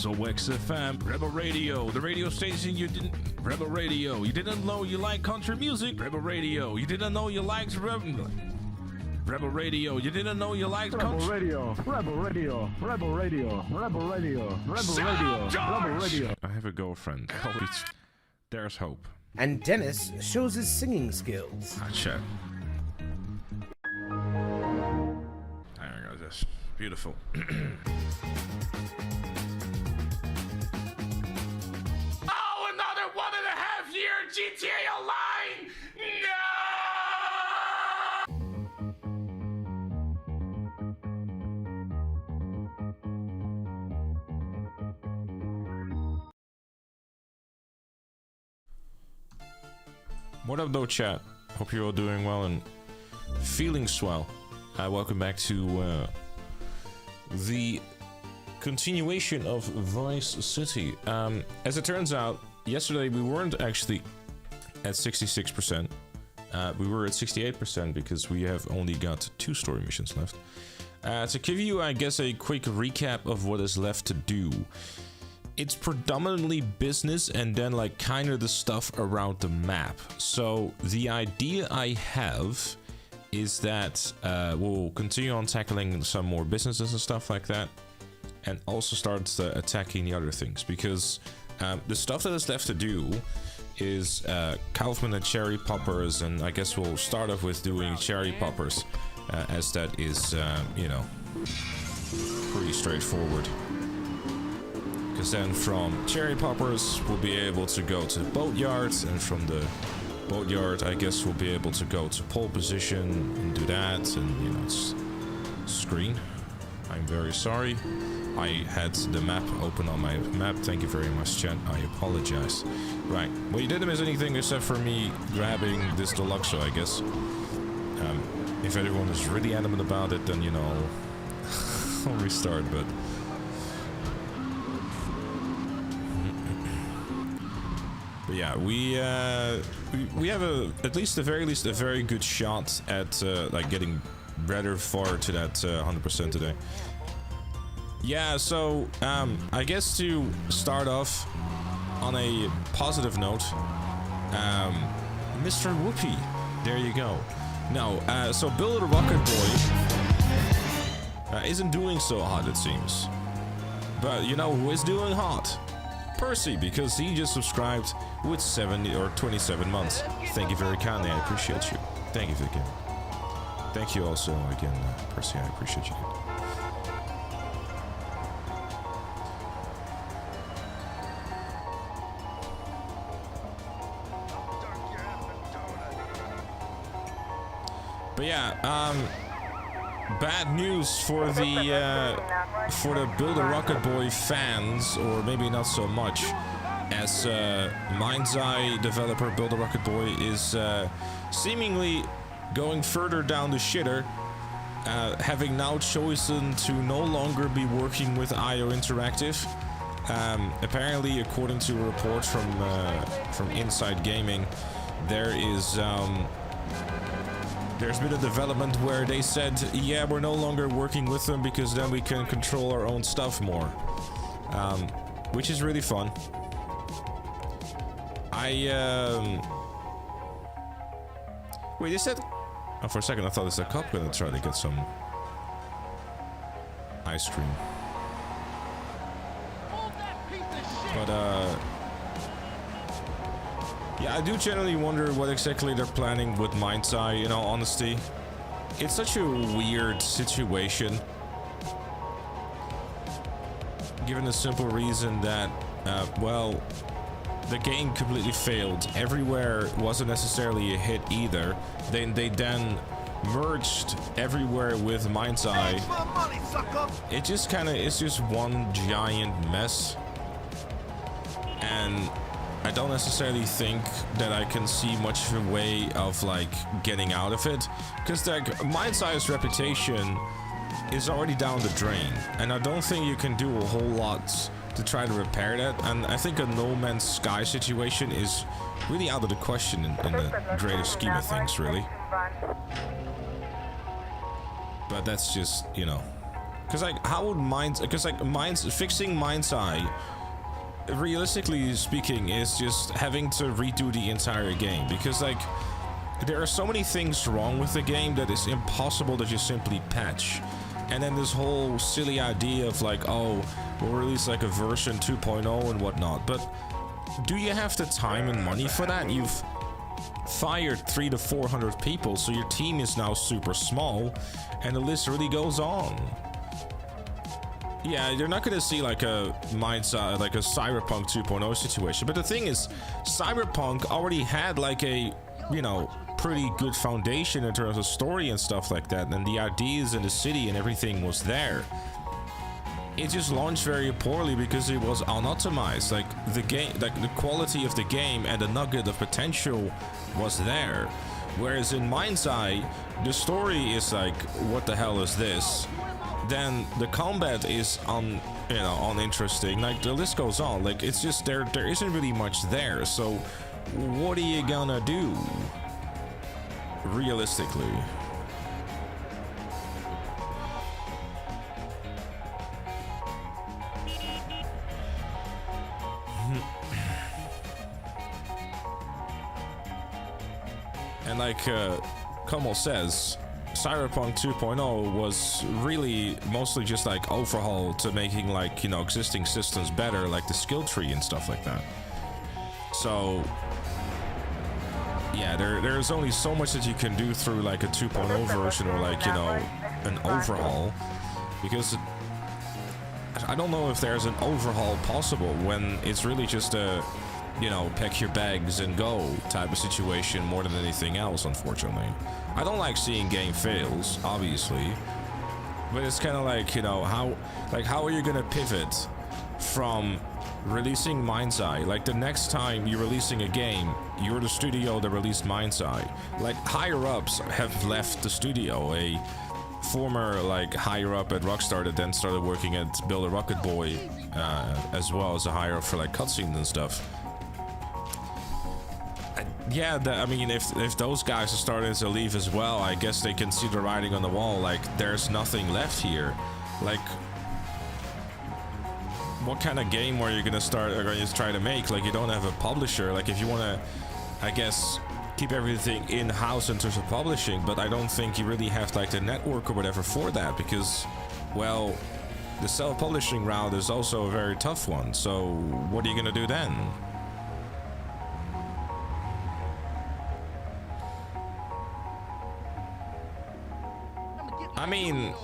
So XFM, Rebel Radio, the radio station you didn't... Rebel Radio, you didn't know you like country music? Rebel Radio, you didn't know you liked Rebel Radio, you didn't know you liked country... Rebel Radio. I have a girlfriend. There's hope. And Dennis shows his singing skills. Check. There we go, this. Beautiful. Another 1.5 year GTA Online! No! What up, though, chat? Hope you're all doing well and feeling swell. Welcome back to the continuation of Vice City. As it turns out, yesterday we weren't actually at 66%. We were at 68% because we have only got 2 story missions left. To give you, I guess, a quick recap of what is left to do. It's predominantly business and then like kind of the stuff around the map. So the idea I have is that we'll continue on tackling some more businesses and stuff like that, and also start attacking the other things, because the stuff that is left to do is Kaufman and cherry poppers, and I guess we'll start off with doing cherry poppers, as that is, you know, pretty straightforward. Because then from cherry poppers we'll be able to go to boatyards, and from the boatyard I guess we'll be able to go to pole position and do that, and you know, it's screen. I'm very sorry. I had the map open on my map. Thank you very much, chat. I apologize. Right. Well, you didn't miss anything except for me grabbing this Deluxo, I guess. If everyone is really adamant about it, then, you know, I'll restart, but... But yeah, we have at least a very good shot at like getting rather far to that 100% today. Yeah, so I guess to start off on a positive note, Mr. Whoopi, there you go. No, so Build a Rocket Boy isn't doing so hot, it seems. But you know who is doing hot? Percy, because he just subscribed with 70 or 27 months. Thank you very kindly, I appreciate you. Thank you again. Thank you also again, Percy, I appreciate you. But yeah, bad news for the Build a Rocket Boy fans, or maybe not so much, as Mind's Eye developer Build a Rocket Boy is seemingly going further down the shitter, having now chosen to no longer be working with IO Interactive. Apparently, according to a report from Inside Gaming, there's been a development where they said, yeah, we're no longer working with them because then we can control our own stuff more. Which is really fun. Wait, is that... Oh, for a second I thought it's a cop gonna try to get some ice cream. But, yeah, I do generally wonder what exactly they're planning with Mind's Eye, in all honesty. It's such a weird situation. Given the simple reason that, well, the game completely failed. Everywhere wasn't necessarily a hit either. They then merged everywhere with Mind's Eye. It just kind of is just one giant mess. And I don't necessarily think that I can see much of a way of like getting out of it, because like Mind's Eye's reputation is already down the drain, and I don't think you can do a whole lot to try to repair that. And I think a No Man's Sky situation is really out of the question in the greater scheme of things, really. But that's just, you know, Because like, how would fixing Mind's Eye, realistically speaking, is just having to redo the entire game. Because like, there are so many things wrong with the game that it's impossible to just simply patch. And then this whole silly idea of like, oh, we'll release like a version 2.0 and whatnot. But do you have the time and money for that? You've fired 300 to 400 people, so your team is now super small, and the list really goes on. Yeah, you're not gonna see like a like a Cyberpunk 2.0 situation, but the thing is, Cyberpunk already had like a, you know, pretty good foundation in terms of story and stuff like that, and the ideas in the city and everything was there. It just launched very poorly because it was unoptimized. Like the game, like the quality of the game and the nugget of potential was there. Whereas in Mind's Eye, the story is like, what the hell is this? Then the combat is uninteresting. Like the list goes on. Like it's just there isn't really much there. So what are you gonna do? Realistically. And like Kamal says, Cyberpunk 2.0 was really mostly just like overhaul to making like, you know, existing systems better, like the skill tree and stuff like that. So yeah, there's only so much that you can do through like a 2.0 version or like, you know, an overhaul, because I don't know if there's an overhaul possible when it's really just a, you know, pack your bags and go type of situation more than anything else, unfortunately. I don't like seeing game fails, obviously, but it's kind of like, you know, how are you gonna pivot from releasing Mind's Eye? Like the next time you're releasing a game, you're the studio that released Mind's Eye. Like higher ups have left the studio. A former like higher up at Rockstar that then started working at Build a Rocket Boy, as well as a higher up for like cutscenes and stuff. Yeah, I mean, if those guys are starting to leave as well, I guess they can see the writing on the wall. Like, there's nothing left here. Like, what kind of game are you gonna try to make? Like, you don't have a publisher. Like, if you want to, I guess, keep everything in-house in terms of publishing, but I don't think you really have like the network or whatever for that, because, well, the self-publishing route is also a very tough one. So, what are you gonna do then? I mean,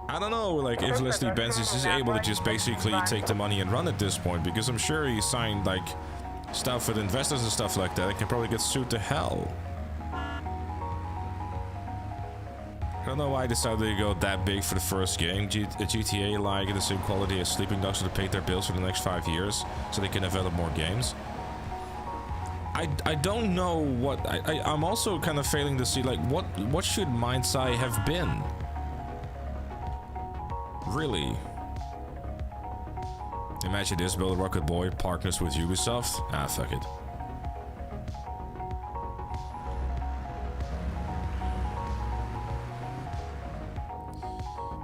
I don't know, like, if Leslie Benz is just able to just basically take the money and run at this point, because I'm sure he signed, like, stuff with investors and stuff like that. He can probably get sued to hell. I don't know why I decided to go that big for the first game. GTA, like, the same quality as Sleeping Dogs, to pay their bills for the next 5 years, so they can develop more games. I don't know what I'm also kind of failing to see, like, what should Mind's Eye have been, really. Imagine this: Build a Rocket Boy partners with Ubisoft. Ah, fuck it.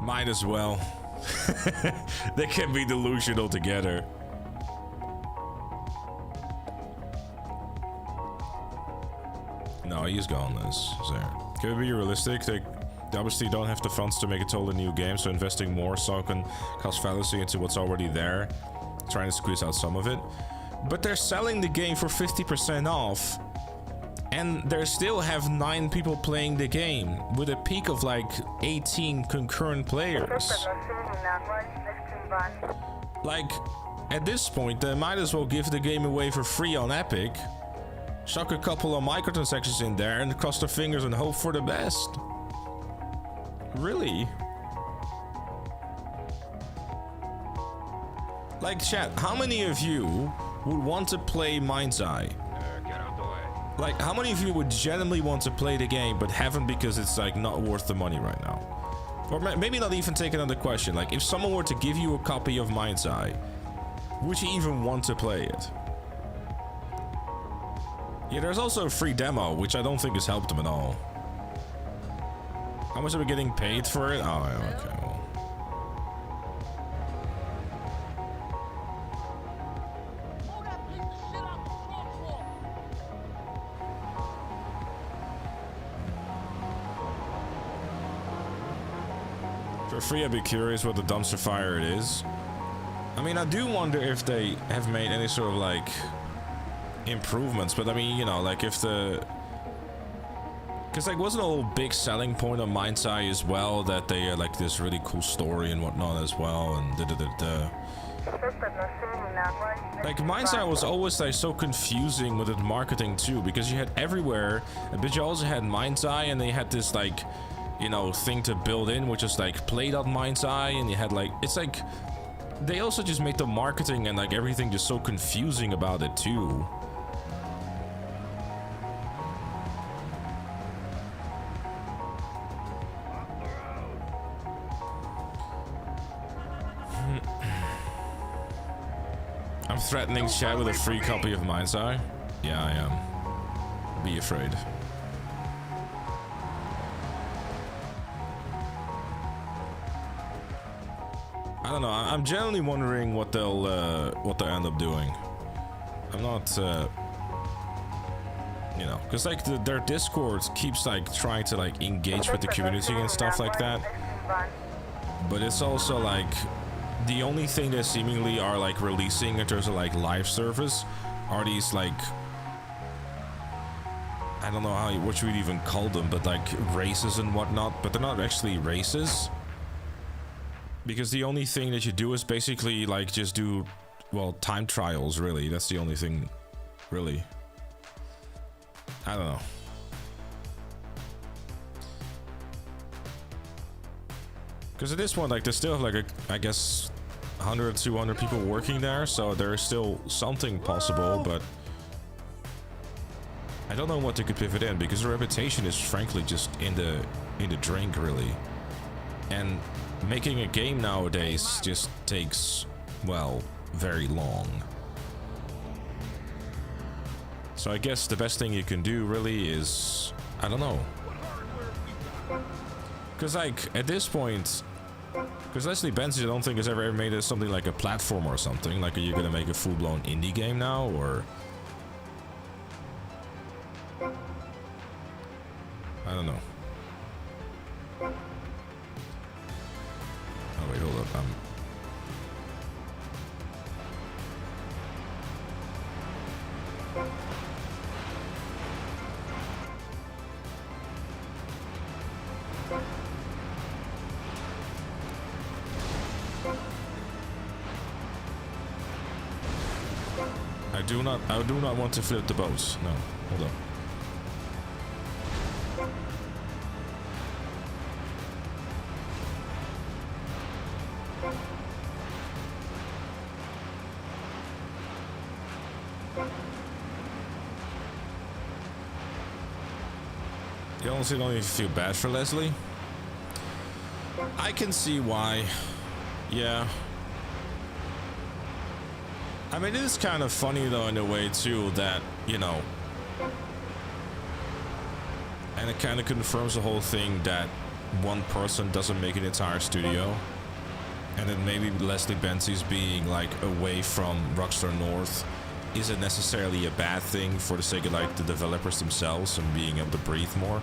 Might as well. They can be delusional together. No, he's gone. This there. Can it be realistic? They obviously don't have the funds to make a totally new game, so investing more sunken cost fallacy into what's already there, trying to squeeze out some of it. But they're selling the game for 50% off, and they still have 9 people playing the game with a peak of like 18 concurrent players. Like, at this point, they might as well give the game away for free on Epic. Chuck a couple of microtransactions in there and cross their fingers and hope for the best. Really? Like, chat, how many of you would want to play Mind's Eye? Get out the way. Like, how many of you would genuinely want to play the game but haven't because it's like not worth the money right now? Or maybe not even take another question. Like, if someone were to give you a copy of Mind's Eye, would you even want to play it? Yeah, there's also a free demo, which I don't think has helped them at all. How much are we getting paid for it? Oh, okay. Well. For free, I'd be curious what the dumpster fire it is. I mean, I do wonder if they have made any sort of like improvements, but I mean, you know, like if the... Because like wasn't a whole big selling point on Mind's Eye as well that they had like this really cool story and whatnot as well, and like Mind's Eye was always like so confusing with its marketing too, because you had everywhere, but you also had Mind's Eye, and they had this like, you know, thing to build in, which is like play.Mind's Eye, and you had like, it's like they also just made the marketing and like everything just so confusing about it too. I'm threatening chat with a free copy of Mind's Eye. Yeah, I am. Be afraid. I don't know. I'm generally wondering what they'll end up doing. I'm not, you know, because like their Discord keeps like trying to like engage with the community and stuff like that. But it's also like the only thing that seemingly are like releasing in terms of like live service are these like, I don't know what you would even call them, but like races and whatnot. But they're not actually races. Because the only thing that you do is basically like just do, well, time trials, really. That's the only thing, really. I don't know. Because at this point, like, there's still like, I guess, 100, 200 people working there, so there's still something possible, but I don't know what they could pivot in, because the reputation is frankly just in the drink, really. And making a game nowadays just takes, well, very long. So I guess the best thing you can do really is, I don't know. Because like, at this point, because Leslie Benson I don't think has ever made something like a platform or something. Like, are you gonna make a full-blown indie game now, or? I don't know. Oh wait, hold up. I do not want to flip the boats. No, hold up. You honestly don't even feel bad for Leslie? I can see why. Yeah. I mean, it is kind of funny though in a way too that, you know, and it kind of confirms the whole thing that one person doesn't make an entire studio, and then maybe Leslie Benzie's being like away from Rockstar North isn't necessarily a bad thing for the sake of like the developers themselves and being able to breathe more.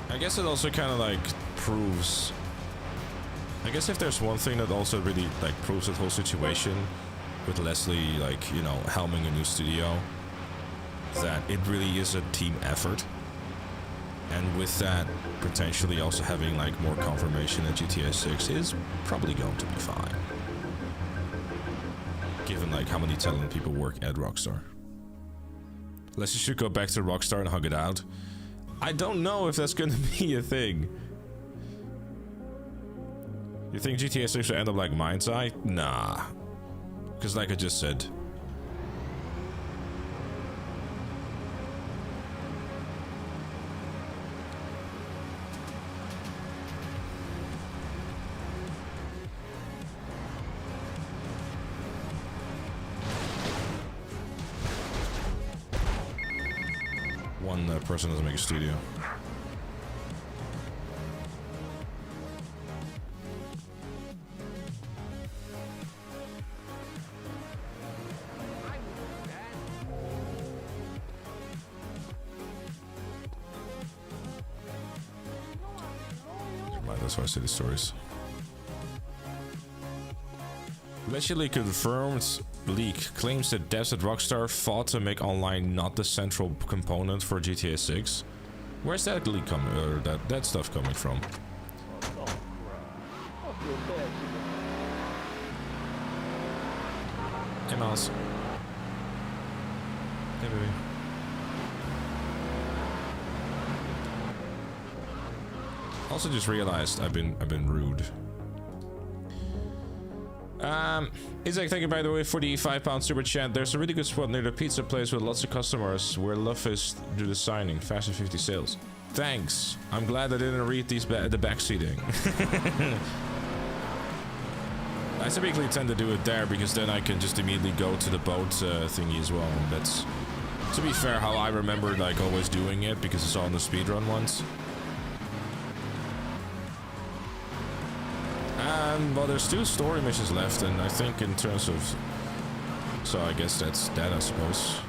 I guess it also kind of like proves, I guess if there's one thing that also really like proves the whole situation with Leslie, like, you know, helming a new studio, that it really is a team effort. And with that, potentially also having like more confirmation that GTA 6 is probably going to be fine. given like how many talented people work at Rockstar. Unless you should go back to Rockstar and hug it out. I don't know if that's gonna be a thing. You think GTA 6 will end up like Mind's Eye? Nah. Because like I just said. One person doesn't make a studio. That's why I say the stories. Allegedly confirmed leak claims that devs at Rockstar fought to make online not the central component for GTA 6. Where's that leak coming, or that stuff coming from? Hey Miles. Hey baby. Also just realized I've been rude. Isaac, thank you by the way for the £5 super chat. There's a really good spot near the pizza place with lots of customers where love is do the signing. Fast and 50 sales. Thanks. I'm glad I didn't read these the back seating. I typically tend to do it there because then I can just immediately go to the boat thingy as well. That's, to be fair, how I remember like always doing it because it's on the speedrun once. Well, there's 2 story missions left, and I think in terms of... So I guess that's that, I suppose.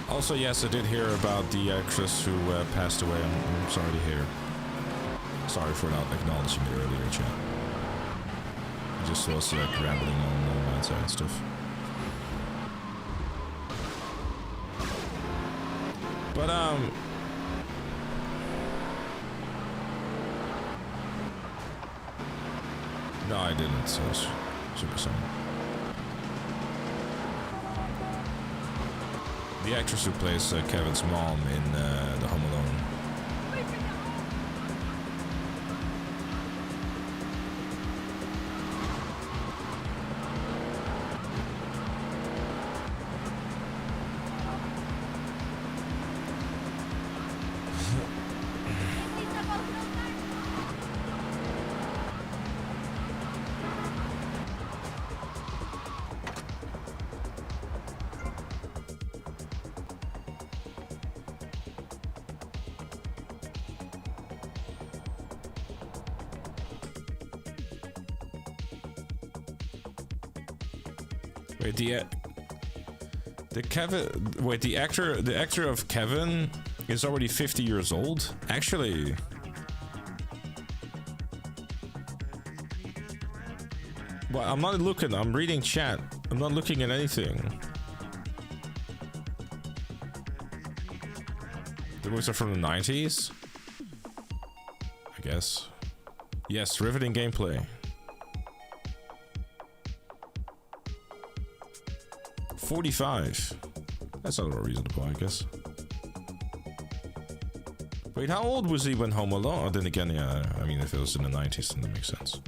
Also, yes, I did hear about the actress who passed away. I'm sorry to hear. Sorry for not acknowledging it earlier, chat. I just was rambling on my side and stuff. But, no, I didn't, so it's super simple. The actress who plays Kevin's mom in the Home Alone. The actor of Kevin is already 50 years old. Actually, well, I'm not looking. I'm reading chat. I'm not looking at anything. The movies are from the 90s, I guess. Yes, riveting gameplay. 45. That's a little reasonable, I guess. Wait, how old was he when Home Alone? Oh, then again, yeah, I mean, if it was in the 90s, then that makes sense.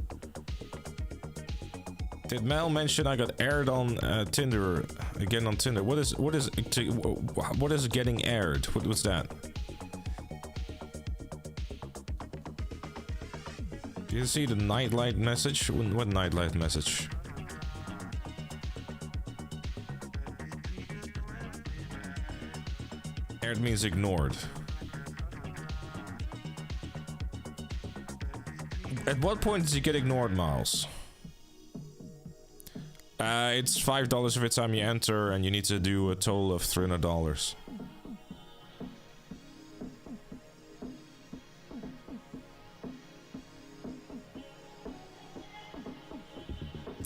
Did Mel mention I got aired on Tinder? Again on Tinder. What is getting aired? What was that? Do you see the nightlight message? What nightlight message? Aired means ignored. At what point does he get ignored, Miles? It's $5 every time you enter, and you need to do a total of $300.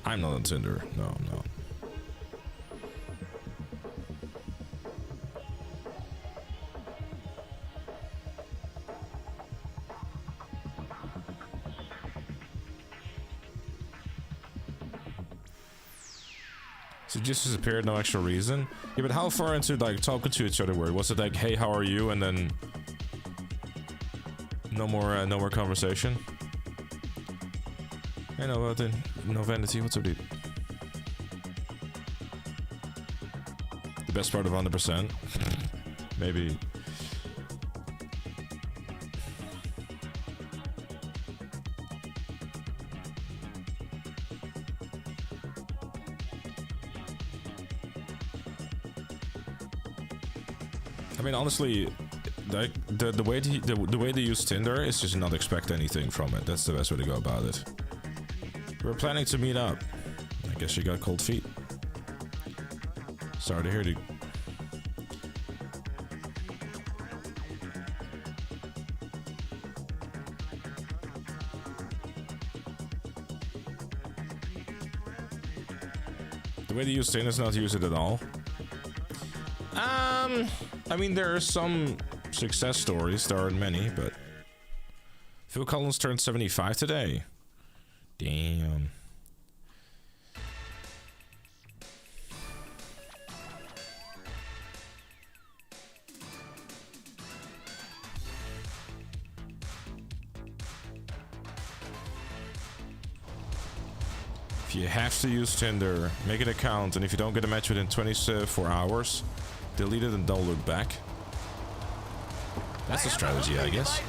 I'm not on Tinder. No, I'm not. So it just disappeared, no extra reason? Yeah, but how far into, like, talking to each other were? Was it like, hey, how are you? And then... no more conversation? I know about it. No vanity, what's up, dude? The best part of 100%? Maybe. I mean, honestly, like the way they use Tinder is just not expect anything from it. That's the best way to go about it. We're planning to meet up. I guess you got cold feet. Sorry to hear, dude. The way they use Tinder is not to use it at all. I mean, there are some success stories. There aren't many, but Phil Collins turned 75 today. Damn. If you have to use Tinder, make an account, and if you don't get a match within 24 hours, delete it and don't look back. That's a strategy, I guess.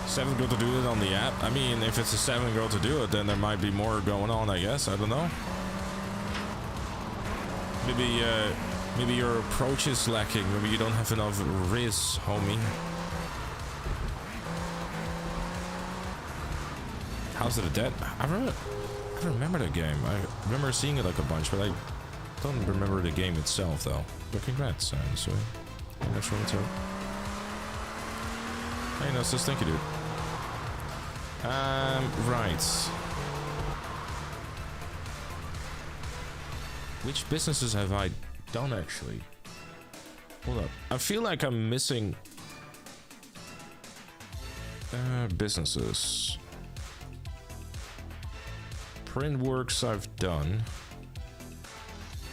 7th girl to do it on the app. I mean, if it's a 7th girl to do it, then there might be more going on, I guess. I don't know. Maybe your approach is lacking. Maybe you don't have enough riz, homie. House of the Dead? I remember the game. I remember seeing it like a bunch, but I don't remember the game itself, though. But congrats, so I'm not sure what's up. Hey, no, just thank you, dude. Right. Which businesses have I done, actually? Hold up. I feel like I'm missing... businesses. Printworks I've done.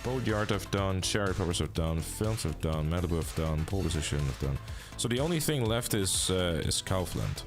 Boatyard I've done. Cherry Poppers I've done. Films I've done. Malibu I've done. Pole Position I've done. So the only thing left is Kaufland.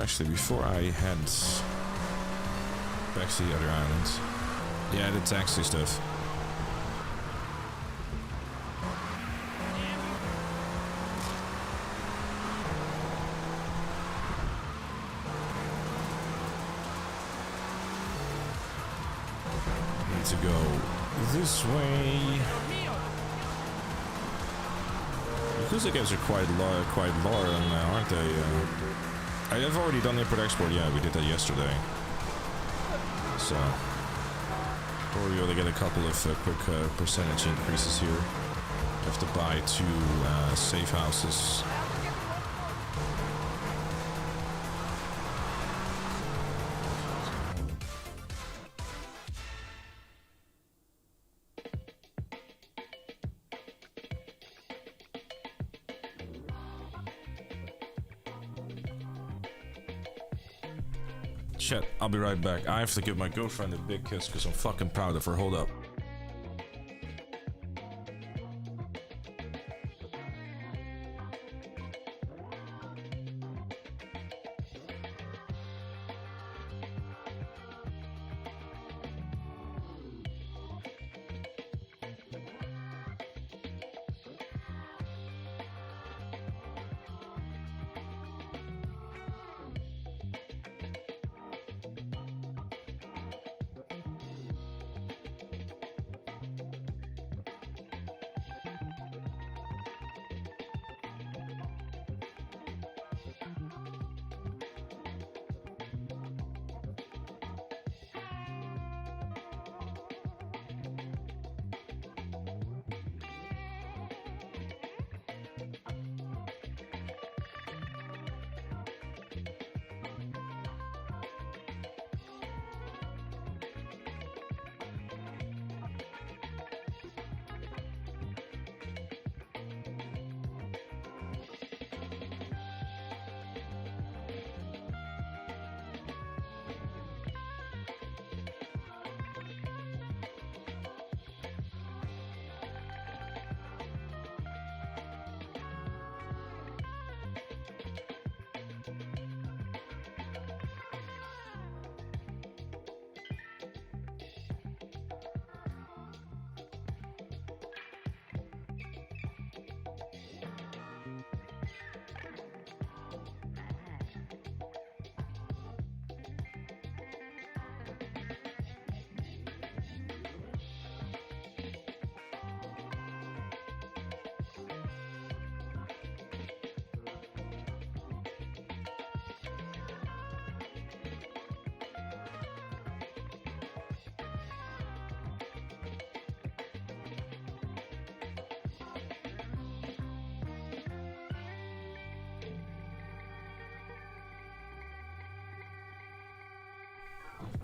Actually, before I head back to the other islands, yeah, the taxi stuff. Need to go this way. Yakuza games are quite long, aren't they? I have already done import-export, yeah, we did that yesterday. So, probably able to get a couple of quick percentage increases here. Have to buy 2 safe houses. Chat, I'll be right back. I have to give my girlfriend a big kiss because I'm fucking proud of her. Hold up.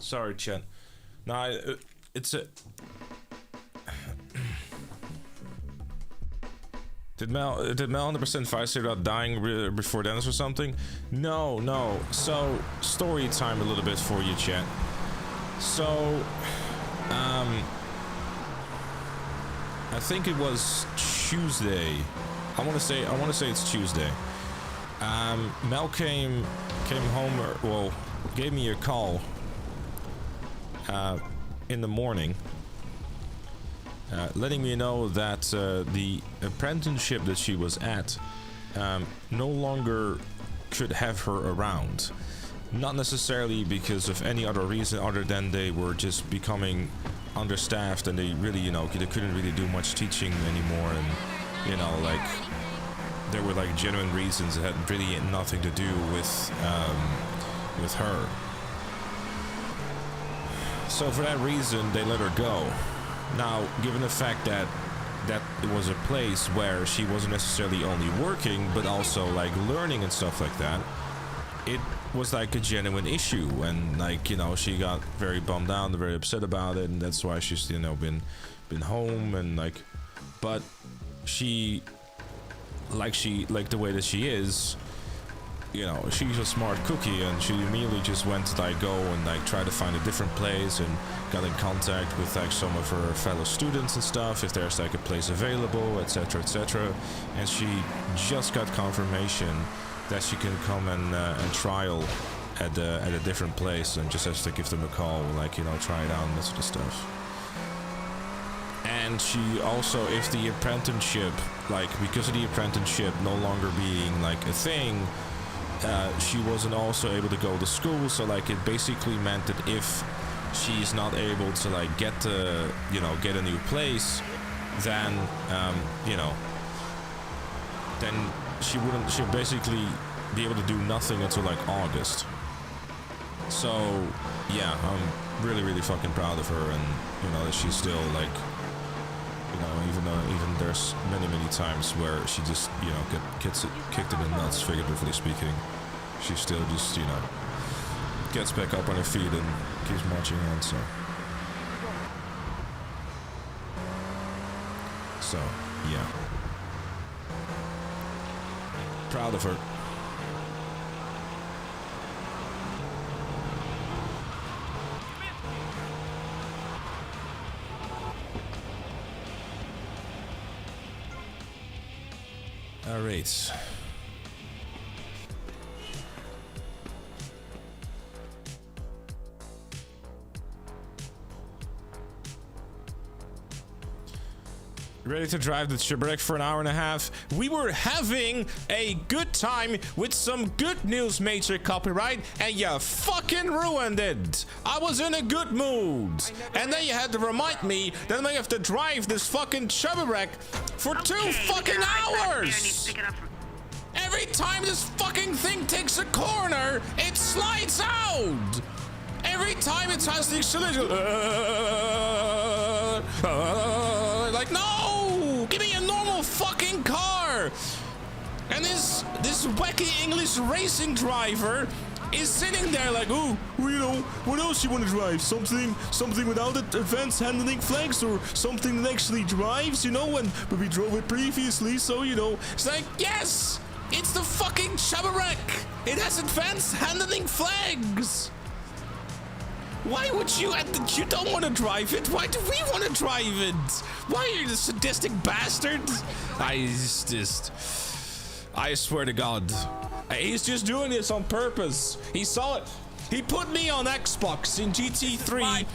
Sorry, chat. No, it's a... Did Mel 100% Vice about dying before Dennis or something? No. So, story time a little bit for you, chat. So, I think it was Tuesday. I want to say it's Tuesday. Mel came home, gave me a call in the morning, letting me know that the apprenticeship that she was at no longer could have her around. Not necessarily because of any other reason other than they were just becoming understaffed and they really, they couldn't really do much teaching anymore, and like there were like genuine reasons that had really nothing to do with her. So for that reason, they let her go. Now, given the fact that it was a place where she wasn't necessarily only working, but also like learning and stuff like that, it was like a genuine issue, and like she got very bummed out and very upset about it, and that's why she's been home, and like, but she like the way that she is, she's a smart cookie, and she immediately just went to like go and like try to find a different place, and got in contact with like some of her fellow students and stuff if there's like a place available, etc, and she just got confirmation that she can come and trial at a different place, and just has to give them a call, like try it out and that sort of stuff. And she also, if the apprenticeship, like because of the apprenticeship no longer being like a thing, she wasn't also able to go to school, so like it basically meant that if she's not able to like get a new place, then then she'll basically be able to do nothing until like August. So yeah, I'm really fucking proud of her, and that she's still like, even there's many times where she just gets kicked in the nuts, figuratively speaking, she still just gets back up on her feet and keeps marching on. So yeah, proud of her. All right. Ready to drive the shipwreck for an hour and a half? We were having a good time with some good news, Major Copyright, and you fucking ruined it. I was in a good mood, and then you had to remind me that I have to drive this fucking shipwreck for 2 fucking hours. Every time this fucking thing takes a corner, it slides out. Every time it tries to accelerate, like, no, give me a normal fucking car. And this wacky English racing driver is sitting there like, oh, what else you want to drive? Something without advanced handling flags, or something that actually drives, but we drove it previously, so it's like, yes, it's the fucking Shabarek. It has advanced handling flags. Why would you don't want to drive it? Why do we want to drive it? Why are you the sadistic bastard? I swear to God, he's just doing this on purpose. He saw it. He put me on Xbox in GT3,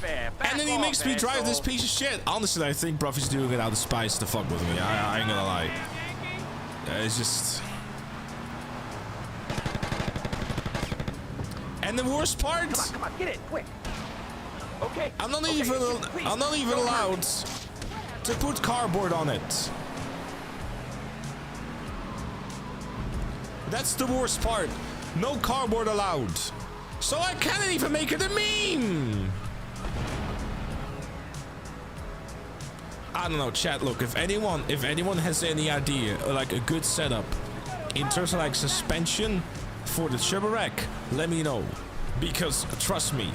and then he makes me drive this piece of shit. Honestly, I think Bruff doing it out of spice to fuck with me. I ain't gonna lie. It's just... And the worst part... Come on, get it, quick. Okay. I'm not even allowed to put cardboard on it. That's the worst part. No cardboard allowed. So I can't even make it a meme. I don't know, chat. Look, if anyone has any idea, like a good setup in terms of like suspension for the Chevrolet, let me know. Because trust me,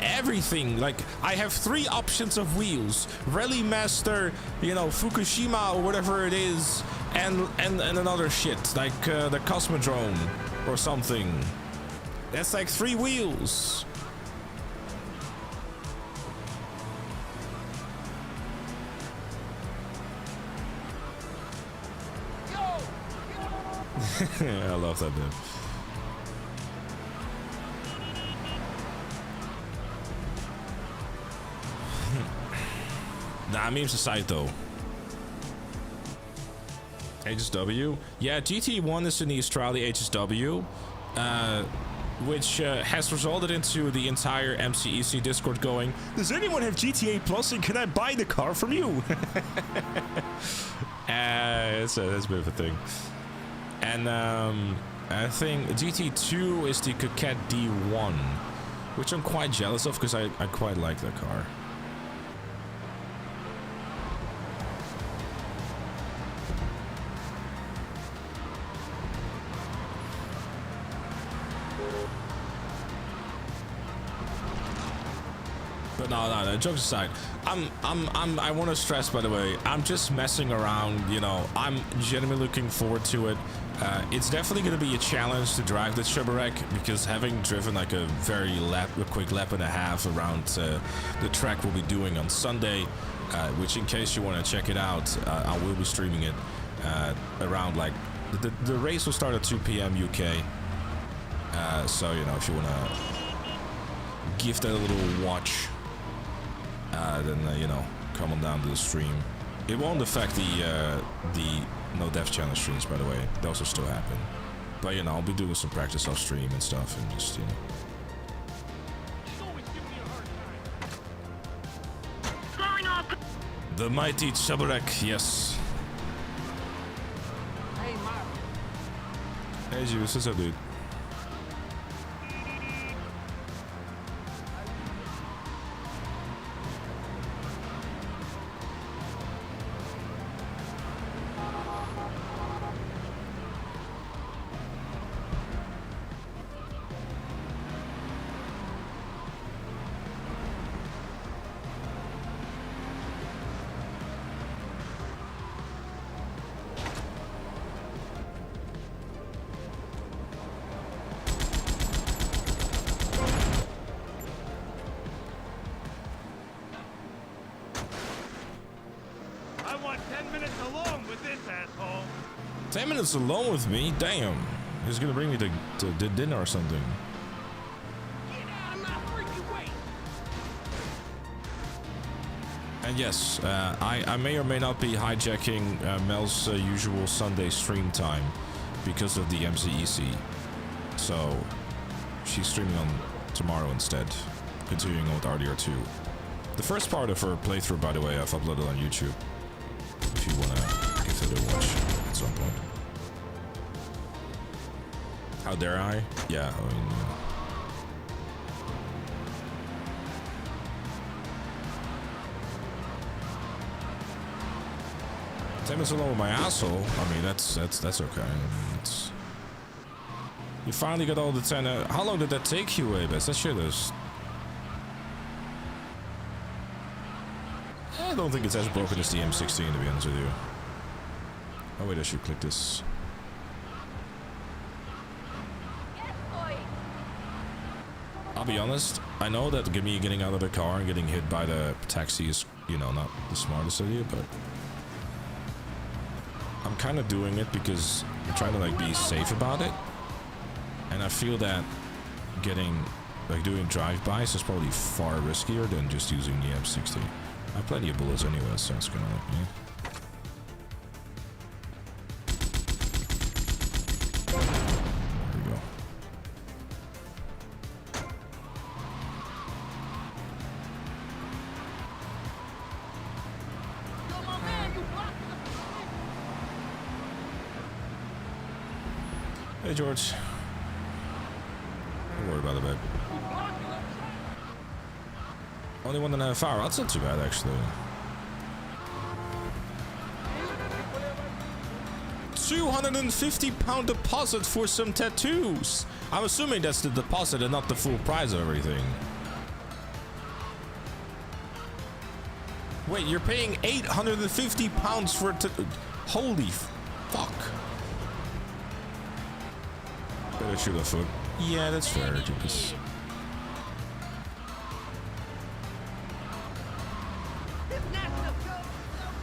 everything. Like, I have 3 options of wheels: Rally Master, you know, Fukushima or whatever it is, and another shit like the Cosmodrome or something. That's like 3 wheels. I love that bit. Nah, memes aside though. HSW? Yeah, GT1 is in the Australia HSW, which has resulted into the entire MCEC Discord going, does anyone have GTA Plus and can I buy the car from you? That's a bit of a thing. And I think GT2 is the Coquette D1, which I'm quite jealous of because I quite like that car. But no, jokes aside, I want to stress, by the way, I'm just messing around, you know. I'm genuinely looking forward to it. It's definitely going to be a challenge to drive the Cheburek, because having driven like a quick lap and a half around the track we'll be doing on Sunday, which in case you want to check it out, I will be streaming it around like, the race will start at 2 p.m. UK. So, you know, if you want to give that a little watch, then you know, come on down to the stream. It won't affect the No Death Challenge streams, by the way. Those will still happen. But you know, I'll be doing some practice off stream and stuff, and just, you know. The mighty Cheburek, yes. Hey, Juice, what's up, dude? I want 10 minutes alone with this asshole. 10 minutes alone with me? Damn. He's gonna bring me to dinner or something. Get out of my freaking way. And yes, I may or may not be hijacking Mel's usual Sunday stream time because of the MCEC. So she's streaming on tomorrow instead, continuing on with RDR2. The first part of her playthrough, by the way, I've uploaded on YouTube, if you wanna give it a watch at some point. How dare I? Yeah, I mean, Ten minutes alone with my asshole. I mean, that's okay. I mean, it's, you finally got all the 10. How long did that take you, Abes? That shit is. I don't think it's as broken as the M16, to be honest with you. Oh wait, I should click this. I'll be honest, I know that me getting out of the car and getting hit by the taxi is, you know, not the smartest idea, but I'm kind of doing it because I'm trying to like be safe about it. And I feel that doing drive-bys is probably far riskier than just using the M60. I have plenty of bullets anyway, so it's gonna, yeah. There we go. Hey, George. Don't worry about it, babe. Only 1.5 hours. That's not too bad, actually. £250 deposit for some tattoos. I'm assuming that's the deposit and not the full price of everything. Wait, you're paying 850 pounds for it to... Holy fuck. Better shoot a foot. Yeah, that's fair, Judas.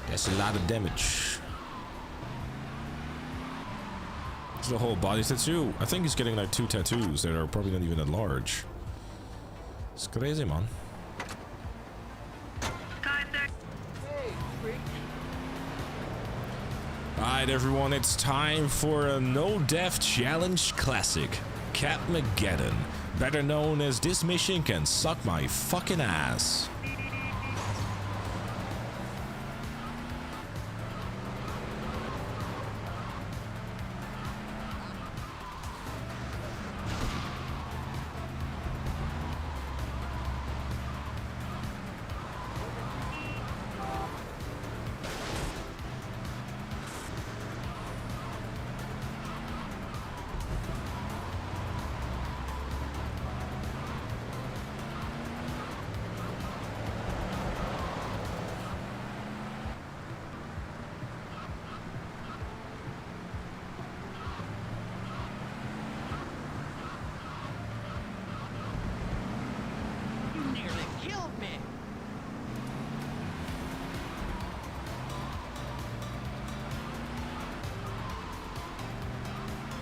That's a lot of damage. It's the whole body tattoo. I think he's getting like 2 tattoos that are probably not even that large. It's crazy, man. Alright everyone, it's time for a No Death Challenge Classic. Capmageddon, better known as this mission can suck my fucking ass.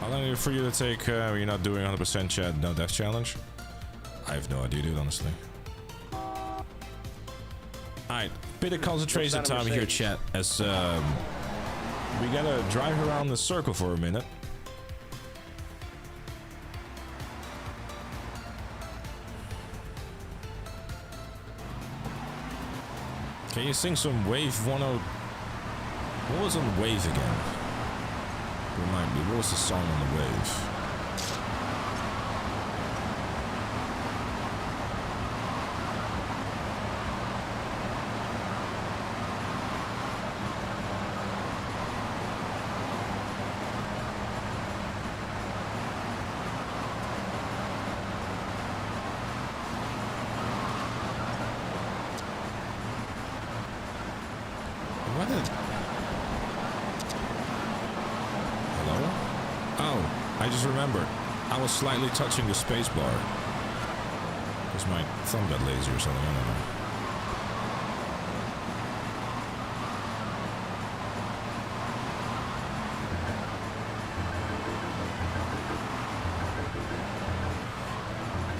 How long for you to take, you're not doing 100% chat, no death challenge? I have no idea, dude, honestly. Alright, bit of concentration time here, chat, as, we gotta drive around the circle for a minute. Can you sing some Wave 10? What was on Wave again? Remind me, what was the song on the Wave? What did... Hello? Oh, I just remembered. I was slightly touching the space bar. Because my thumb got lazy or something, I don't know.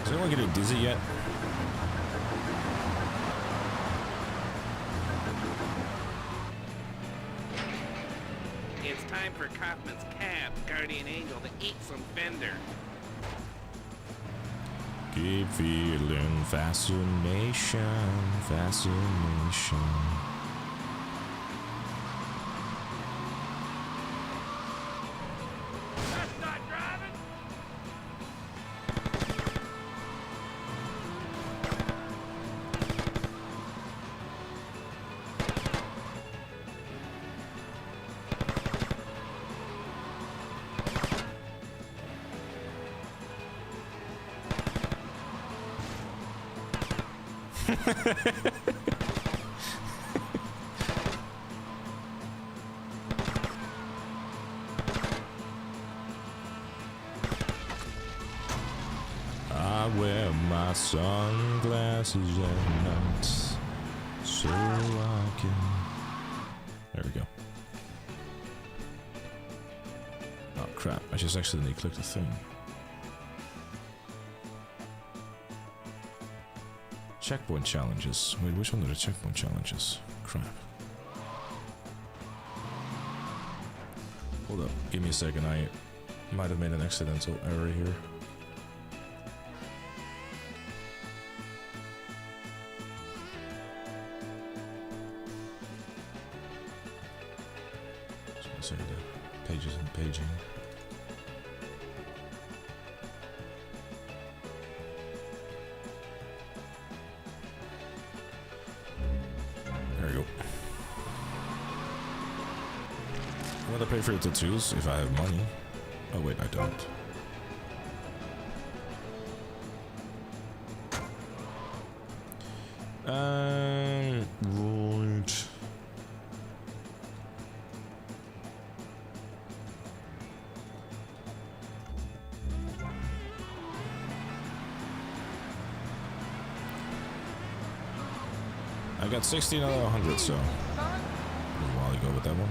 Is anyone getting dizzy yet? It's time for Kaufman's cab, Guardian Angel, to eat some fender. Keep feeling fascination, fascination. That's not driving. I wear my sunglasses at night, so I can... There we go. Oh crap, I just accidentally clicked the thing. Checkpoint challenges. Wait, which one are the checkpoint challenges? Crap. Hold up, give me a second, I might have made an accidental error here. Say the pages and paging. There we go. I'm gonna pay for the tattoos if I have money. Oh wait, I don't. Right. I got 16 out of 100, so a while ago with that one.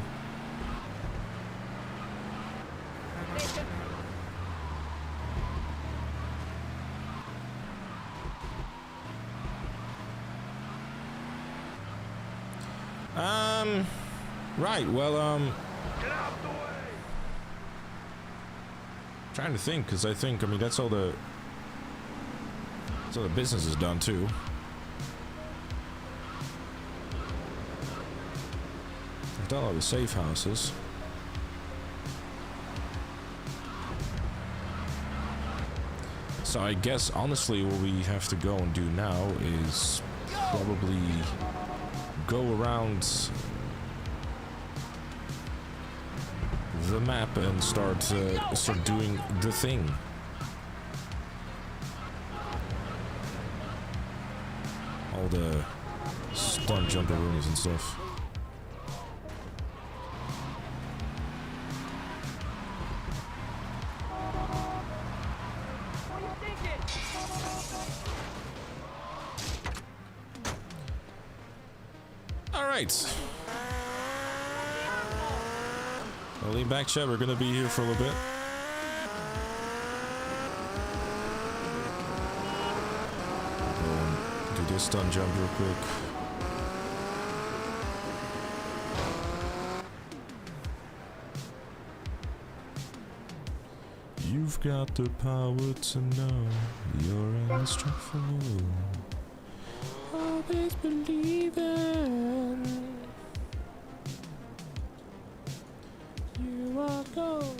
Right, well, Get out the way! trying to think, because I mean, that's all the business is done, too. I've done all the safe houses. So I guess, honestly, what we have to go and do now is probably go around the map and start doing the thing. All the stunt jumper rooms and stuff. All right. Well, lean back, chat. We're gonna be here for a little bit. Do this stunt jump real quick. You've got the power to know you're in the strength for you. Always believing you are gold.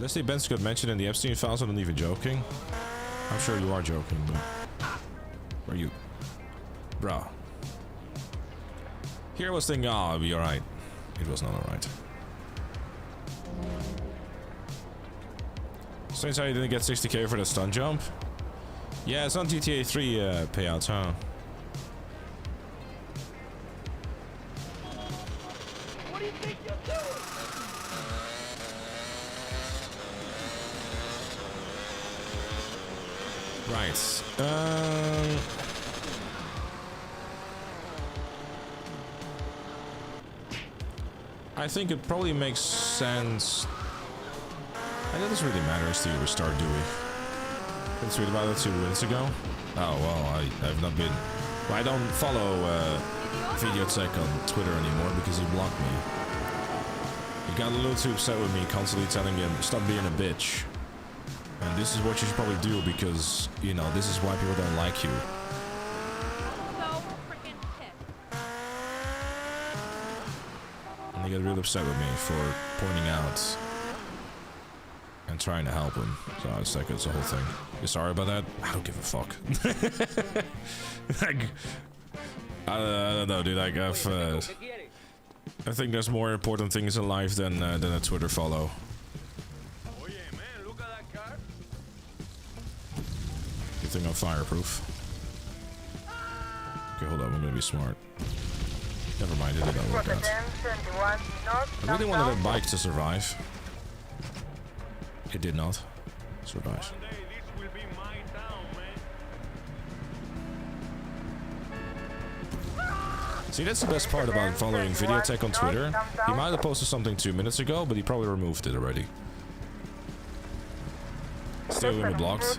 Leslie Benz got mentioned in the Epstein files. I'm not even joking. I'm sure you are joking, but are you, bruh? Here I was thinking, oh, I'll be alright. It was not alright. Since I didn't get 60k for the stunt jump. Yeah, it's on GTA 3 payouts, huh? What do you think you're doing? Right. I think it probably makes sense. I know this really matters to restart Dewey. I tweeted about it 2 minutes ago. Oh well, I've not been. Well, I don't follow Videotech on Twitter anymore because he blocked me. He got a little too upset with me, constantly telling him stop being a bitch. And this is what you should probably do because, you know, this is why people don't like you. So freaking pissed. And he got really upset with me for pointing out and trying to help him. So it's like, it's a whole thing. You're sorry about that? I don't give a fuck. Like, I don't know, dude. Like, I think there's more important things in life than a Twitter follow. Oh yeah, man, look at that car. Good thing I'm fireproof. Okay, hold up. I'm gonna be smart. Never mind, it didn't work out. I really wanted a bike to survive. It did not survive. One day this will be my town, man. See, that's the best part about following Videotech on Twitter. He might have posted something 2 minutes ago, but he probably removed it already. Still gonna be blocked.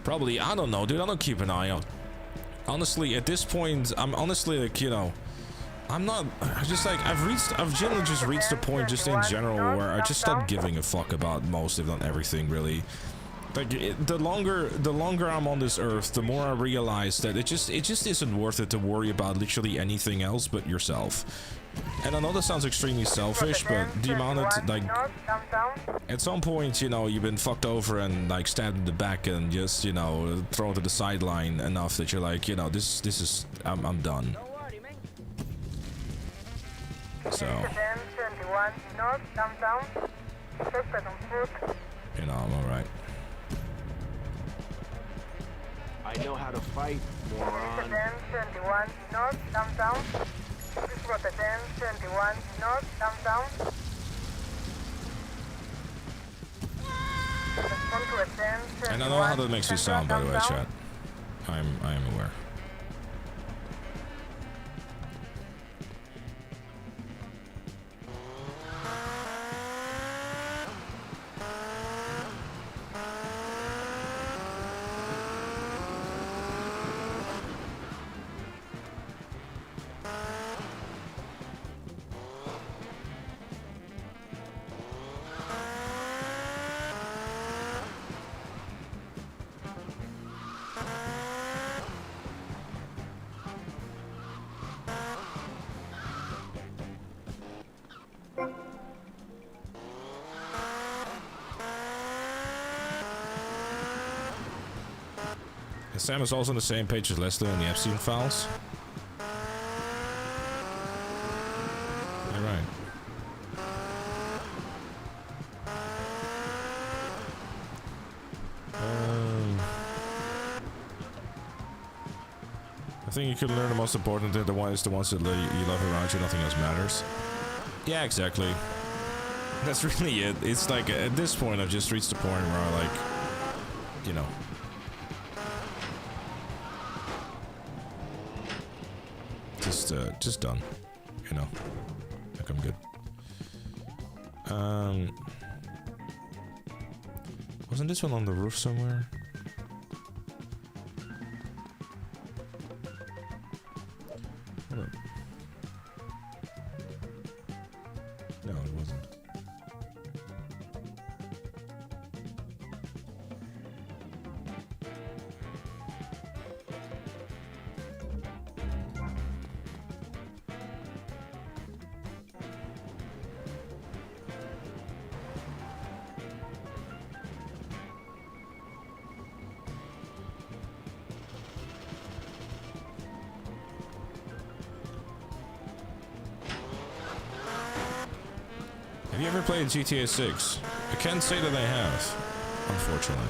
Probably, I don't know, dude. I don't keep an eye out. Honestly, at this point, I'm honestly like, you know, I'm not. I've generally just reached a point, just in general, where I just stopped giving a fuck about most, if not everything, really. Like, the longer I'm on this earth, the more I realize that it just isn't worth it to worry about literally anything else but yourself. And I know that sounds extremely selfish, but the amount of, like, at some point, you know, you've been fucked over and, like, stabbed in the back and just, you know, thrown to the sideline enough that you're like, you know, this is, I'm done. So, 71 North Downtown. Suspect on foot. you know, I'm alright. I know how to fight, moron. 71 North Downtown. This was the 71 North Downtown. Respond to a 1071. And I know how that makes me sound, by the way, chat. I am aware. Sam is also on the same page as Leslie in the Epstein files. Alright. I think you could learn the most important thing, the ones that you love around you, nothing else matters. Yeah, exactly. That's really it. It's like, at this point, I've just reached the point where I like, you know, just done, you know, like I'm good. Wasn't this one on the roof somewhere? Hold up. No, it wasn't. Have you ever played GTA 6? I can't say that I have, unfortunately.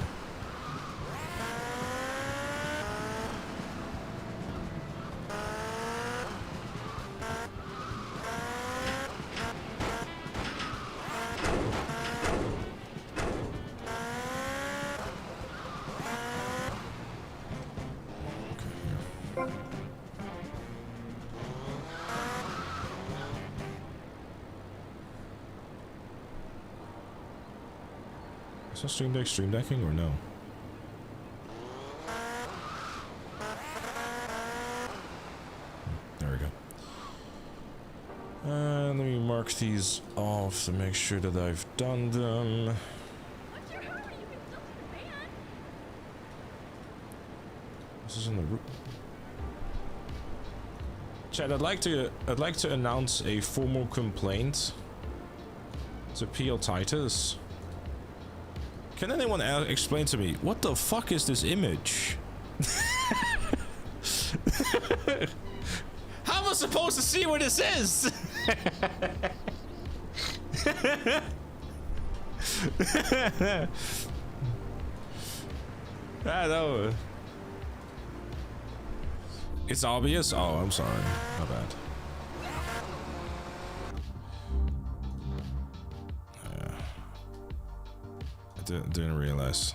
Is that stream decking or no? There we go. Let me mark these off to make sure that I've done them. What's your hurry? You can still see the van. This is in the room. Chad, I'd like to announce a formal complaint to PL Titus. Can anyone explain to me, what the fuck is this image? How am I supposed to see what this is? I know. It's obvious? Oh, I'm sorry. My bad. Didn't realize.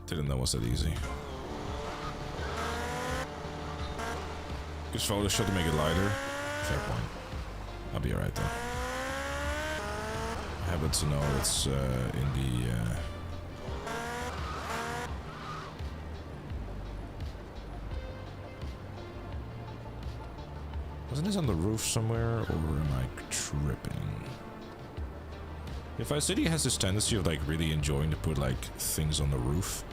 Didn't know it was that easy. Just Photoshop to make it lighter. Fair point. I'll be alright though. I happen to know it's in the wasn't this on the roof somewhere, or am I tripping? If Vice City has this tendency of like really enjoying to put like things on the roof.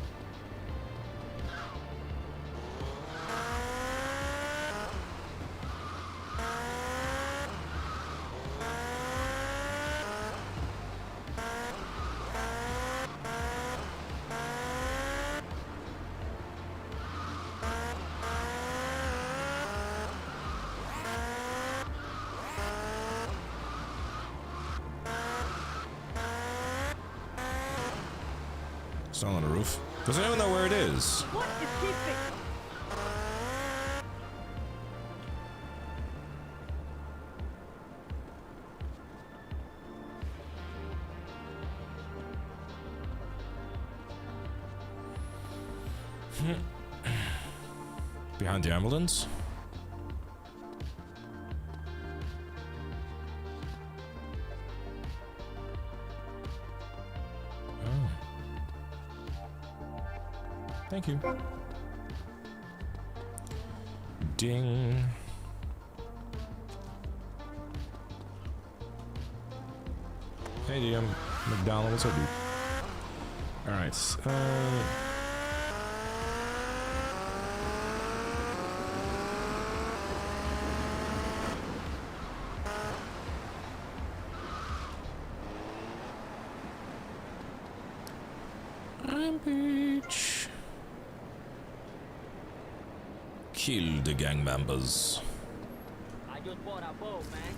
It's not on the roof. Does anyone know where it is? What is he thinking? Behind the ambulance? Oh. Thank you. Ding. Hey, DM. McDonald, what's up, dude? Alright, Rampage. Kill the gang members. I just bought a boat, man.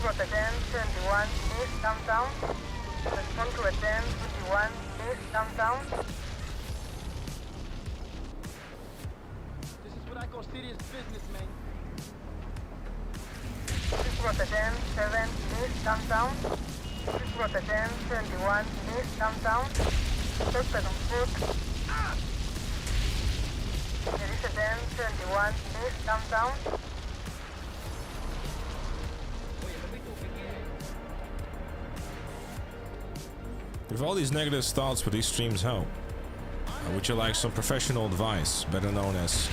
Rotterdam 21 East Downtown. Respond to Rotterdam 21 East Downtown. This is what I call serious business, man. Rotterdam 7 East Downtown. Rotterdam 21 East Downtown. Suspect on foot. Rotterdam 21 East Downtown. With all these negative thoughts, would these streams help? Would you like some professional advice, better known as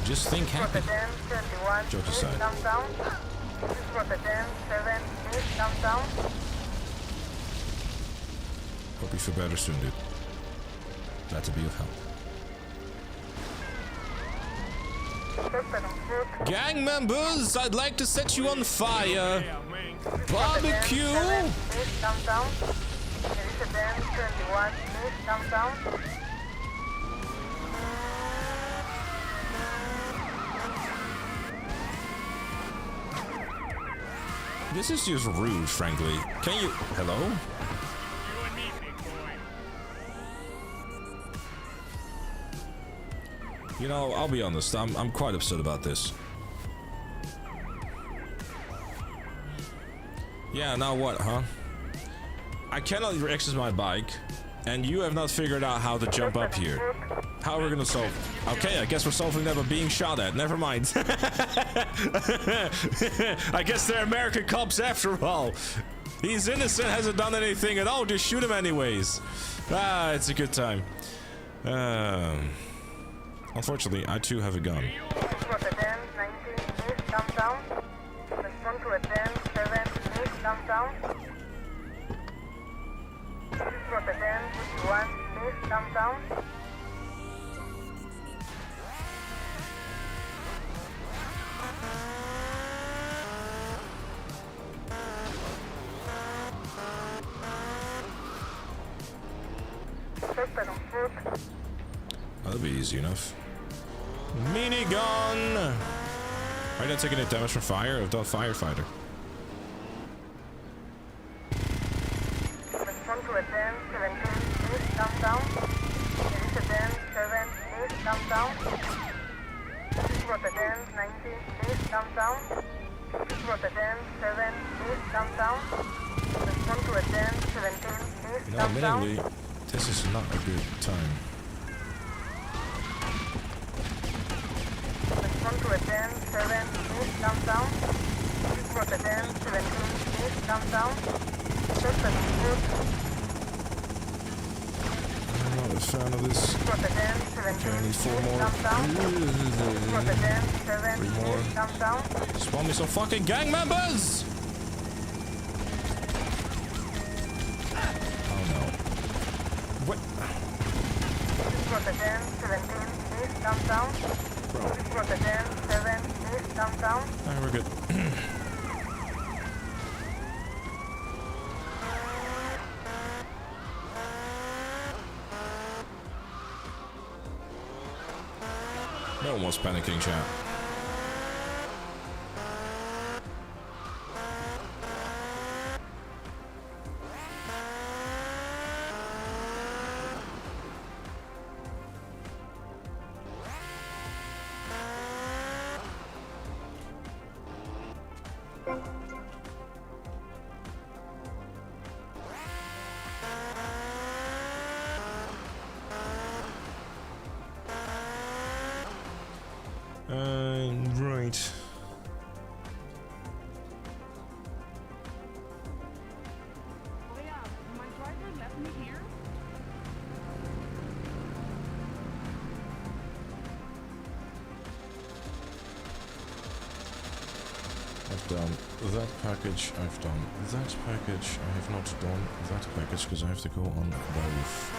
just think happy? Rotterdam 21 Joke East aside. Downtown. Rotterdam 7 East Downtown. Hope you feel better soon, dude. Glad to be of help. Suspect on foot. Gang members, I'd like to set you on fire. Yeah, man. Barbecue. East Downtown. Rotterdam 21 East Downtown. This is just rude, frankly. Can you... Hello? You and me, big boy. You know, I'll be honest. I'm quite upset about this. Yeah, now what, huh? I cannot access my bike, and you have not figured out how to jump up here. How are we gonna solve? Okay, I guess we're solving that by being shot at. Never mind. I guess they're American cops after all. He's innocent, hasn't done anything at all. Just shoot him anyways. Ah, it's a good time. Unfortunately, I too have a gun. Rotterdam 19 East Downtown. Respond to Rotterdam 7 East Downtown. Rotterdam 51 East Downtown. Suspect on foot. That'll be easy enough. Minigun! Are you taking any damage from fire? I've done firefighter. Respond to Rotterdam 17 East Downtown. Rotterdam 7 East Downtown. Rotterdam 19 East Downtown. Rotterdam 7 East Downtown. Respond to Rotterdam 17 East No, Downtown. admittedly, this is not a good time. Respond to Rotterdam 7 East Downtown. Rotterdam 17 East Downtown. Suspect on foot. I'm not a fan of this. Rotterdam Okay, 17 I need 4 more. Downtown. Rotterdam 7 3 more. East Downtown. Spawn me some fucking gang members! Oh no. What? Rotterdam 17 East Downtown. Bro. Rotterdam 7 East Downtown. Alright, we're good. No one was panicking, chat. Right. Oh yeah, my driver left me here. I've done that package, I've done that package, I have not done that package because I have to go on both.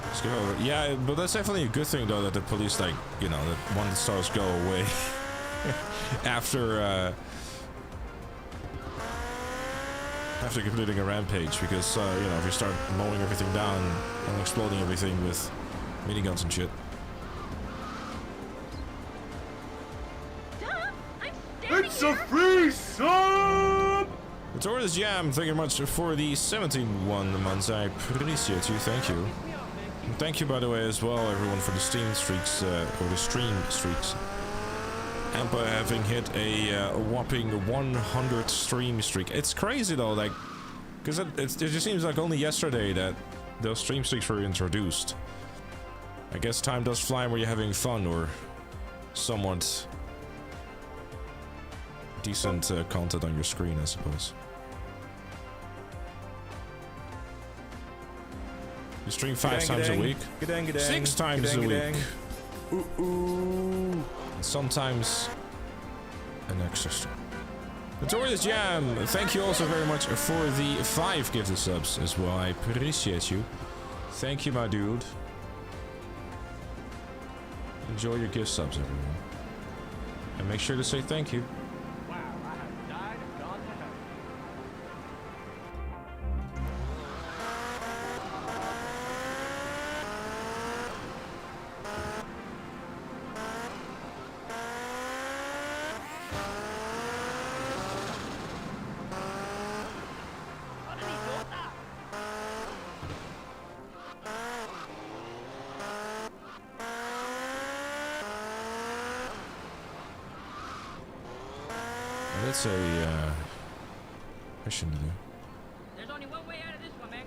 Let's go over. Yeah, but that's definitely a good thing though that the police, like, you know, that one of the stars go away after after completing a rampage, because you know, if you start mowing everything down and exploding everything with miniguns and shit. Duh! I'm standing It's a here. free sub! The Taurus Jam, thank you much for the 17 months. I appreciate you, thank you. And thank you, by the way, as well, everyone, for the Steam streaks, or the stream streaks. Ampa having hit a whopping 100 stream streak. It's crazy though, like, because it just seems like only yesterday that those stream streaks were introduced. I guess time does fly when you're having fun, or somewhat decent content on your screen, I suppose. You stream 5 times a week? 6 times a week. And sometimes an extra stream. Notorious Jam, thank you also very much for the 5 gifted subs as well. I appreciate you. Thank you, my dude. Enjoy your gift subs, everyone. And make sure to say thank you. Wow, I have died and gone to heaven. That's a mission to do. There's only one way out of this one, man.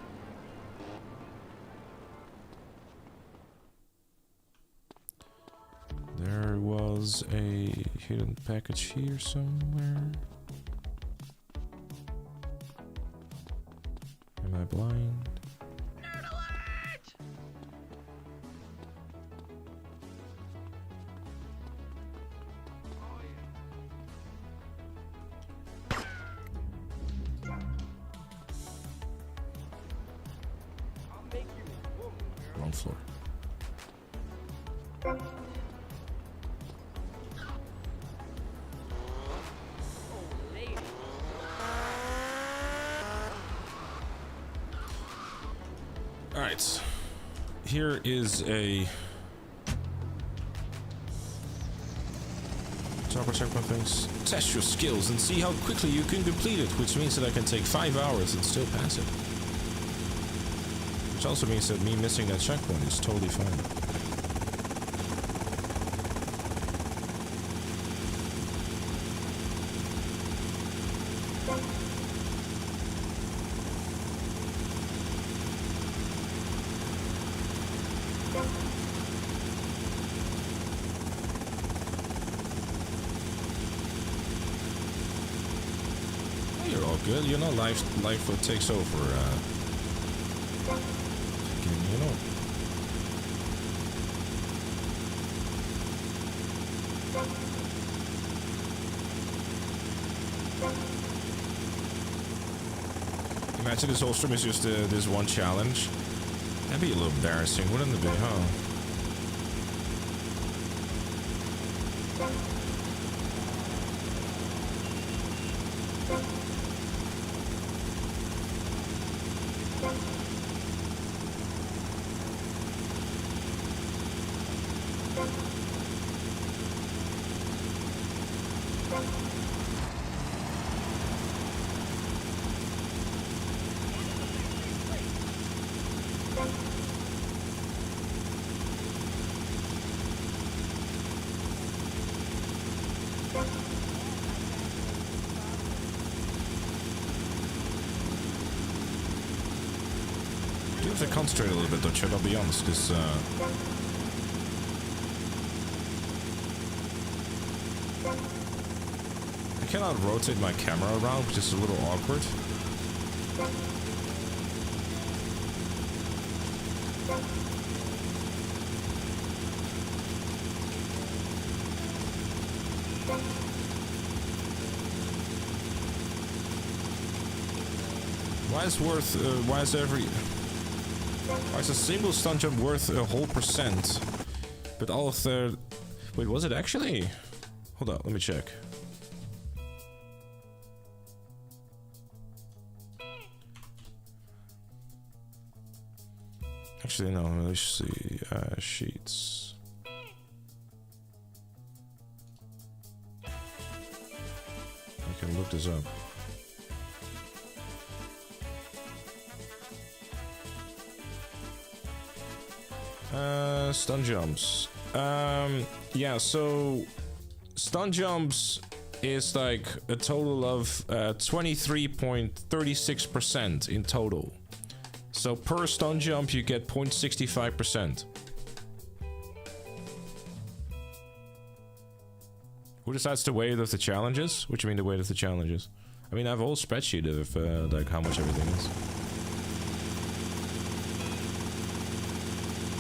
There was a hidden package here somewhere. Am I blind? Wrong floor. Alright. Here is a check my things. Test your skills and see how quickly you can complete it, which means that I can take 5 hours and still pass it. Which also means that me missing that checkpoint is totally fine. You're all good, you know, life takes over, you know. Imagine this whole stream is just this one challenge. That'd be a little embarrassing, wouldn't it be, huh? have to concentrate a little bit though, Chad, I'll be honest, because I cannot rotate my camera around, which is a little awkward. Why is a single stunt jump worth a whole %? But all of the... Wait, was it actually? Hold on, let me check. Actually, no, let's see. Sheets. I can look this up. Stunt jumps. Yeah, so stunt jumps is like a total of 23.36% in total. So per stunt jump you get 0.65%. Who decides the weight of the challenges? What do you mean the weight of the challenges? I mean I have a whole spreadsheet of like how much everything is.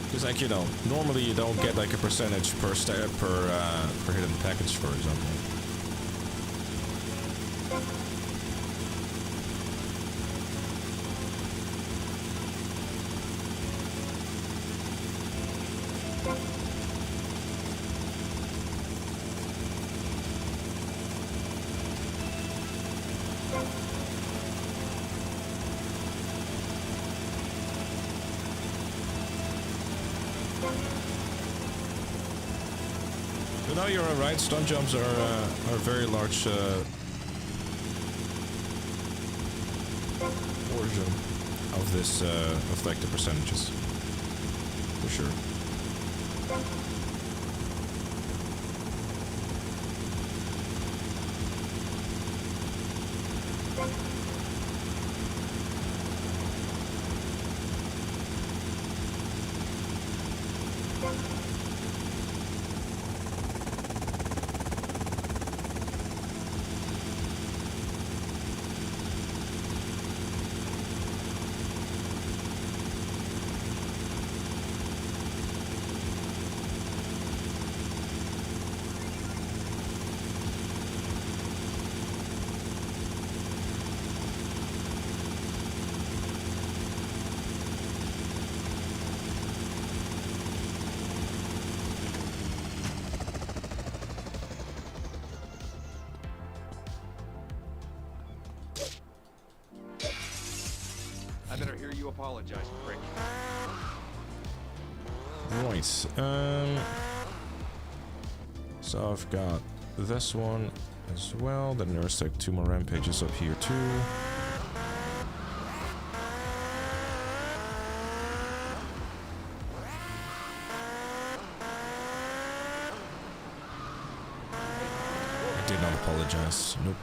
Because like, you know, normally you don't get like a percentage per hidden package, for example. No, you're right. Stunt jumps are very large portion of this of like the percentages, for sure. I better hear you apologize, prick. Right. So I've got this one as well. Then there's like 2 more rampages up here too. I did not apologize. Nope.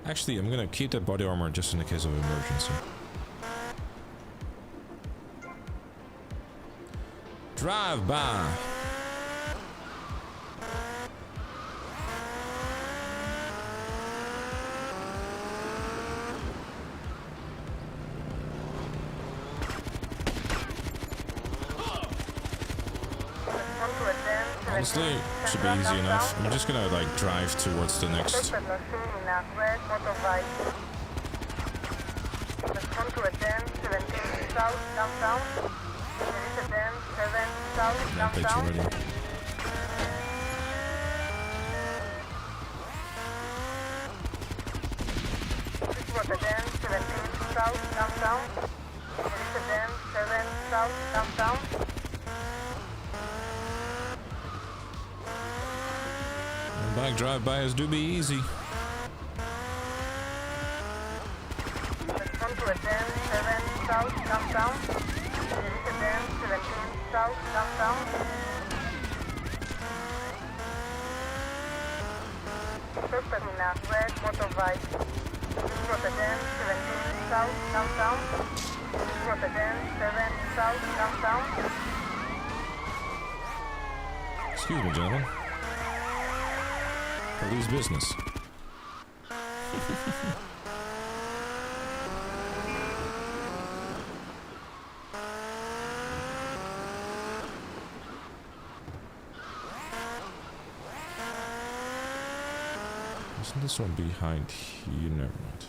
Actually, I'm gonna keep that body armor just in the case of emergency. Drive by. Honestly, should be easy enough. I'm just gonna like drive towards the next. Rampage already. Bike drive-bys do be easy. Terminal, red motorbike. This road again, 17 south, downtown. This road again, 7 south, downtown. Excuse me, gentlemen. Police business. Isn't this one behind here? Never mind.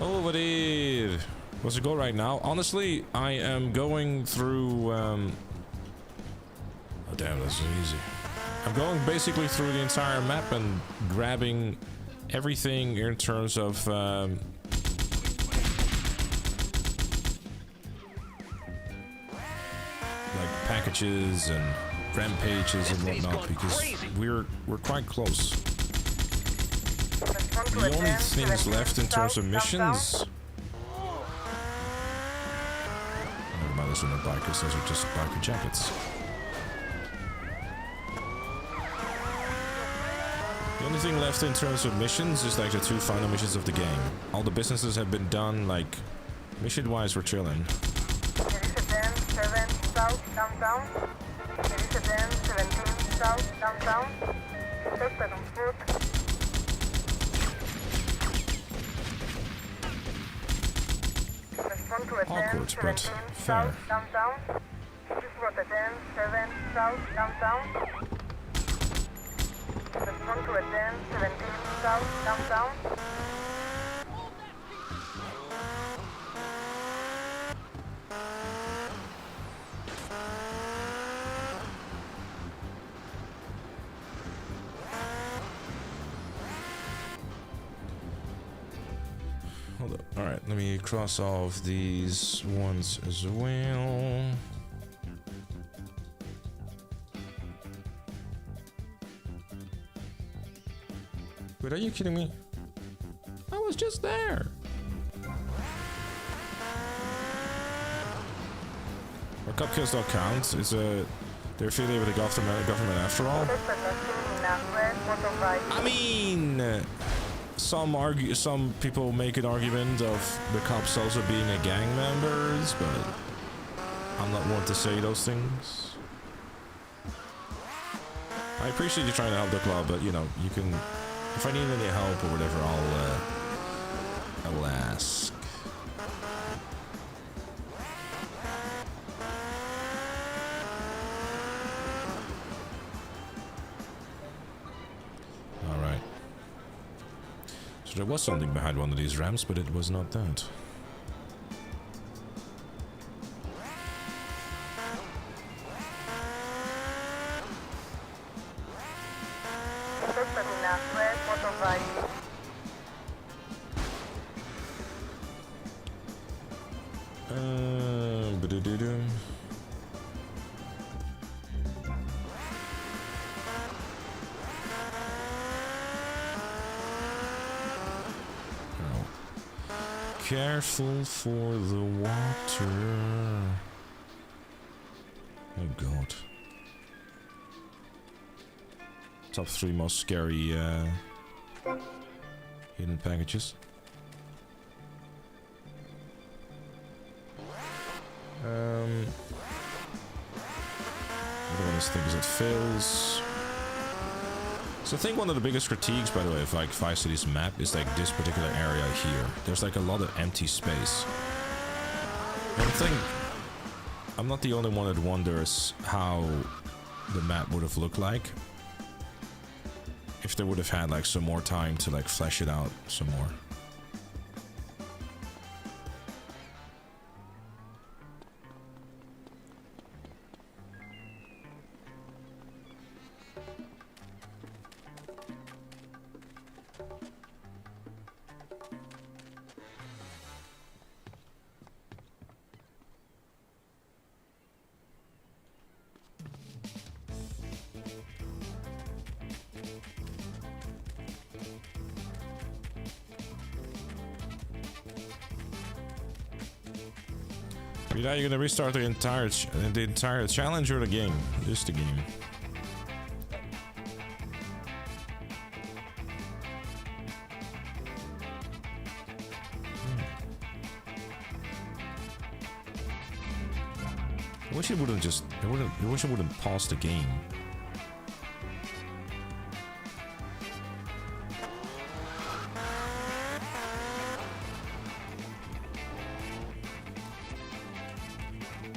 Over there. What's the goal right now? Honestly, I am going through. Oh damn, that's so easy. I'm going basically through the entire map and grabbing everything in terms of. Like packages and rampages and whatnot, because we're quite close. The only things left in terms of missions. Never mind, those are not bikers; those are just biker jackets. The only thing left in terms of missions is like the 2 final missions of the game. All the businesses have been done. Like mission-wise, we're chilling. There is a 10, 7 south, downtown. There is a 10, 17 south, downtown. Suspect on foot. Respond to a 10, Awkward, 17 but fair. south, downtown. This road a 10, 7 south, downtown. Respond to a 10, 17 south, downtown. Hold up. All right, let me cross off these ones as well. Wait, are you kidding me? I was just there. Our cup kills don't count. It's a they're affiliated with the government after all. I mean, some people make an argument of the cops also being a gang members, but I'm not one to say those things. I appreciate you trying to help the club, but you know, you can. If I need any help or whatever, I will ask. All right. So there was something behind one of these ramps, but it was not that. Ba-do-do-do. Careful for the water. Oh god. Top 3 most scary hidden packages. Another one is things that fails. So I think one of the biggest critiques, by the way, of like Vice City's map is like this particular area here. There's like a lot of empty space. And I think I'm not the only one that wonders how the map would have looked like if they would have had like some more time to like flesh it out some more. Now you're gonna restart the entire challenge or the game? Just the game. I wish it wouldn't just. I wish it wouldn't pause the game.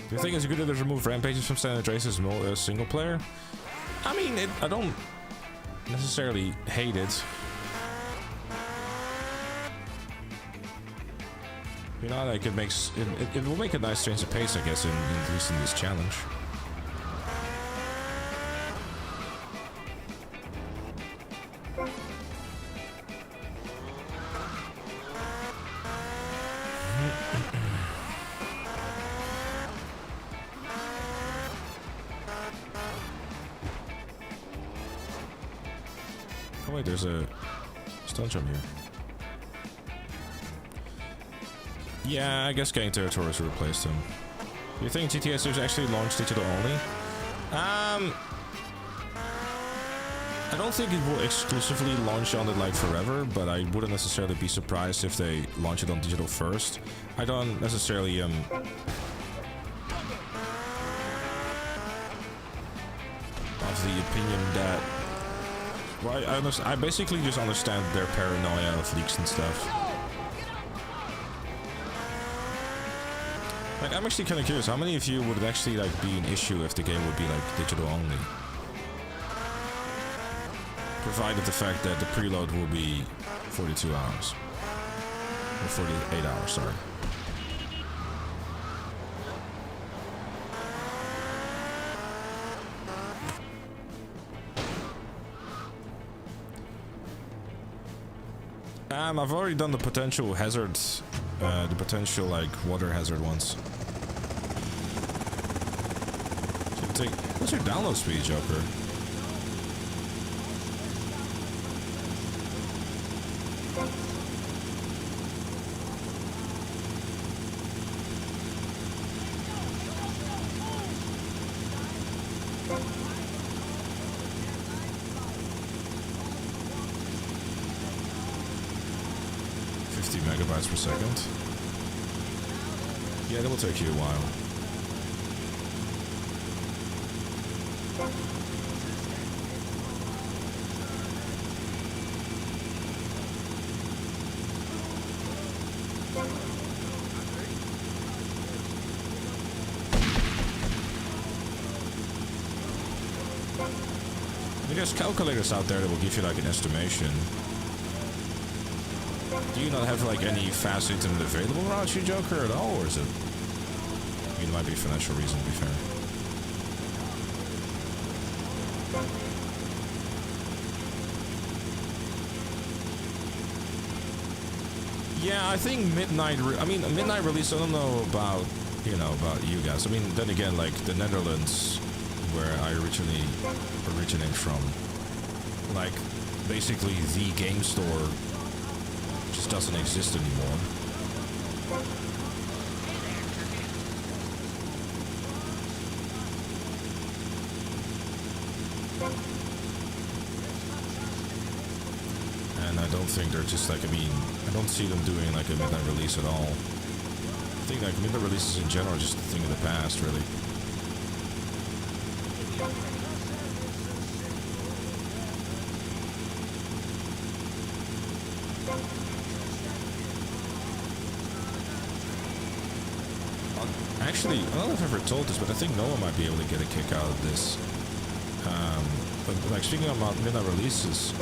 Do you think it's good that there's remove rampages from San Andreas' single player? I mean, I don't necessarily hate it. You know, like it makes it will make a nice change of pace, I guess, at least in this challenge. Oh wait, there's a stunt jump here. Yeah, I guess getting territories replaced him. Do you think GTA 6 actually launched digital only? I don't think it will exclusively launch on it like forever, but I wouldn't necessarily be surprised if they launch it on digital first. I don't necessarily of the opinion that. Well, I basically just understand their paranoia of leaks and stuff. Like, I'm actually kind of curious, how many of you would it actually like be an issue if the game would be like digital only? Provided the fact that the preload will be 42 hours. Or 48 hours, sorry. I've already done the potential hazards, the potential like water hazard ones. So what's your download speed, Joker? Megabytes per second. Yeah, that will take you a while. There's calculators out there that will give you like an estimation. Do you not have like any fast internet available around you, Joker, at all, or is it? I mean, it might be a financial reason, to be fair. Yeah, I think midnight. Midnight release. I don't know about about you guys. I mean, then again, like the Netherlands, where I originate from, like basically the game store just doesn't exist anymore. And I don't think they're just like, I don't see them doing like a midnight release at all. I think like midnight releases in general are just a thing of the past, really. Actually, I don't know if I've ever told this, but I think Noah might be able to get a kick out of this. But like speaking about midnight releases,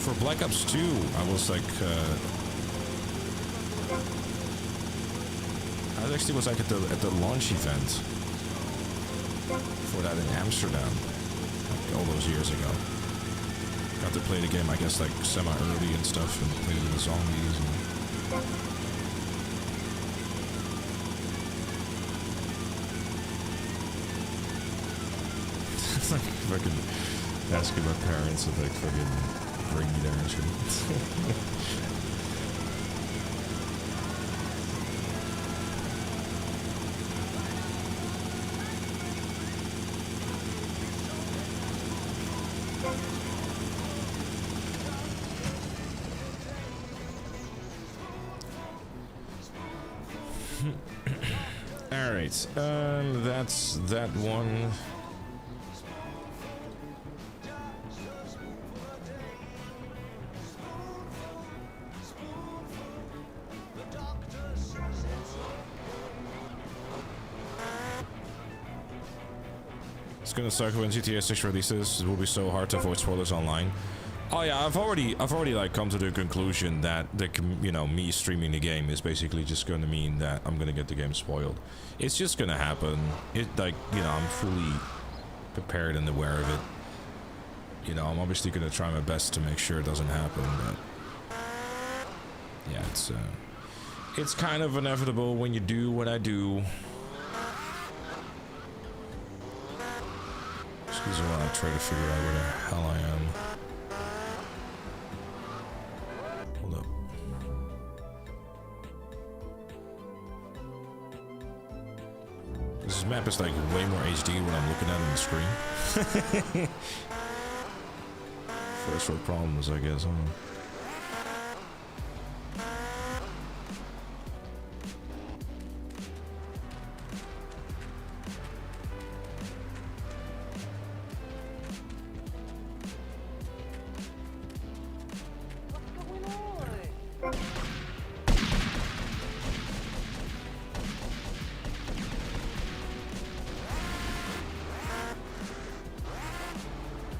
for Black Ops 2, I was like, I actually was like at the launch event for that in Amsterdam, like all those years ago. Got to play the game, I guess, like semi-early and stuff, and played with the zombies. It's like fucking asking my parents if they fucking bring me there and shit. Alright, that's that one. It's gonna suck when GTA 6 releases. It will be so hard to avoid spoilers online. Oh yeah, I've already like come to the conclusion that me streaming the game is basically just gonna mean that I'm gonna get the game spoiled. It's just gonna happen. I'm fully prepared and aware of it. I'm obviously gonna try my best to make sure it doesn't happen, but yeah, it's kind of inevitable when you do what I do. Excuse me while I try to figure out where the hell I am. Hold up. This map is like way more HD when I'm looking at it on the screen. First world problems, I guess, huh?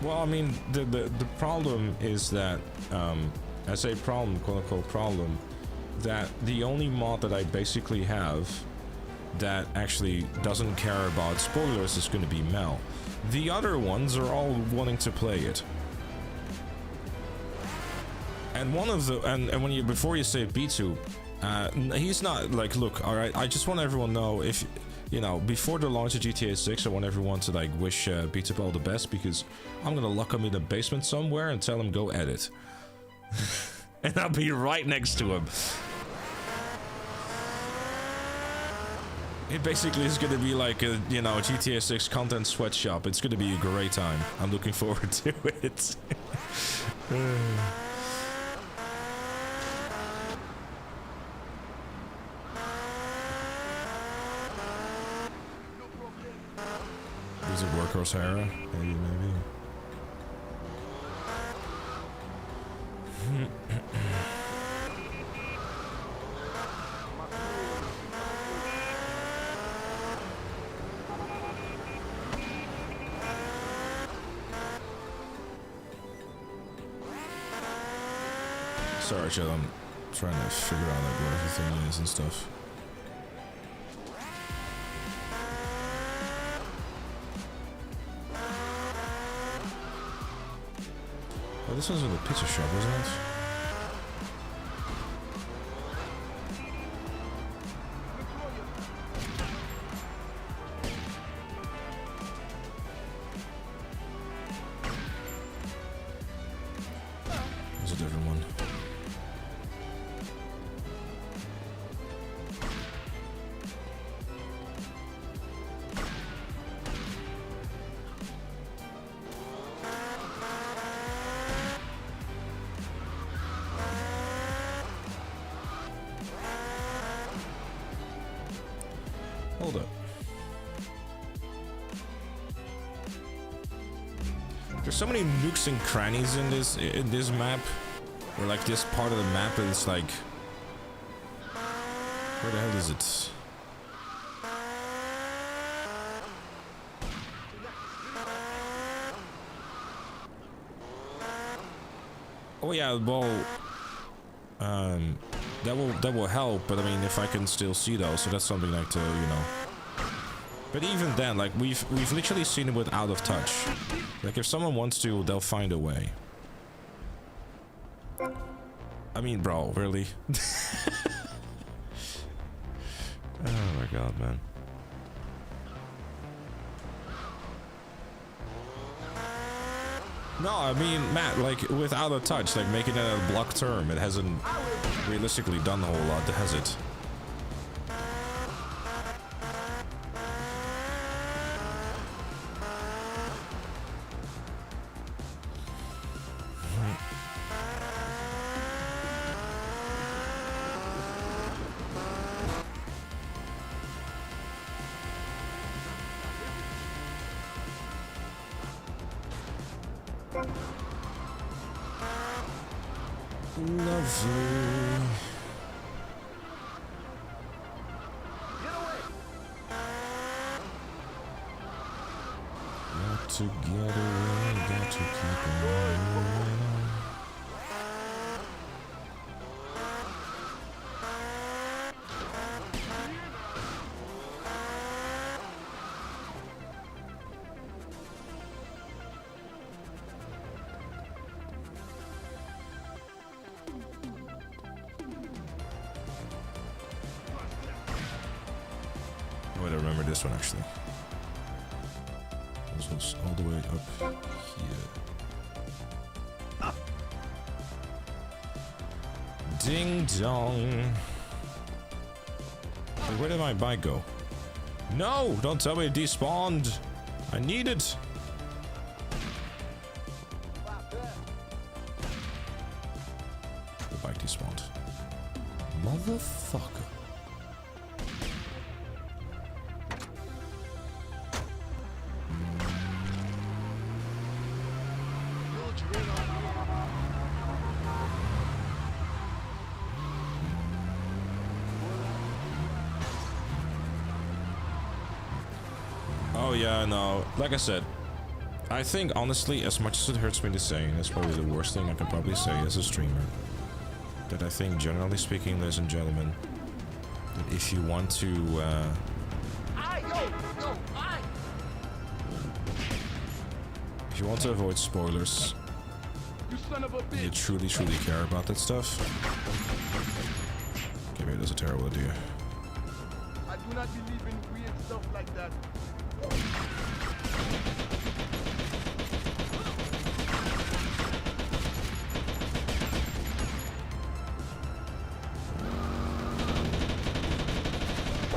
Well, I mean, the problem is that, I say problem, quote-unquote problem, that the only mod that I basically have that actually doesn't care about spoilers is going to be Mel. The other ones are all wanting to play it. And one of the, and when you, before you say B2, he's not, like, look, alright, I just want everyone to know, if, before the launch of GTA 6, I want everyone to, like, wish B2 all the best, because I'm gonna lock him in the basement somewhere and tell him go edit. And I'll be right next to him. It basically is gonna be like a, GTA 6 content sweatshop. It's gonna be a great time. I'm looking forward to it. Is it Workhorse Hera? Maybe. Sorry, Chad, I'm trying to figure out like what everything is and stuff. Oh, this was in the pizza shop, wasn't it? There's a different one. Hold up. There's so many nooks and crannies in this map, or like this part of the map, and it's like, where the hell is it? Oh yeah, well, that will help, but I mean, if I can still see those, so that's something like to, But even then, like, we've literally seen it with out of touch. Like, if someone wants to, they'll find a way. I mean, bro, really? Oh my god, man. No, I mean, Matt, like, without a touch, like, making it a block term, it hasn't realistically done a whole lot, has it? Lovely. Got to get away, got to keep on moving on. Wait, I remember this one actually. This was all the way up here. Ding dong. Wait, where did my bike go? No! Don't tell me it despawned! I need it! The bike despawned. Motherfucker. Oh yeah, no. Like I said, I think honestly, as much as it hurts me to say, and that's probably the worst thing I can probably say as a streamer, that I think generally speaking, ladies and gentlemen, that if you want to, if you want to avoid spoilers, You son of a and you bitch. truly care about that stuff, okay, maybe that's a terrible idea. I do not believe in weird stuff like that.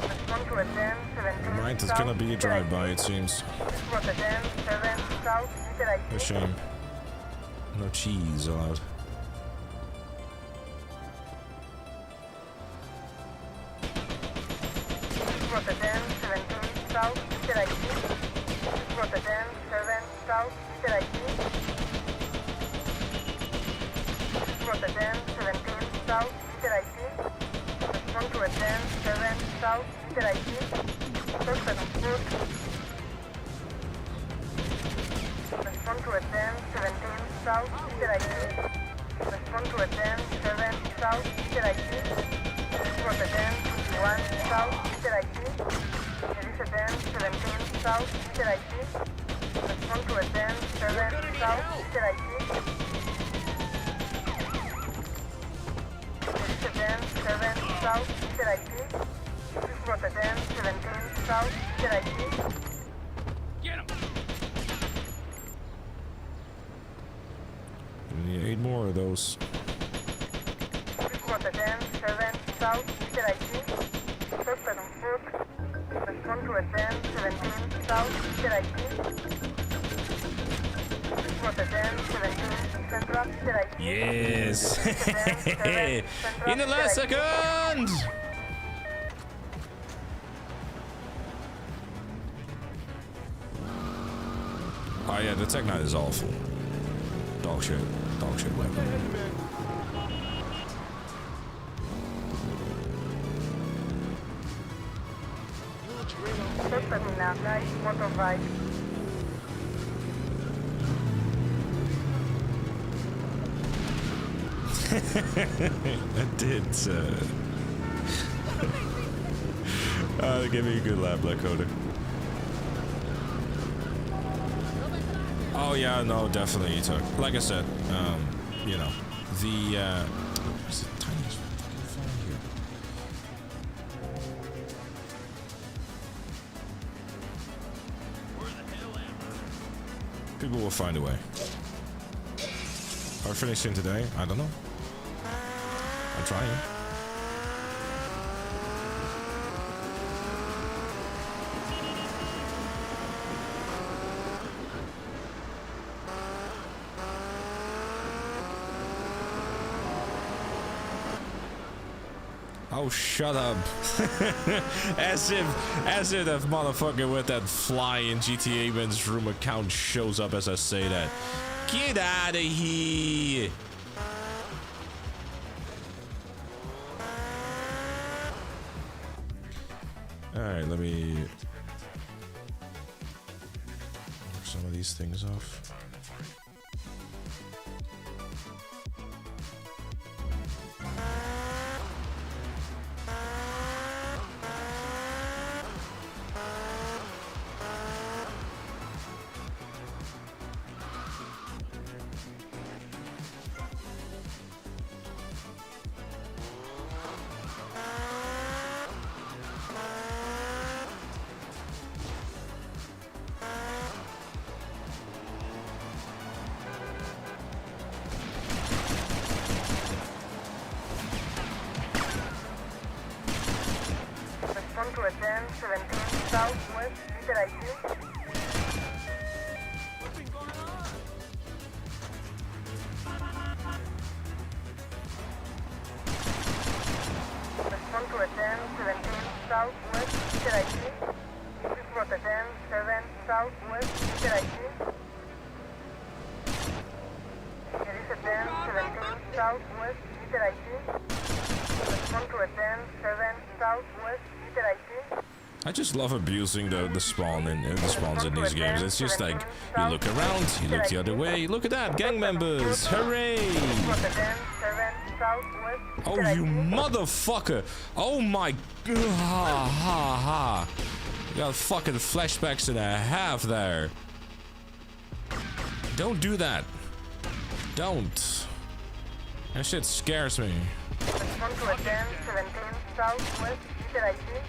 Respond to a 10, 17 Right, it's gonna be a drive-by, it seems. Respond to 10, 7 south, Peter A ID. shame. No cheese allowed. Respond to 10, 17 south, Peter ID. Respond to 10, 7 south, Peter ID. Respond to 10, 17 south, Peter ID. Respond to a 10, 7 south, Peter ID. Suspect on foot. Respond to a 10, 17 south, Peter ID. Respond to a 10, 7 south, Peter ID. Respond to 10, 51 south, Peter ID. Release a 10, 17 south, Peter ID. Respond to a 10, 7 south, Peter ID. Release a 10, 7 south, Peter ID. Respond to 10, 17 south, Peter ID. Get him! We need 8 more of those. Respond to 10, 7 south, Peter ID. Suspect on foot. Respond to a 10, 17 south, Peter ID. Respond to 10, 17 central, Peter ID. Yes! In the last second! Oh yeah, the Tech 9 is awful. Dog shit weapon. Suspect in a night motorbike. That did, that gave me a good laugh, Black Coder. Oh yeah, no, definitely, Ito. Like I said, you know, the, where's the tiniest fucking phone here? People will find a way. Are we finishing today? I don't know. I'm trying. Oh, shut up. as if that motherfucker with that fly in GTA Men's room account shows up as I say that. Get out of here. let me knock some of these things off. Respond to a 10-17 southwest, Peter IQ. What's been going on? Respond to a 10-17 southwest, Peter IQ. Report a 10-7 southwest, Peter IQ. There is a 10-17 southwest, Peter IQ. Respond to a 10-7 southwest, Peter IQ. I just love abusing the spawn in the spawns in these games. It's just like you look around, you look the other way. Look at that, gang members! Hooray! Report a 10-7 southwest, Oh, Peter you IQ. motherfucker! Oh my god! Ha ha ha! You got fucking flashbacks and a half there. Don't do that. Don't. That shit scares me. Respond to a 10-17 southwest, Peter IQ.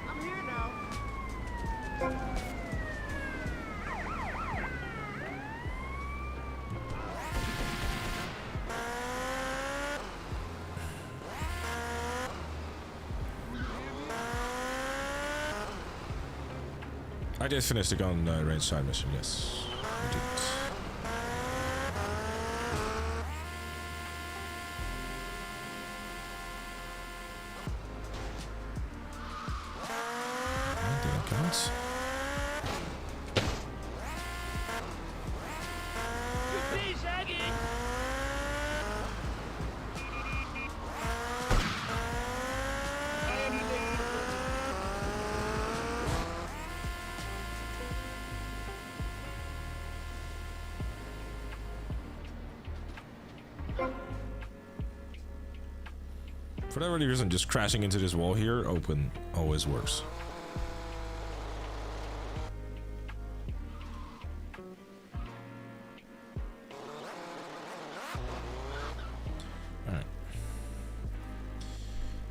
I'm here now. I did finish the gun range side mission, yes. I did. I didn't count. You see, Shaggy? For whatever reason, just crashing into this wall here, open, always works. Alright.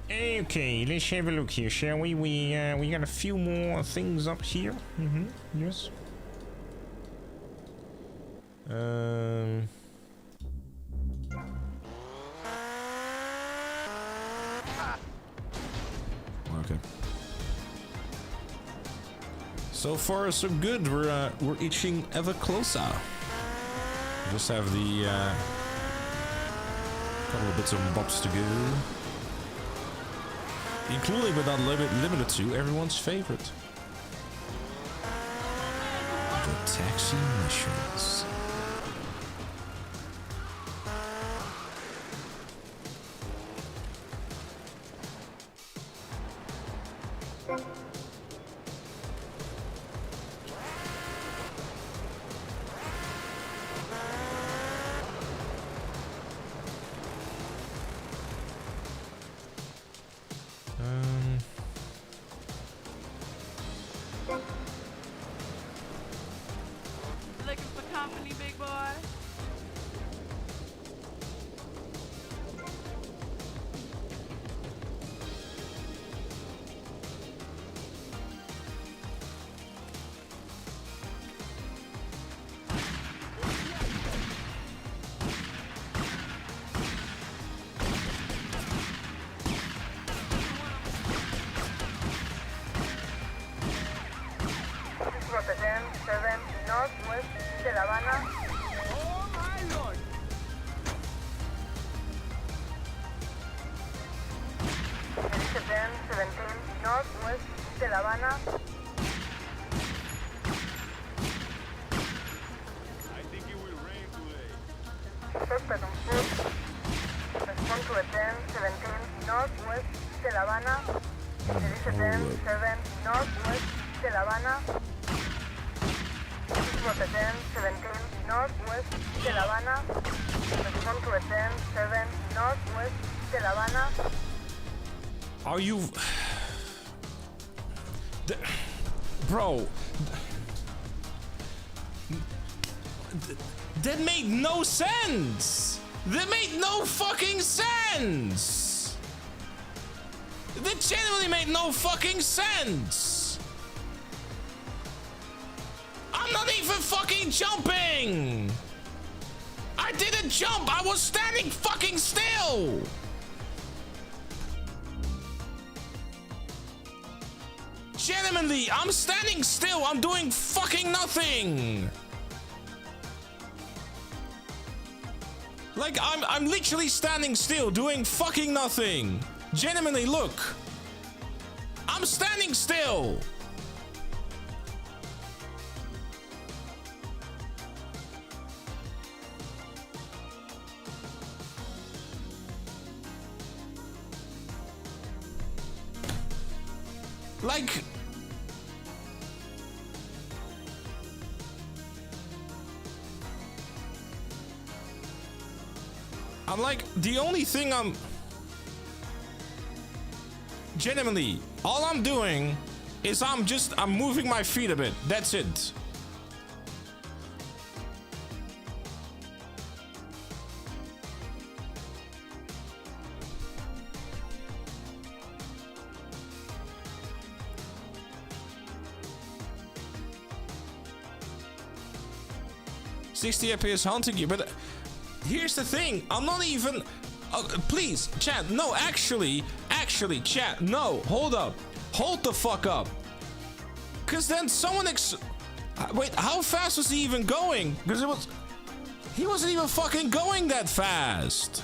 Okay, let's have a look here, shall we? We got a few more things up here. Yes. Okay. So far, so good. We're itching ever closer. Just have the couple of bits of bobs to go, including but not limited to everyone's favorite, the taxi missions. Looking for company, northwest de La Habana. Oh my lord! Dirige 1017 northwest de La Habana. I think it will rain today. Suspect on foot. Respond to a 1017 northwest de La Habana. Dirige 107 northwest de La Habana. Was a 1017 northwest de La Habana. Respond to a 107 northwest de La Habana. Are you... Bro... That made no sense! That made no fucking sense! That genuinely made no fucking sense! I'm not even fucking jumping! I didn't jump! I was standing fucking still! Genuinely, I'm standing still. I'm doing fucking nothing. Like, I'm literally standing still, doing fucking nothing. Genuinely, look. I'm standing still. Like... I'm like, the only thing I'm... Genuinely, all I'm doing is I'm moving my feet a bit. That's it. $60 FPS hunting you, but here's the thing, I'm not even... please, chat, no, actually, chat, no, hold up. Hold the fuck up. Because then someone wait, how fast was he even going? Because he wasn't even fucking going that fast.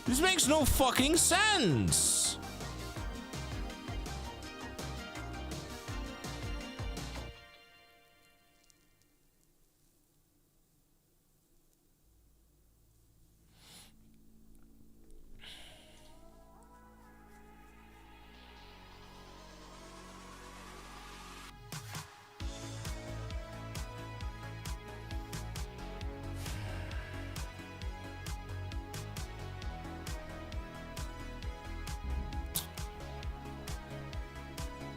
This makes no fucking sense.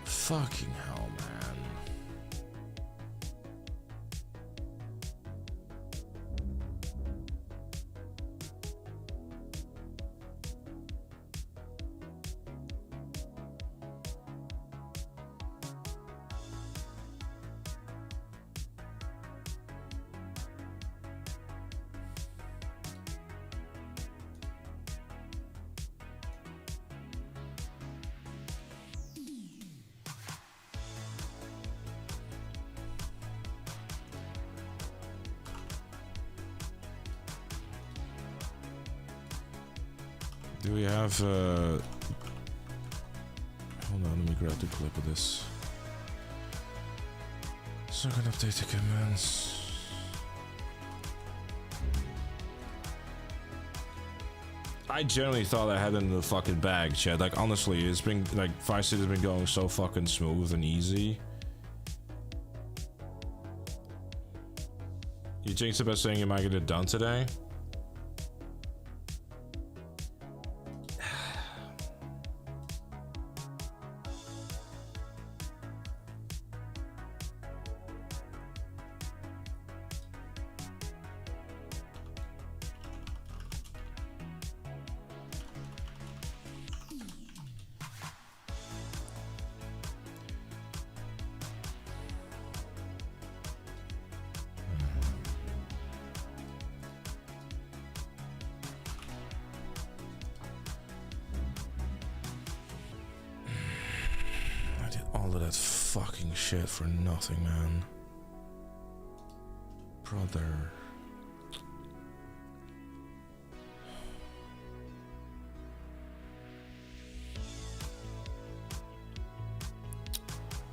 Fucking hell, man. Do we have hold on, let me grab the clip of this. So I can update the commands. I generally thought I had it in the fucking bag, chat. Like, honestly, it's been like Vice City has been going so fucking smooth and easy. You jinxed it by saying you might get it done today? All of that fucking shit for nothing, man. Brother.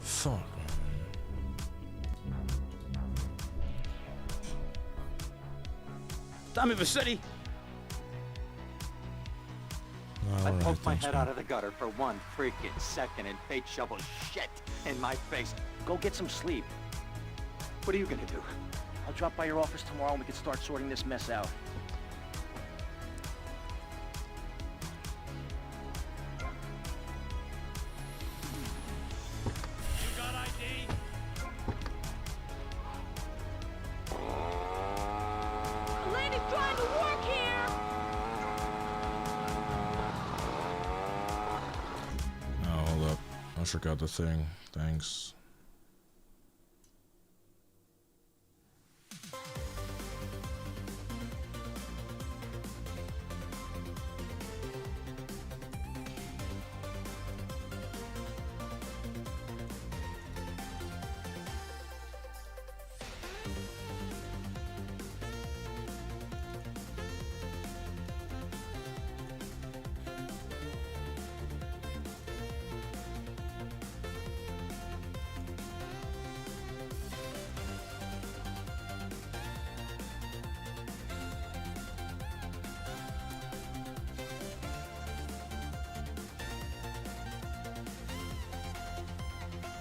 Fuck. Tommy Vassetti. I poked my head out of the gutter for one freaking second and fate shovels shit in my face. Go get some sleep. What are you gonna do? I'll drop by your office tomorrow and we can start sorting this mess out. You got ID? A lady's trying to work here! Oh, hold up. I forgot the thing. Thanks.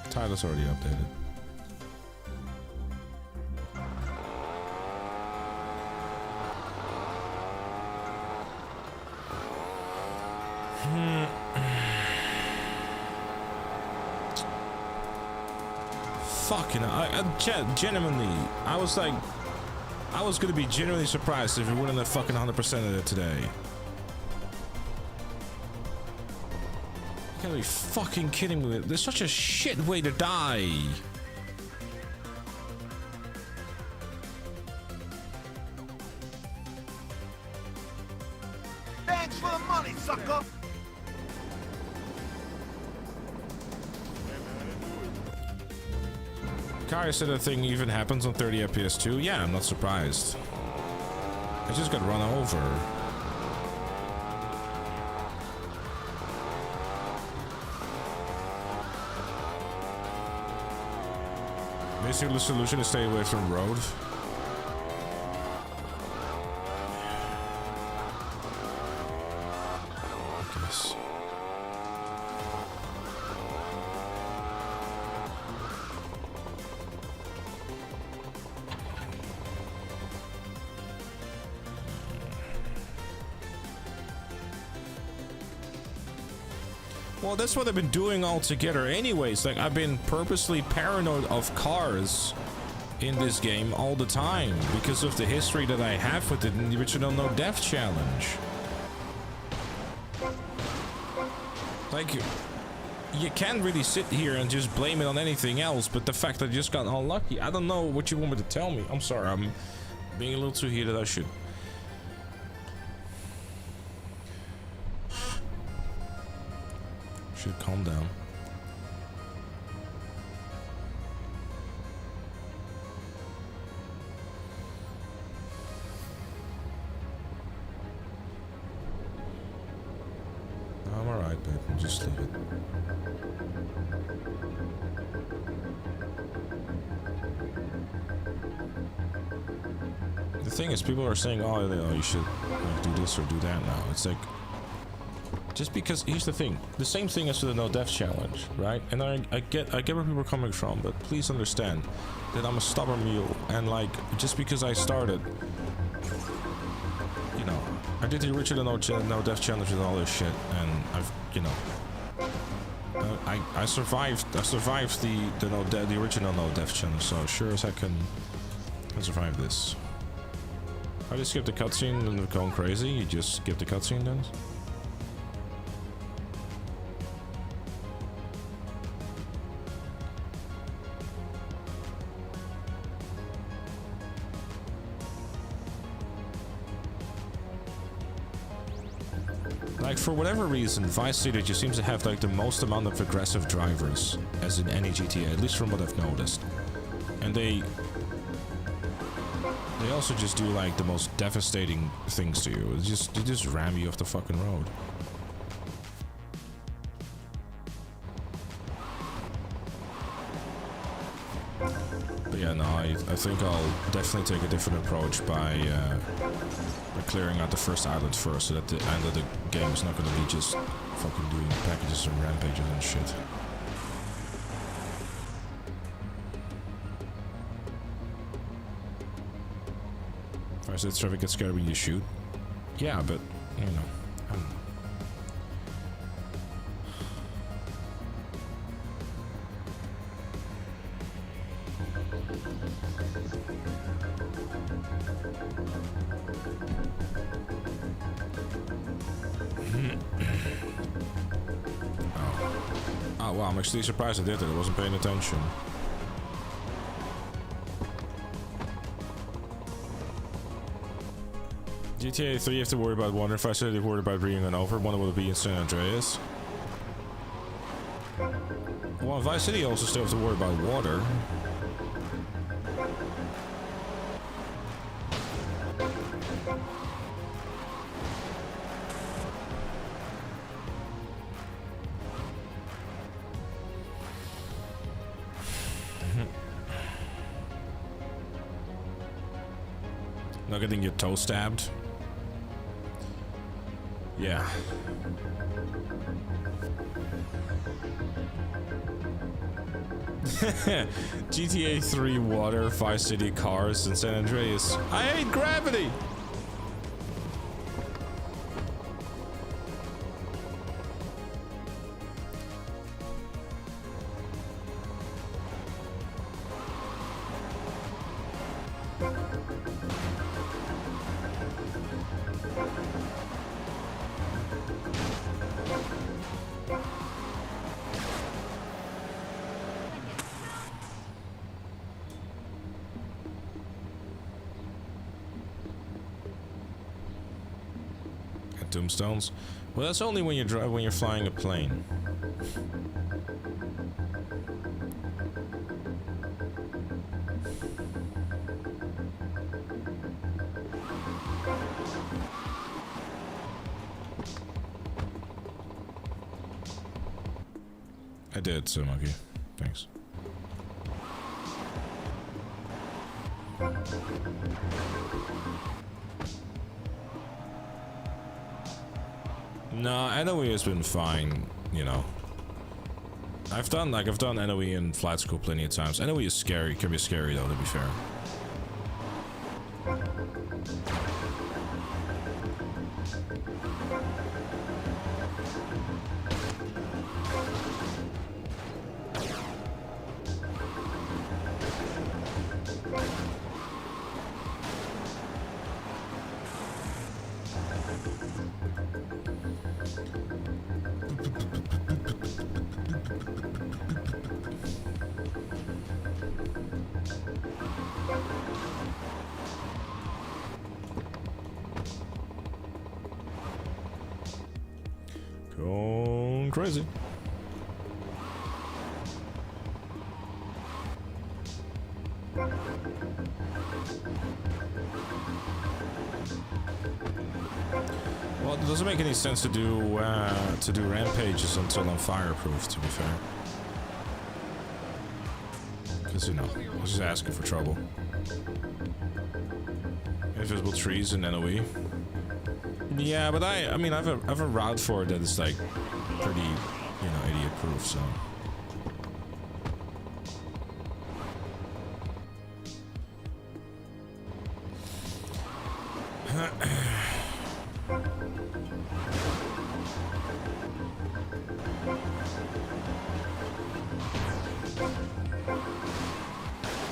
Title's already updated. Fucking, genuinely, I was like, I was gonna be genuinely surprised if it wouldn't have fucking 100%ed it today. You gotta be fucking kidding me. There's such a shit way to die. Thanks for the money, sucker! Kari said that thing even happens on 30 FPS too. Yeah, I'm not surprised. I just got run over. Basically, the solution is stay away from the road. I guess. Well, that's what I've been doing altogether anyways. Like, I've been purposely paranoid of cars in this game all the time because of the history that I have with it in the original No Death Challenge. Like, you can't really sit here and just blame it on anything else, but the fact that I just got unlucky, I don't know what you want me to tell me. I'm sorry, I'm being a little too heated. I should calm down. I'm alright, babe. I'll just leave it. The thing is, people are saying, oh, you should do this or do that now. It's like, just because, here's the thing, the same thing as with the No Death Challenge, right? And I get where people are coming from, but please understand that I'm a stubborn mule, and like, just because I started, you know, I did the original No Death Challenge with all this shit, and I've, you know, I survived the original No Death Challenge, so sure as I can survive this. I just skip the cutscene and going crazy. You just skip the cutscene then? Like, for whatever reason, Vice City just seems to have like the most amount of aggressive drivers as in any GTA, at least from what I've noticed. And they They also just do like the most devastating things to you. They just ram you off the fucking road. But yeah, no, I think I'll definitely take a different approach by clearing out the first island first, so that the end of the game is not going to be just fucking doing packages and rampages and shit. Or is it traffic gets scared when you shoot? Yeah, but you know, I don't know. Oh wow, I'm actually surprised I did it. I wasn't paying attention. GTA 3 you have to worry about water. If I said you worried about bringing it over, one will be in San Andreas. Well, in Vice City you also still have to worry about water. Not getting your toe stabbed. Yeah. GTA 3 water, Vice City cars, and San Andreas. I hate gravity! Tombstones. Well, that's only when you're flying a plane. I did, so monkey. Thanks. No, NOE has been fine, you know. I've done NOE in flight school plenty of times. NOE is scary, can be scary though, to be fair. Going crazy. Well, it doesn't make any sense to do rampages until I'm fireproof, to be fair. Because, you know, I was just asking for trouble. Invisible trees in NOE. Yeah, but I mean, I've a route for it that is like pretty, you know, idiot-proof, so.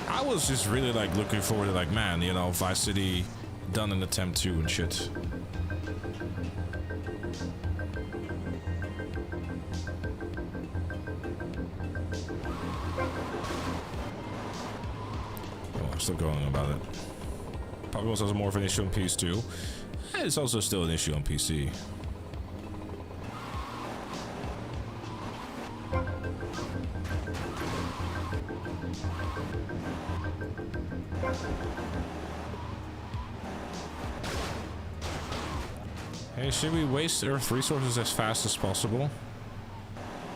I was just really like looking forward to like, man, you know, Vice City done an attempt to and shit. Still going about it. Probably also has more of an issue on PS2. And it's also still an issue on PC. Hey, should we waste Earth resources as fast as possible?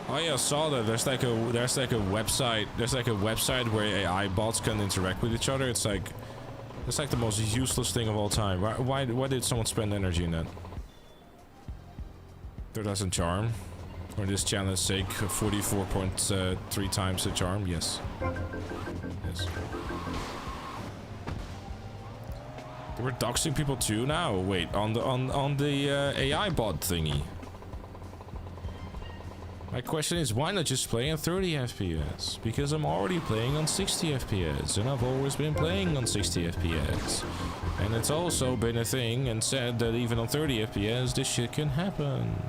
Oh yeah, I saw that. There's like a website where AI bots can interact with each other. It's like the most useless thing of all time. Why did someone spend energy in that? There doesn't charm. For this challenge sake, 44.3 times the charm. Yes. Yes. They were doxing people too now. Wait, on the AI bot thingy. My question is, why not just play on 30 FPS? Because I'm already playing on 60 FPS, and I've always been playing on 60 FPS. And it's also been a thing and said that even on 30 FPS, this shit can happen.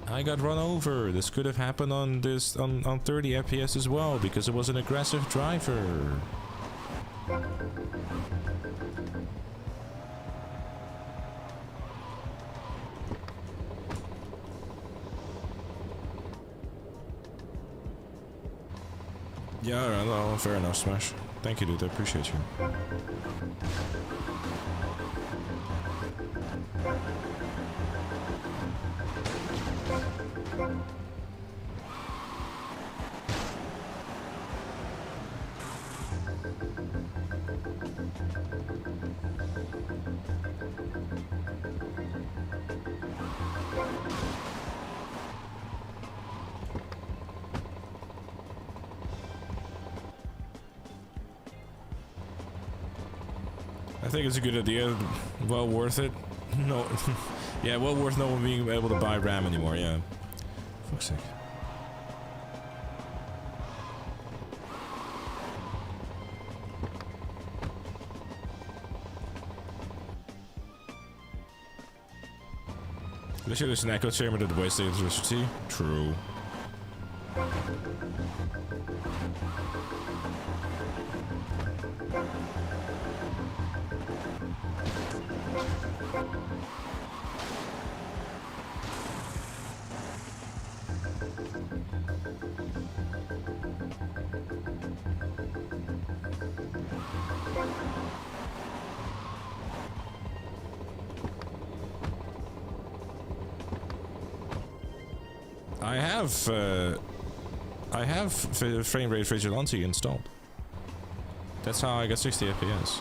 I got run over. This could have happened on 30 FPS as well, because it was an aggressive driver. Yeah, alright, well, fair enough, Smash. Thank you, dude. I appreciate you. I think it's a good idea. Well worth it. No. Yeah, well worth no one being able to buy RAM anymore, yeah. Fuck's sake. Literally, there's an echo chamber that wastes electricity. True. I have frame rate vigilante installed. That's how I got 60 FPS.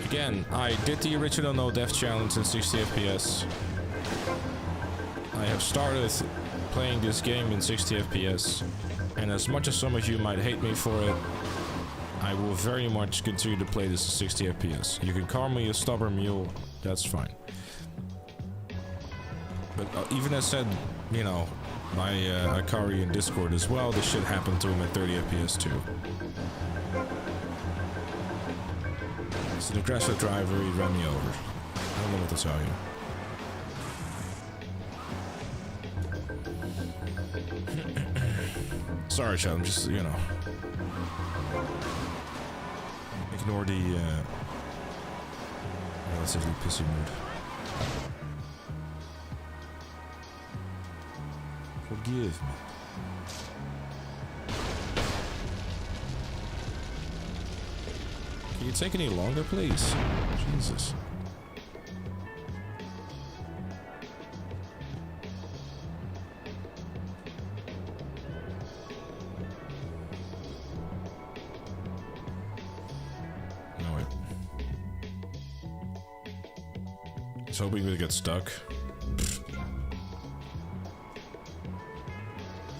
Again, I did the original no death challenge in 60 FPS. I have started playing this game in 60 FPS, and as much as some of you might hate me for it, I will very much continue to play this at 60 FPS. You can call me a stubborn mule, that's fine. But even as said, you know, my Akari in Discord as well, this shit happened to him at 30 FPS too. It's an aggressive driver, he ran me over. I don't know what to tell you. Sorry, chat, I'm just, you know. Ignore the relatively pissy mood. Forgive me. Can you take any longer, please? Jesus. I was hoping we'd get stuck.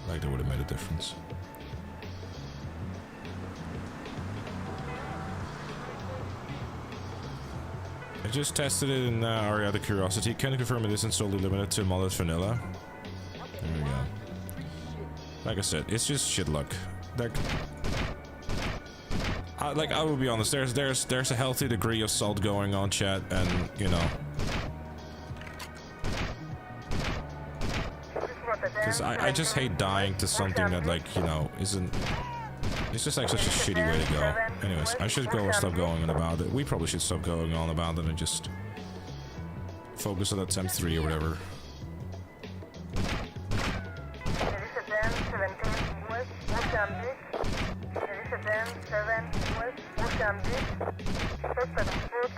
Like that would have made a difference. I just tested it in Aria out of curiosity. Can confirm it isn't solely limited to modded vanilla. There we go. Like I said, it's just shit luck. Like I will be honest, there's a healthy degree of salt going on, chat, and you know. Because I just hate dying to something that, like, you know, isn't... It's just like such a shitty way to go. Anyways, I should go stop going on about it. We probably should stop going on about it and just focus on attempt 3 or whatever. Suspect on foot.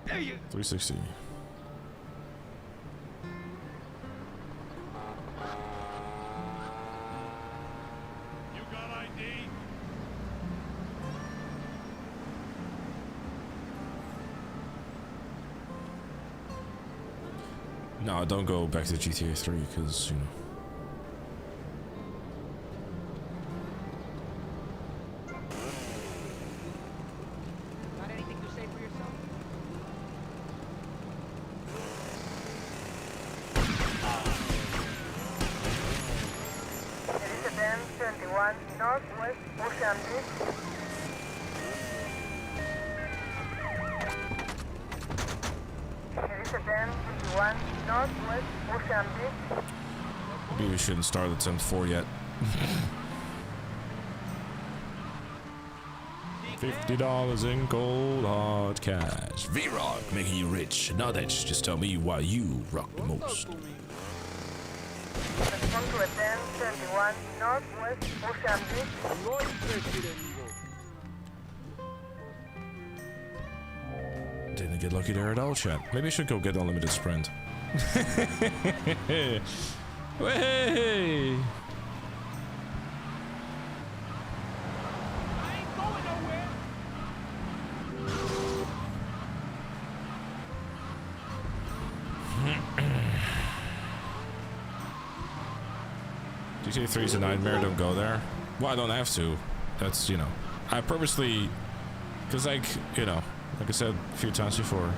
There you 360. got ID? No, don't go back to GTA 3 because, you know. Got anything to say for yourself? There is a van 71 northwest Ocean Beach. There is a van 21 northwest Ocean Beach. Maybe we shouldn't start at 10-4 yet. $50 in cold hard cash. V-Rock making you rich. Knowledge, just tell me why you rock the most. Respond to a van 71 northwest Ocean Beach. No interested anymore. Didn't get lucky there at all, chat. Maybe I should go get unlimited sprint. Hey! I ain't going nowhere. GTA 3 is a nightmare, don't go there. Well, I don't have to. That's, you know, I purposely, because, like, you know, like I said a few times before.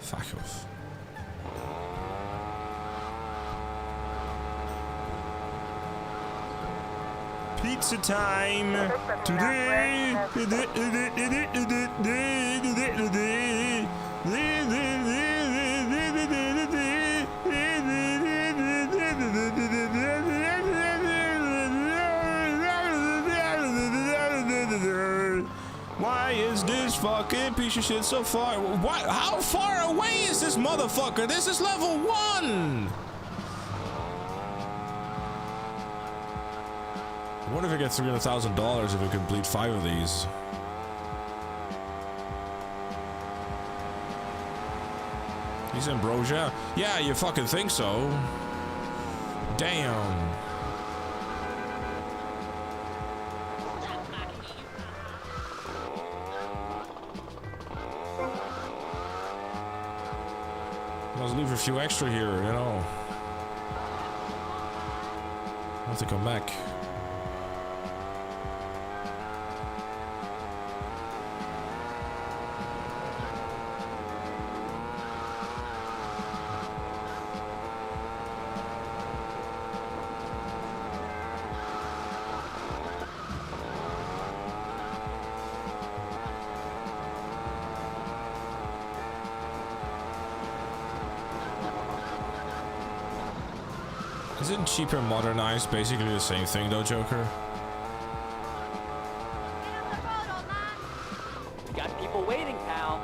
Fuck off. Pizza time today. Why is this fucking piece of shit so far? What? How far away is this motherfucker? This is level 1. I wonder if I get $300,000 if I complete 5 of these. He's Ambrosia? Yeah, you fucking think so. Damn. Let's leave a few extra here, you know. I'll have to come back. Isn't cheaper modernized basically the same thing though, Joker? Got people waiting, pal.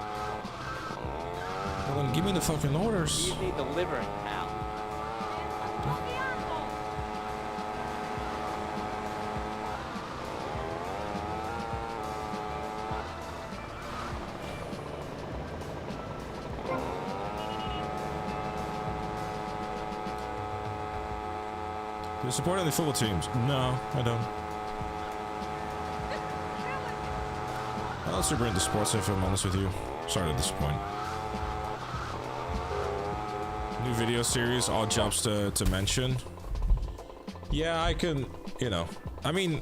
Well then give me the fucking orders. You need delivering, pal. Do you support any football teams? No, I don't. I'll super into sports if I'm honest with you. Sorry to disappoint. New video series, Odd Jobs to mention. Yeah, I can, you know, I mean,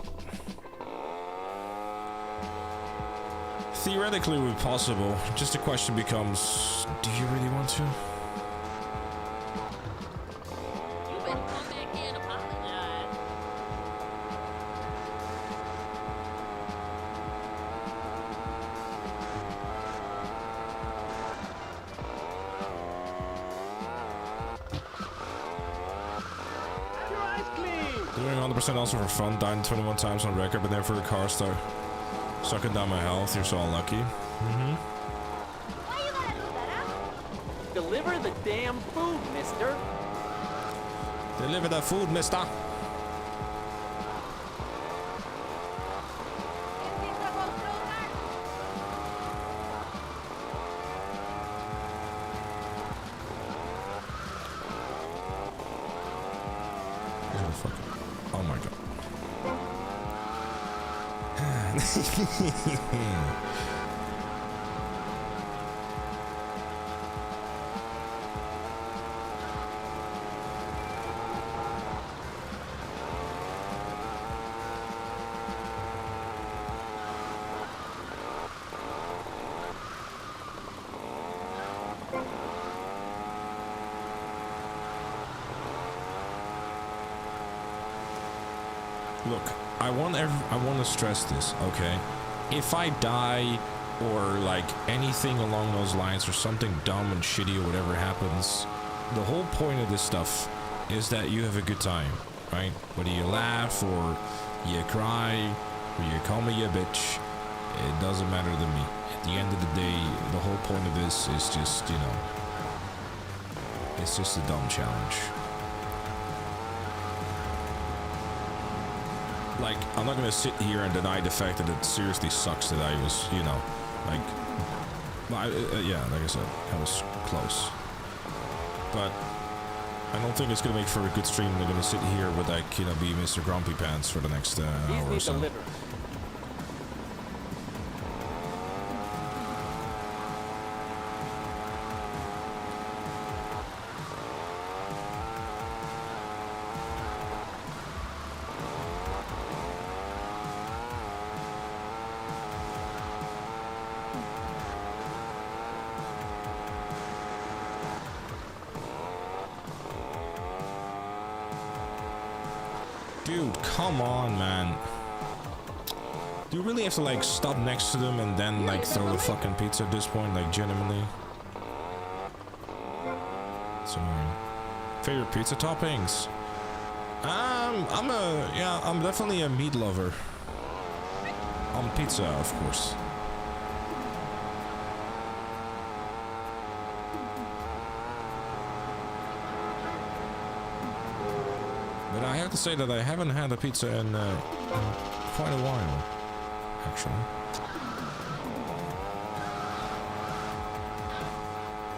theoretically it would be possible. Just the question becomes, do you really want to? You better come back here and apologize. 100% also for fun. Died 21 times on record, but then for a car start sucking down my health. You're so unlucky. Why you gotta do that, huh? Deliver the damn food, mister. Deliver the food, mister. Oh my god. Look, I want to stress this, okay? If I die or like anything along those lines or something dumb and shitty or whatever happens, the whole point of this stuff is that you have a good time, right? Whether you laugh or you cry or you call me a bitch, it doesn't matter to me. At the end of the day, the whole point of this is just, you know, it's just a dumb challenge. Like, I'm not gonna sit here and deny the fact that it seriously sucks that I was, you know, like, yeah, like I said, I was close. But I don't think it's gonna make for a good stream. They're gonna sit here with, like, you know, be Mr. Grumpy Pants for the next hour or so. Dude, come on, man. Do you really have to, like, stop next to them and then, like, throw the fucking pizza at this point? Like, genuinely? It's annoying. Favorite pizza toppings? I'm definitely a meat lover. On pizza, of course. But I have to say that I haven't had a pizza in quite a while, actually.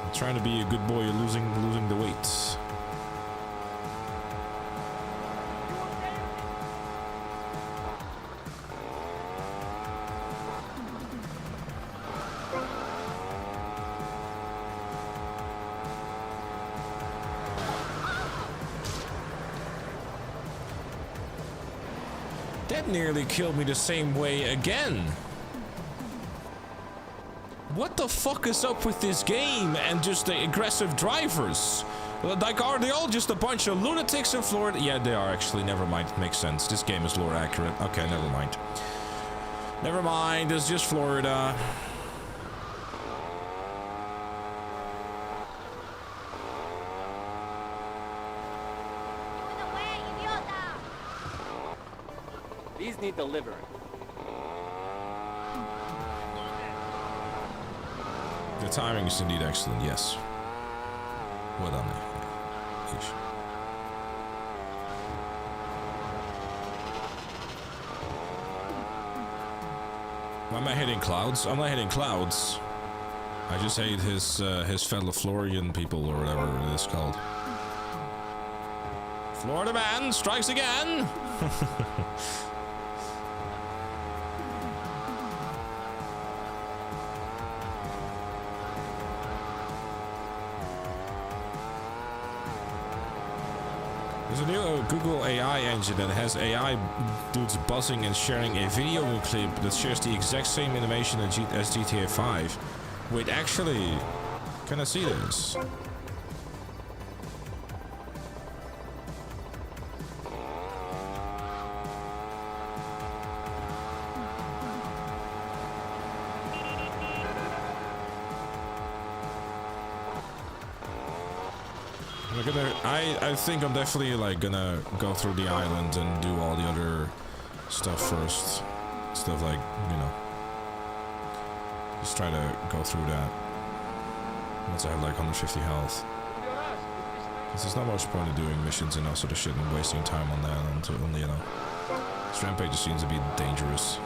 I'm trying to be a good boy, losing the weight. That nearly killed me the same way again. What the fuck is up with this game and just the aggressive drivers? Like, are they all just a bunch of lunatics in Florida? Yeah, they are actually. Never mind. It makes sense. This game is lore accurate. Okay, never mind. Never mind. It's just Florida. These need delivering. The timing is indeed excellent, yes. Well done there. Yeah. Why am I hitting clouds? I'm not hitting clouds. I just hate his fellow Floridian people or whatever it is called. Florida man strikes again! There's a new Google AI engine that has AI dudes buzzing and sharing a video clip that shares the exact same animation as GTA 5. Wait, actually, can I see this? I think I'm definitely like gonna go through the island and do all the other stuff first. Stuff like, you know, just try to go through that once I have like 150 health. Because there's not much point in doing missions and that sort of shit and wasting time on that until, you know, this rampage just seems to be dangerous.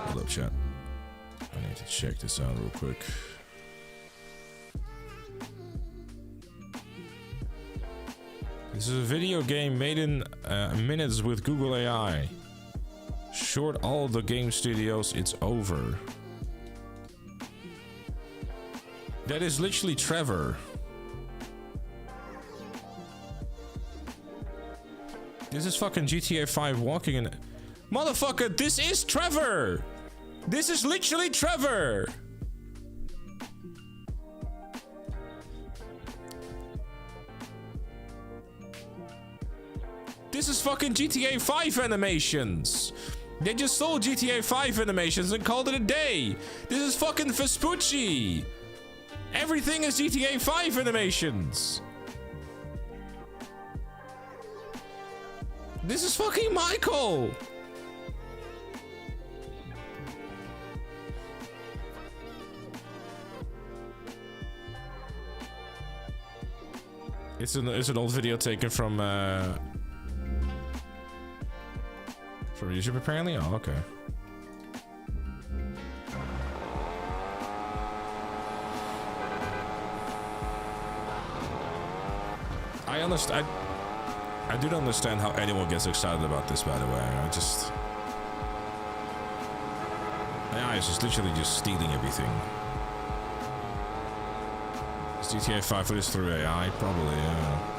Hold up, chat. I need to check this out real quick. This is a video game made in minutes with Google AI. Short all the game studios, it's over. That is literally Trevor. This is fucking GTA 5 walking in. Motherfucker, this is Trevor! This is literally Trevor! This is fucking GTA 5 animations. They just sold GTA 5 animations and called it a day. This is fucking Vespucci. Everything is GTA 5 animations. This is fucking Michael. It's an old video taken from YouTube apparently? Oh, okay. I understand. I do not understand how anyone gets excited about this, by the way. AI is just literally just stealing everything. Is GTA 5 footage through AI? Probably, yeah.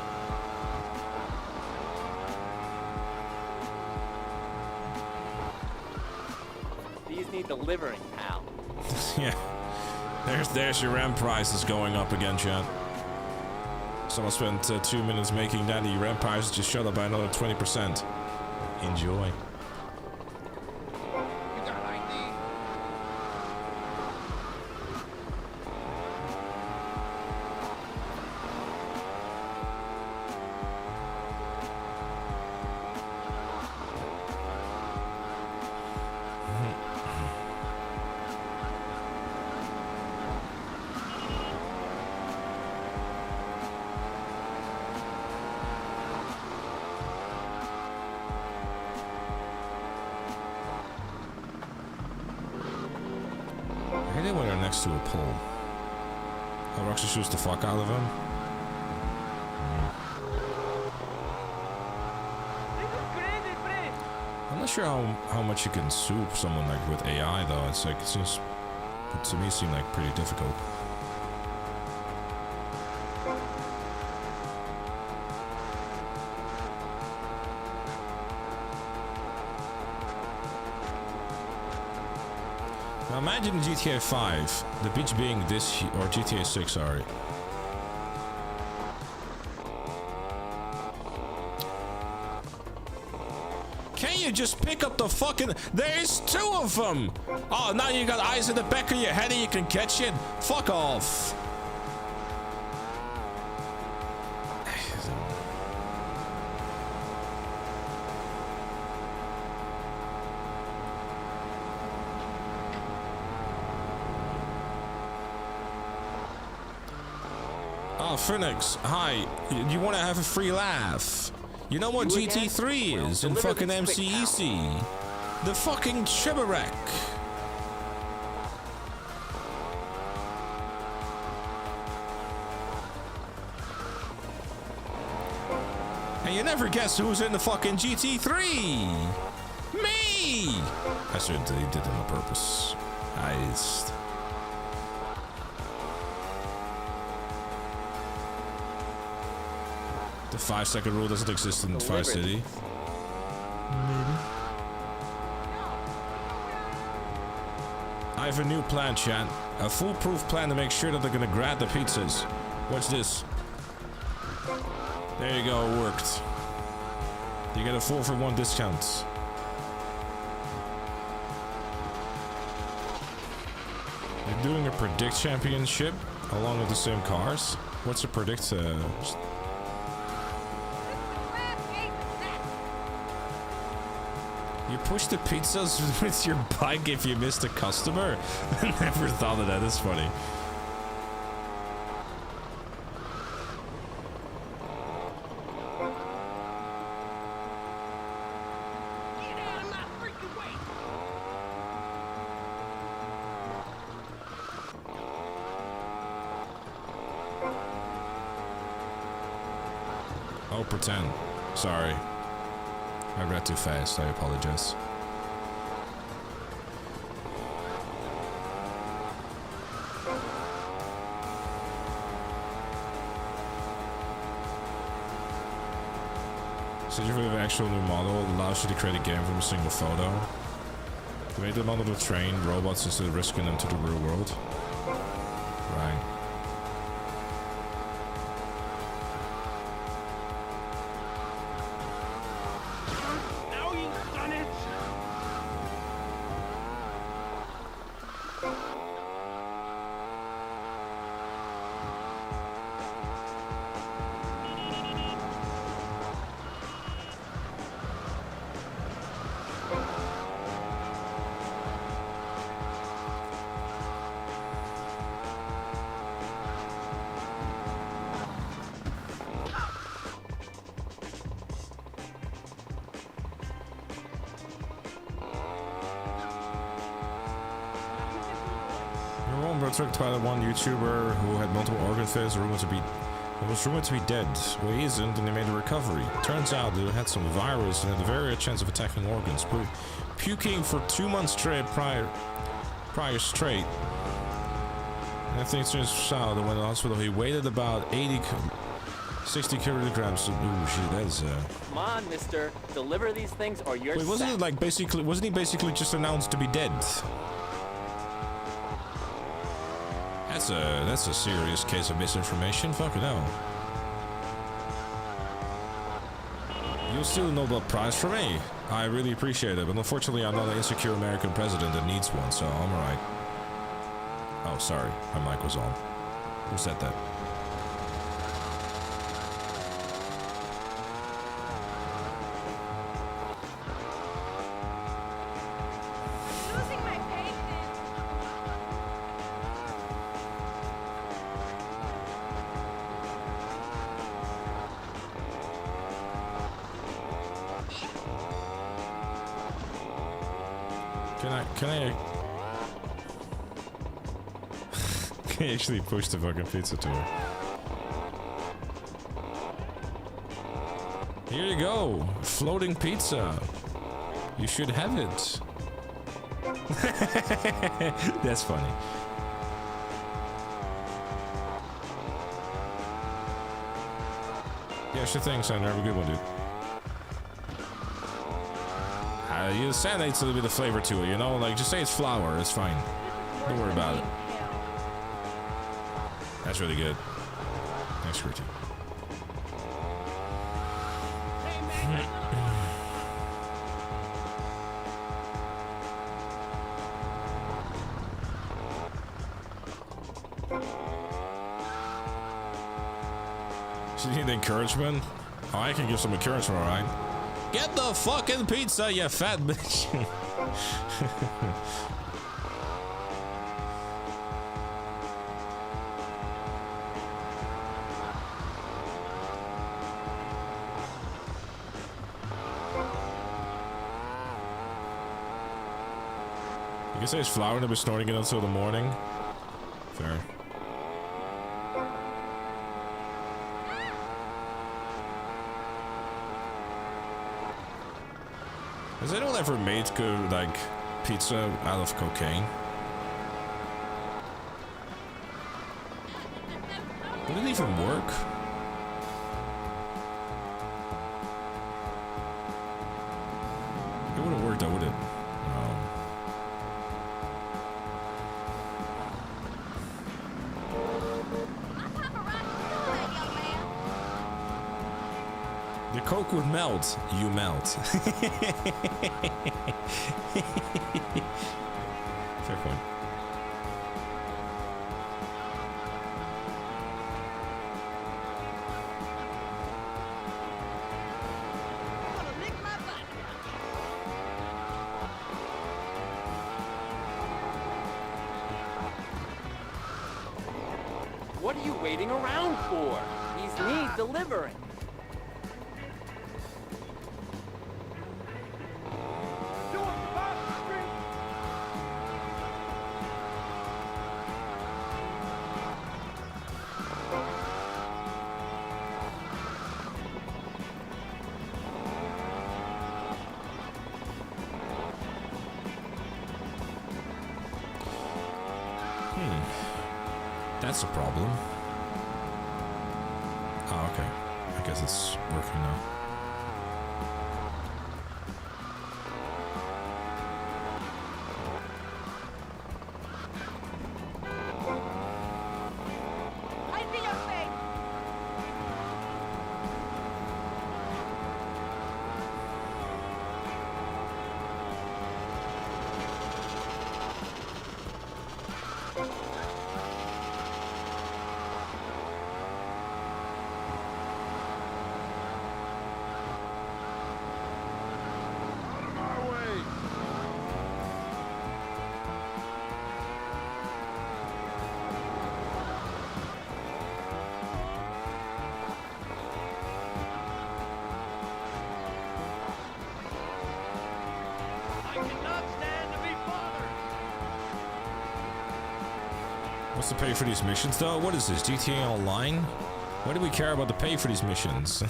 These need delivering, pal. Yeah. There's your RAM prices going up again, chat. Someone spent 2 minutes making that. The RAM prices just shot up by another 20%. Enjoy. To a pole. Oh, Rockstar shoots the fuck out of him. I'm not sure how much you can soup someone like with AI though. It's like it seems to me seem like pretty difficult. Now imagine GTA 5, the beach being this, or GTA 6, sorry. Can you just pick up the fucking... There's 2 of them! Oh, now you got eyes in the back of your head and you can catch it? Fuck off! Phoenix, hi. You want to have a free laugh? You know what GT3 is in fucking MCEC? The fucking Chibarack. And you never guess who's in the fucking GT3? Me! I certainly did it on purpose. The 5-second rule doesn't exist in Vice City. Maybe. I have a new plan, chat. A foolproof plan to make sure that they're gonna grab the pizzas. Watch this. There you go, it worked. You get a 4-for-1 discount. They're doing a predict championship along with the same cars. What's the predict? You push the pizzas with your bike if you missed a customer? I never thought of that. That's funny. Oh, pretend. Sorry. I read too fast. I apologize. So you have an actual new model allows you to create a game from a single photo. You made the model to train robots instead of risking them to the real world. Right. Now you've done it! Tricked by the one YouTuber who had multiple organ failures, was rumored to be dead. Well, he isn't, and he made a recovery. Turns out that he had some virus and had a very high chance of attacking organs, puking for 2 months straight prior straight. And things turned south and went to the hospital. He weighed about 60 kilograms. Ooh, shit, that's Come on, mister. Deliver these things or you're Wait, wasn't he basically just announced to be dead? That's a serious case of misinformation. Fucking hell. You'll steal a Nobel Prize from me. I really appreciate it, but unfortunately I'm not an insecure American president that needs one, so I'm alright. Oh, sorry. My mic was on. Who said that? Can I actually push the fucking pizza to her? Here you go, floating pizza. You should have it. That's funny. Yeah, sure thing, Sander. Have a good one, dude. You sand needs a little bit of flavor to it, you know? Like, just say it's flour, it's fine. Don't worry about it. That's really good. Thanks, Ruti. So you need encouragement? Oh, I can give some encouragement, alright? Get the fucking pizza, you fat bitch! You can say it's flour and I've been snorting it until the morning. Fair. Has anyone ever made good, like, pizza out of cocaine? Would it even work? It wouldn't work though, would it? The Coke would melt. You melt. Fair point. What are you waiting around for? He's me delivering. Do it, Bob Street! That's a problem. Oh, okay. I guess it's working now. I'll be your fate. My way! I cannot stand to be bothered. What's the pay for these missions, though? What is this, GTA Online? Why do we care about the pay for these missions?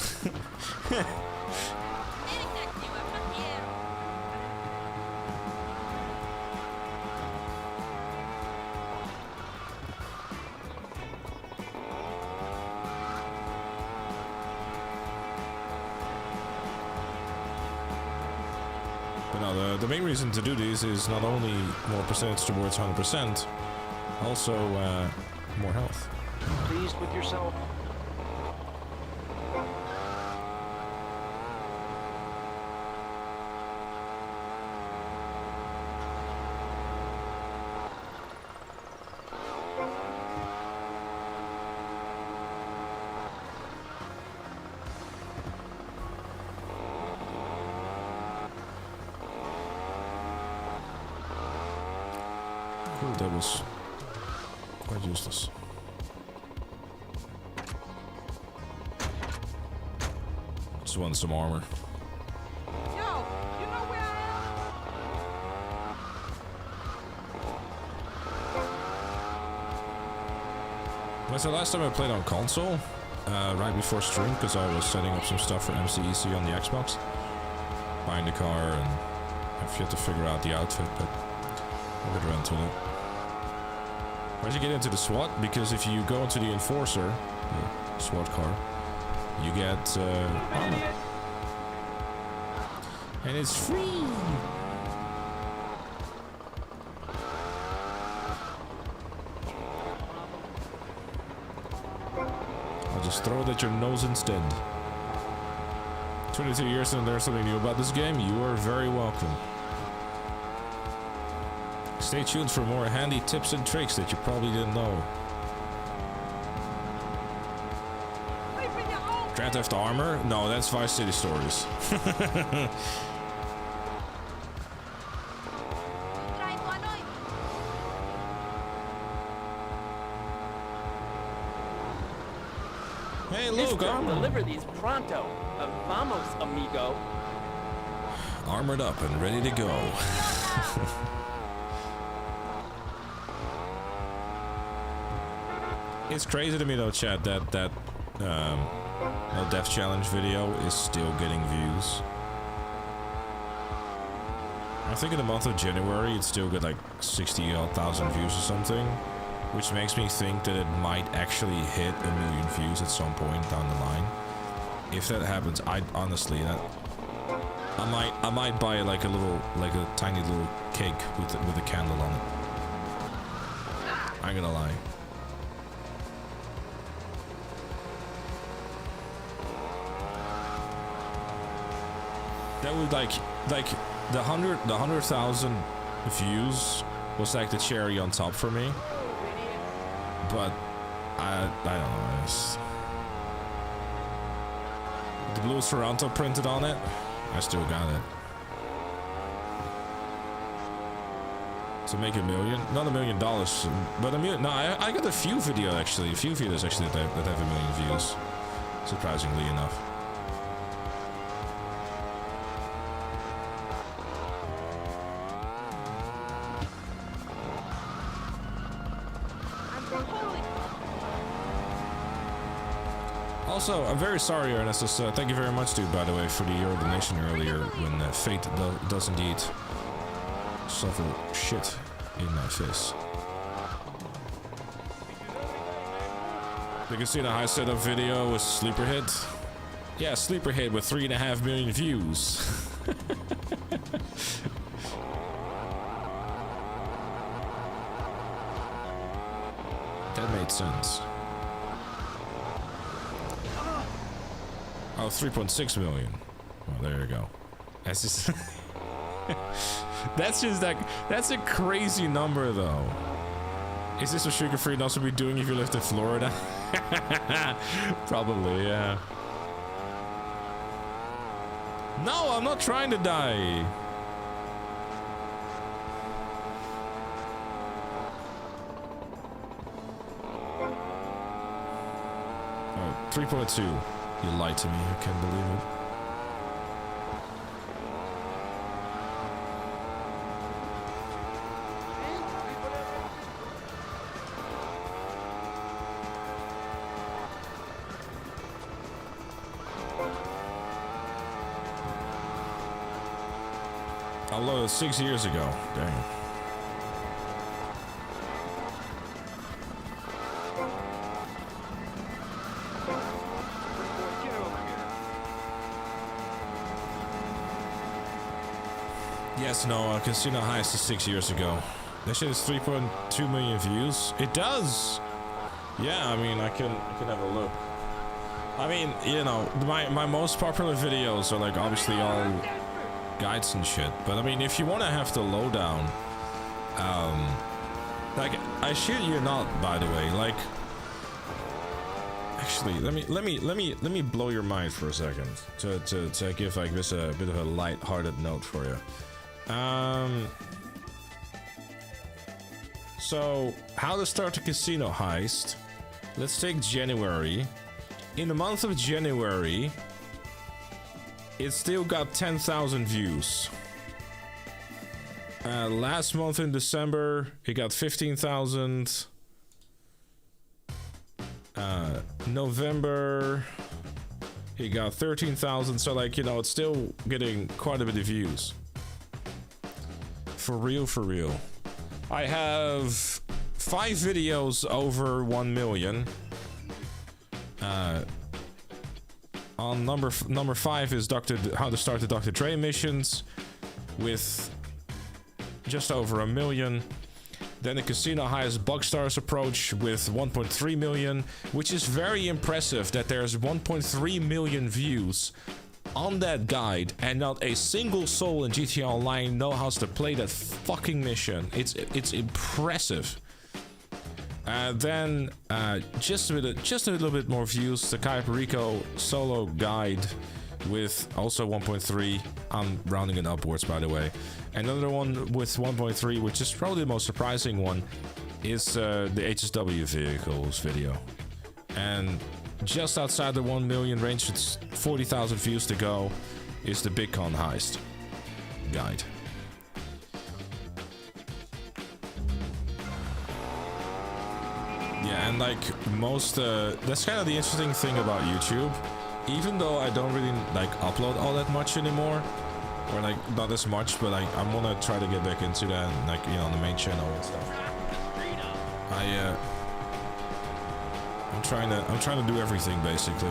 But no, the main reason to do these is not only more percentage towards 100%, also more health. Pleased with yourself? Ooh, that was quite useless. Just want some armor. Yo, you know where I am? That's the last time I played on console, right before stream, because I was setting up some stuff for MCEC on the Xbox. Buying the car, and I've yet to figure out the outfit, but I'll get around to it. Why'd you get into the SWAT? Because if you go into the Enforcer, the SWAT car, you get armor. And it's free! I'll just throw it at your nose instead. 22 years and there's something new about this game? You are very welcome. Stay tuned for more handy tips and tricks that you probably didn't know. Grand Theft Armor? No, that's Vice City Stories. Hey, look, armor. Deliver these pronto. Vamos, amigo. Armored up and ready to go. It's crazy to me though, chat, that no Death Challenge video is still getting views. I think in the month of January it still got like 60,000 views or something, which makes me think that it might actually hit 1 million views at some point down the line. If that happens, I honestly, I might buy like a tiny little cake with a candle on it. I'm gonna lie. That would like the 100,000 views was like the cherry on top for me. But I don't know. The blue Toronto printed on it. I still got it. to make $1 million. Not $1 million, but $1 million. No, I got a few videos actually. A few videos actually that have 1 million views. Surprisingly enough. Also, I'm very sorry, Ernestus. Thank you very much, dude, by the way, for your donation earlier when Fate does indeed suffer shit in my face. The Casino High setup video was Sleeper Hit. Yeah, Sleeper Hit with 3.5 million views. That made sense. Oh, 3.6 million. Oh, there you go. That's just... that's just like... That's a crazy number, though. Is this what Sugar Free would also be doing if you lived in Florida? Probably, yeah. No, I'm not trying to die. Oh, 3.2. You lied to me, I can't believe it. I uploaded it 6 years ago. Dang. Yes, no, Casino Heist is 6 years ago. That shit is 3.2 million views. It does. Yeah, I mean, I can have a look. I mean, you know, my most popular videos are like obviously all guides and shit. But I mean, if you want to have the lowdown, like I shit you not, by the way. Like, actually, let me blow your mind for a second to give like this a bit of a light-hearted note for you. So how to start a casino heist? Let's take January. In the month of January, it still got 10,000 views. Last month in December, it got 15,000. November, it got 13,000. So like, you know, it's still getting quite a bit of views. For real, for real. I have 5 videos over 1 million. On number 5 is how to start the Dr. Dre missions with just over 1 million. Then the Casino Heist Bugstars approach with 1.3 million, which is very impressive that there's 1.3 million views on that guide and not a single soul in GTA Online knows how to play that fucking mission. It's impressive. Then just a little bit more views, the Kai Perico solo guide with also 1.3. I'm rounding it upwards, by the way. Another one with 1.3, which is probably the most surprising one, is the HSW vehicles video. And just outside the 1 million range, it's 40,000 views to go, is the Big Con Heist guide. Yeah, and like most, that's kind of the interesting thing about YouTube. Even though I don't really like upload all that much anymore, or like not as much, but like I'm gonna try to get back into that, and, like, you know, on the main channel and stuff. I'm trying to do everything basically.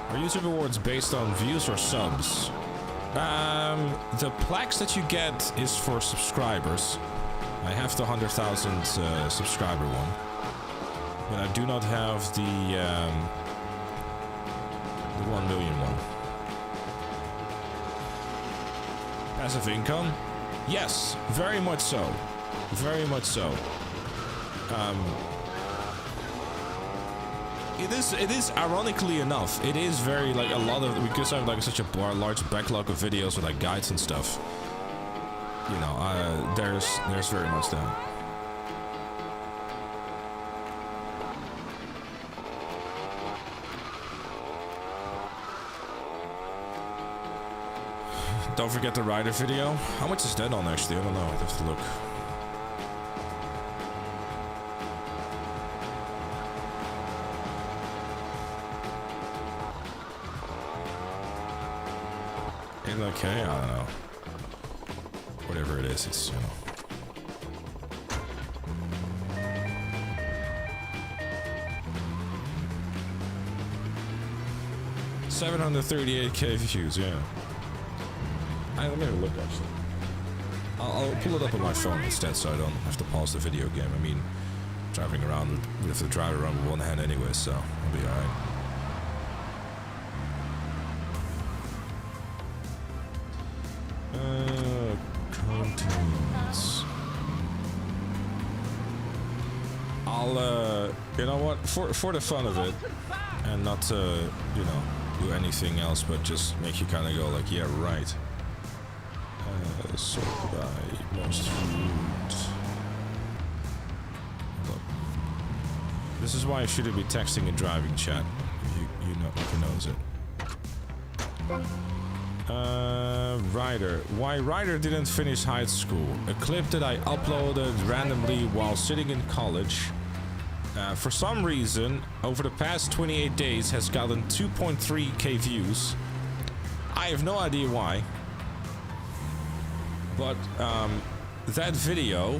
Are YouTube awards based on views or subs? The plaques that you get is for subscribers. I have the 100,000 subscriber one, but I do not have the 1 million one. Passive income? Yes, very much so. Very much so. It is ironically enough, it is very like a lot of, because I have like such a large backlog of videos with like guides and stuff. you know, there's very much that. Don't forget the rider video. How much is that on actually? I don't know. I'd have to look. Is it okay? I don't know. Whatever it is, it's, you know. $738K views, yeah. Let me have a look, actually. I'll pull it up on my phone instead, so I don't have to pause the video game. I mean, driving around, we have to drive around with one hand anyway, so I'll be alright. Contents. I'll, you know what? For the fun of it, and not to, you know, do anything else, but just make you kind of go like, yeah, right. Sort by most food. Look. This is why I shouldn't be texting and driving, chat. You know who knows it. Ryder. Why Ryder didn't finish high school. A clip that I uploaded randomly while sitting in college. For some reason, over the past 28 days has gotten 2.3k views. I have no idea why. But that video,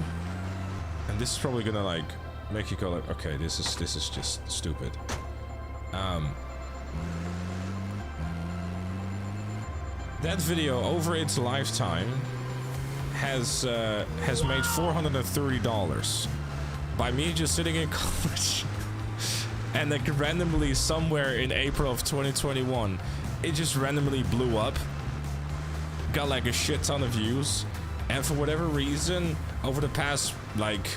and this is probably gonna like make you go like, okay, this is just stupid. That video over its lifetime has made $430 by me just sitting in college, and like randomly somewhere in April of 2021, it just randomly blew up. Got like a shit ton of views, and for whatever reason over the past like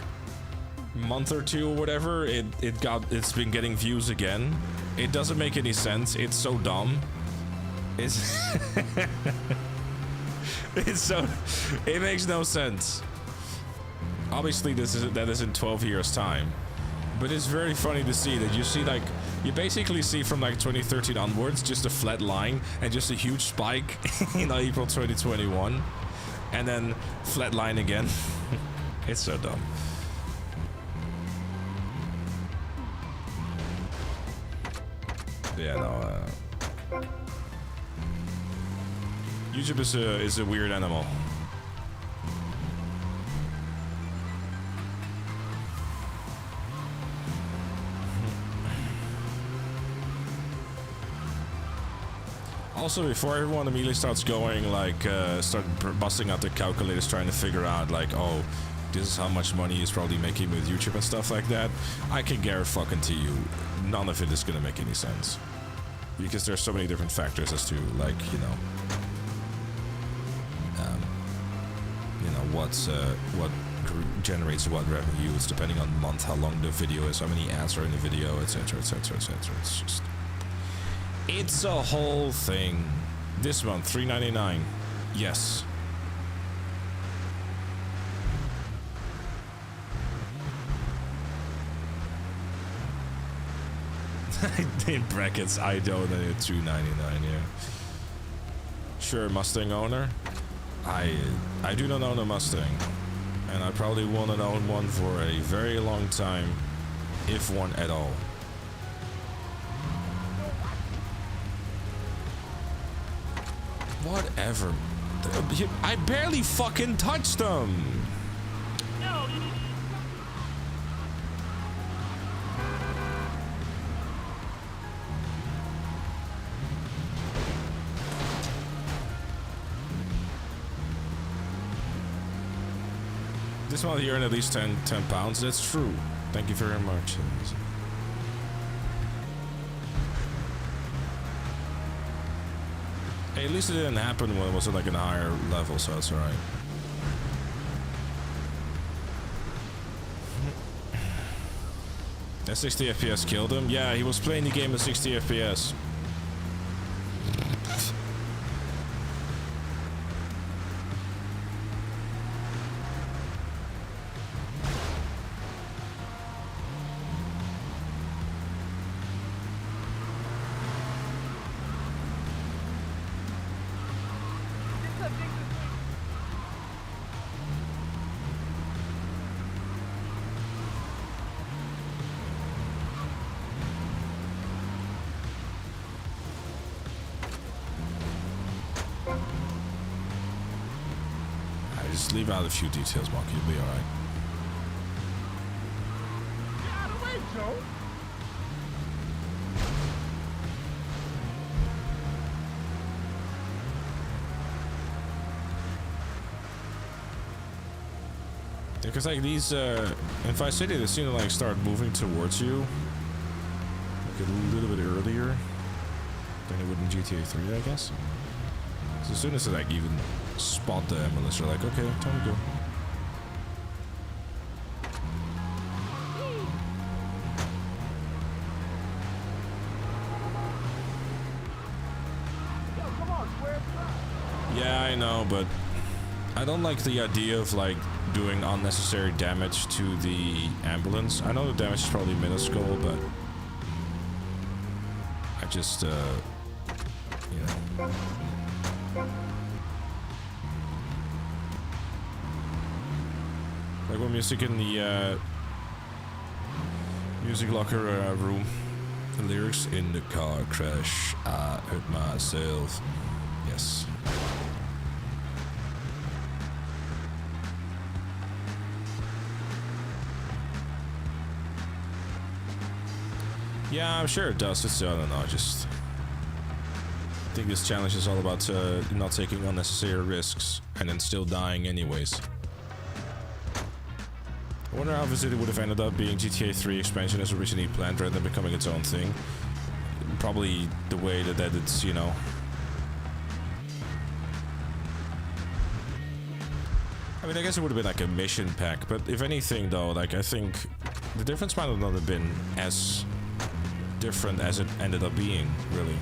month or two or whatever, it's been getting views again. It doesn't make any sense. It's so dumb. It's it makes no sense. Obviously that is in 12 years time, but it's very funny to see that you basically see from like 2013 onwards just a flat line and just a huge spike in April 2021, and then flat line again. It's so dumb. Yeah, no. YouTube is a weird animal. Also, before everyone immediately starts going, like, start busting out their calculators trying to figure out, like, oh, this is how much money he's probably making with YouTube and stuff like that, I can guarantee you, none of it is gonna make any sense. Because there's so many different factors as to, like, you know, what generates what revenues, depending on the month, how long the video is, how many ads are in the video, etc, etc, etc. It's just... it's a whole thing. This month, $3.99. Yes. In brackets, I donated $2.99, yeah. Sure, Mustang owner. I do not own a Mustang, and I probably won't own one for a very long time, if one at all. Whatever. I barely fucking touched them. This month you earn at least 10 pounds. That's true. Thank you very much. Hey, at least it didn't happen when it was at like a higher level, so that's alright. That 60 FPS killed him? Yeah, he was playing the game at 60 FPS. Just leave out a few details, Mark. You'll be alright. Get out of the way, Joe. Because like these in Vice City, they seem to like start moving towards you like a little bit earlier than it would in GTA 3, I guess. So as soon as they like even spot the ambulance, they're like, okay, time to go. Yeah, I know, but I don't like the idea of like doing unnecessary damage to the ambulance. I know the damage is probably minuscule, but I just, you know. Like when music in the music locker room. The lyrics in the car crash, I hurt myself. Yes. Yeah, I'm sure it does. It's, I don't know, I just think this challenge is all about not taking unnecessary risks and then still dying anyways. I wonder how Vice City would have ended up being GTA 3 expansion as originally planned rather than becoming its own thing. Probably the way that it's, you know. I mean, I guess it would have been like a mission pack, but if anything though, like I think the difference might not have been as different as it ended up being, really.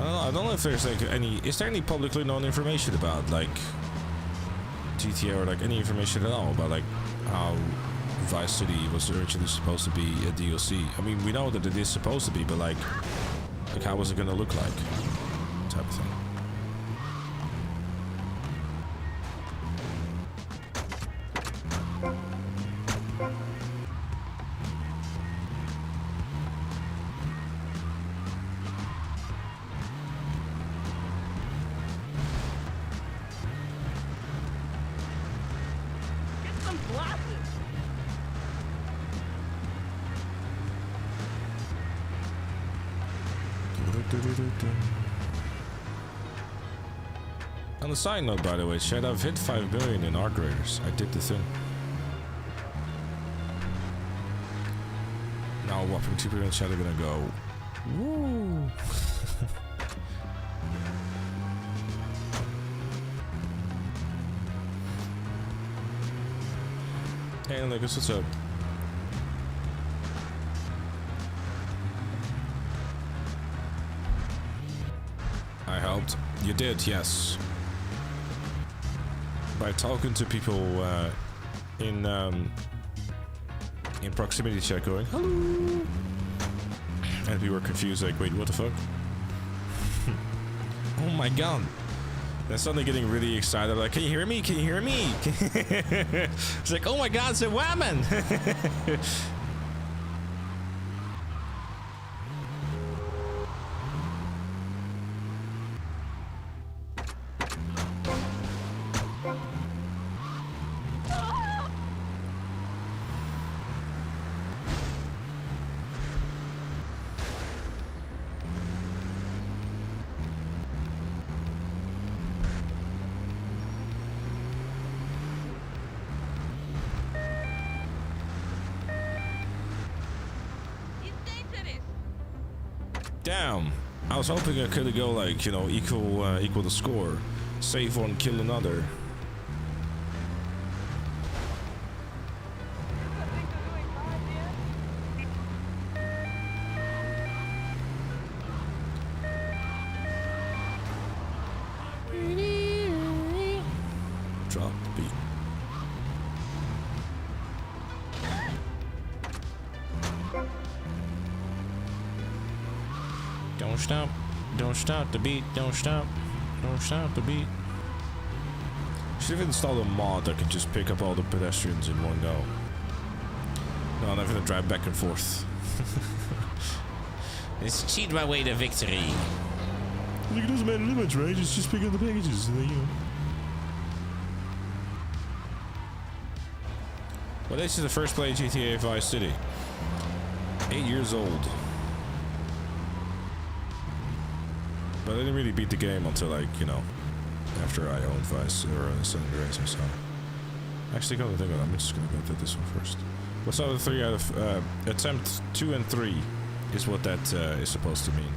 I don't know if there's like is there any publicly known information about like GTA or like any information at all about like how Vice City was originally supposed to be a DLC? I mean, we know that it is supposed to be, but like how was it gonna look like? Type of thing. On a side note, by the way, Chad, I've hit 5 million in art graders. I did the thing. Now whopping 2 people in chat are gonna go, woo! Hey, Lucas, what's up? I helped. You did, yes. By talking to people in proximity chat going, hello! And we were confused, like, wait, what the fuck? Oh my god. Then suddenly getting really excited, like, can you hear me? Can you hear me? It's like, oh my god, it's a woman! Damn, I was hoping I could go like, you know, equal the score. Save one, kill another. beat. Don't stop. Don't stop the beat. Don't stop. Don't stop the beat. Should have installed a mod that can just pick up all the pedestrians in one go. No, I'm not gonna drive back and forth. Let's cheat my way to victory. Look, it doesn't matter limits, right? It's just pick up the packages. And then, you know. Well, this is the first play GTA Vice City. 8 years old. But I didn't really beat the game until, like, you know, after I owned Vice or San Andreas, so. Actually, come to think of it, I'm just gonna go to this one first. What's out of 3 out of attempt 2 and 3 is what that is supposed to mean.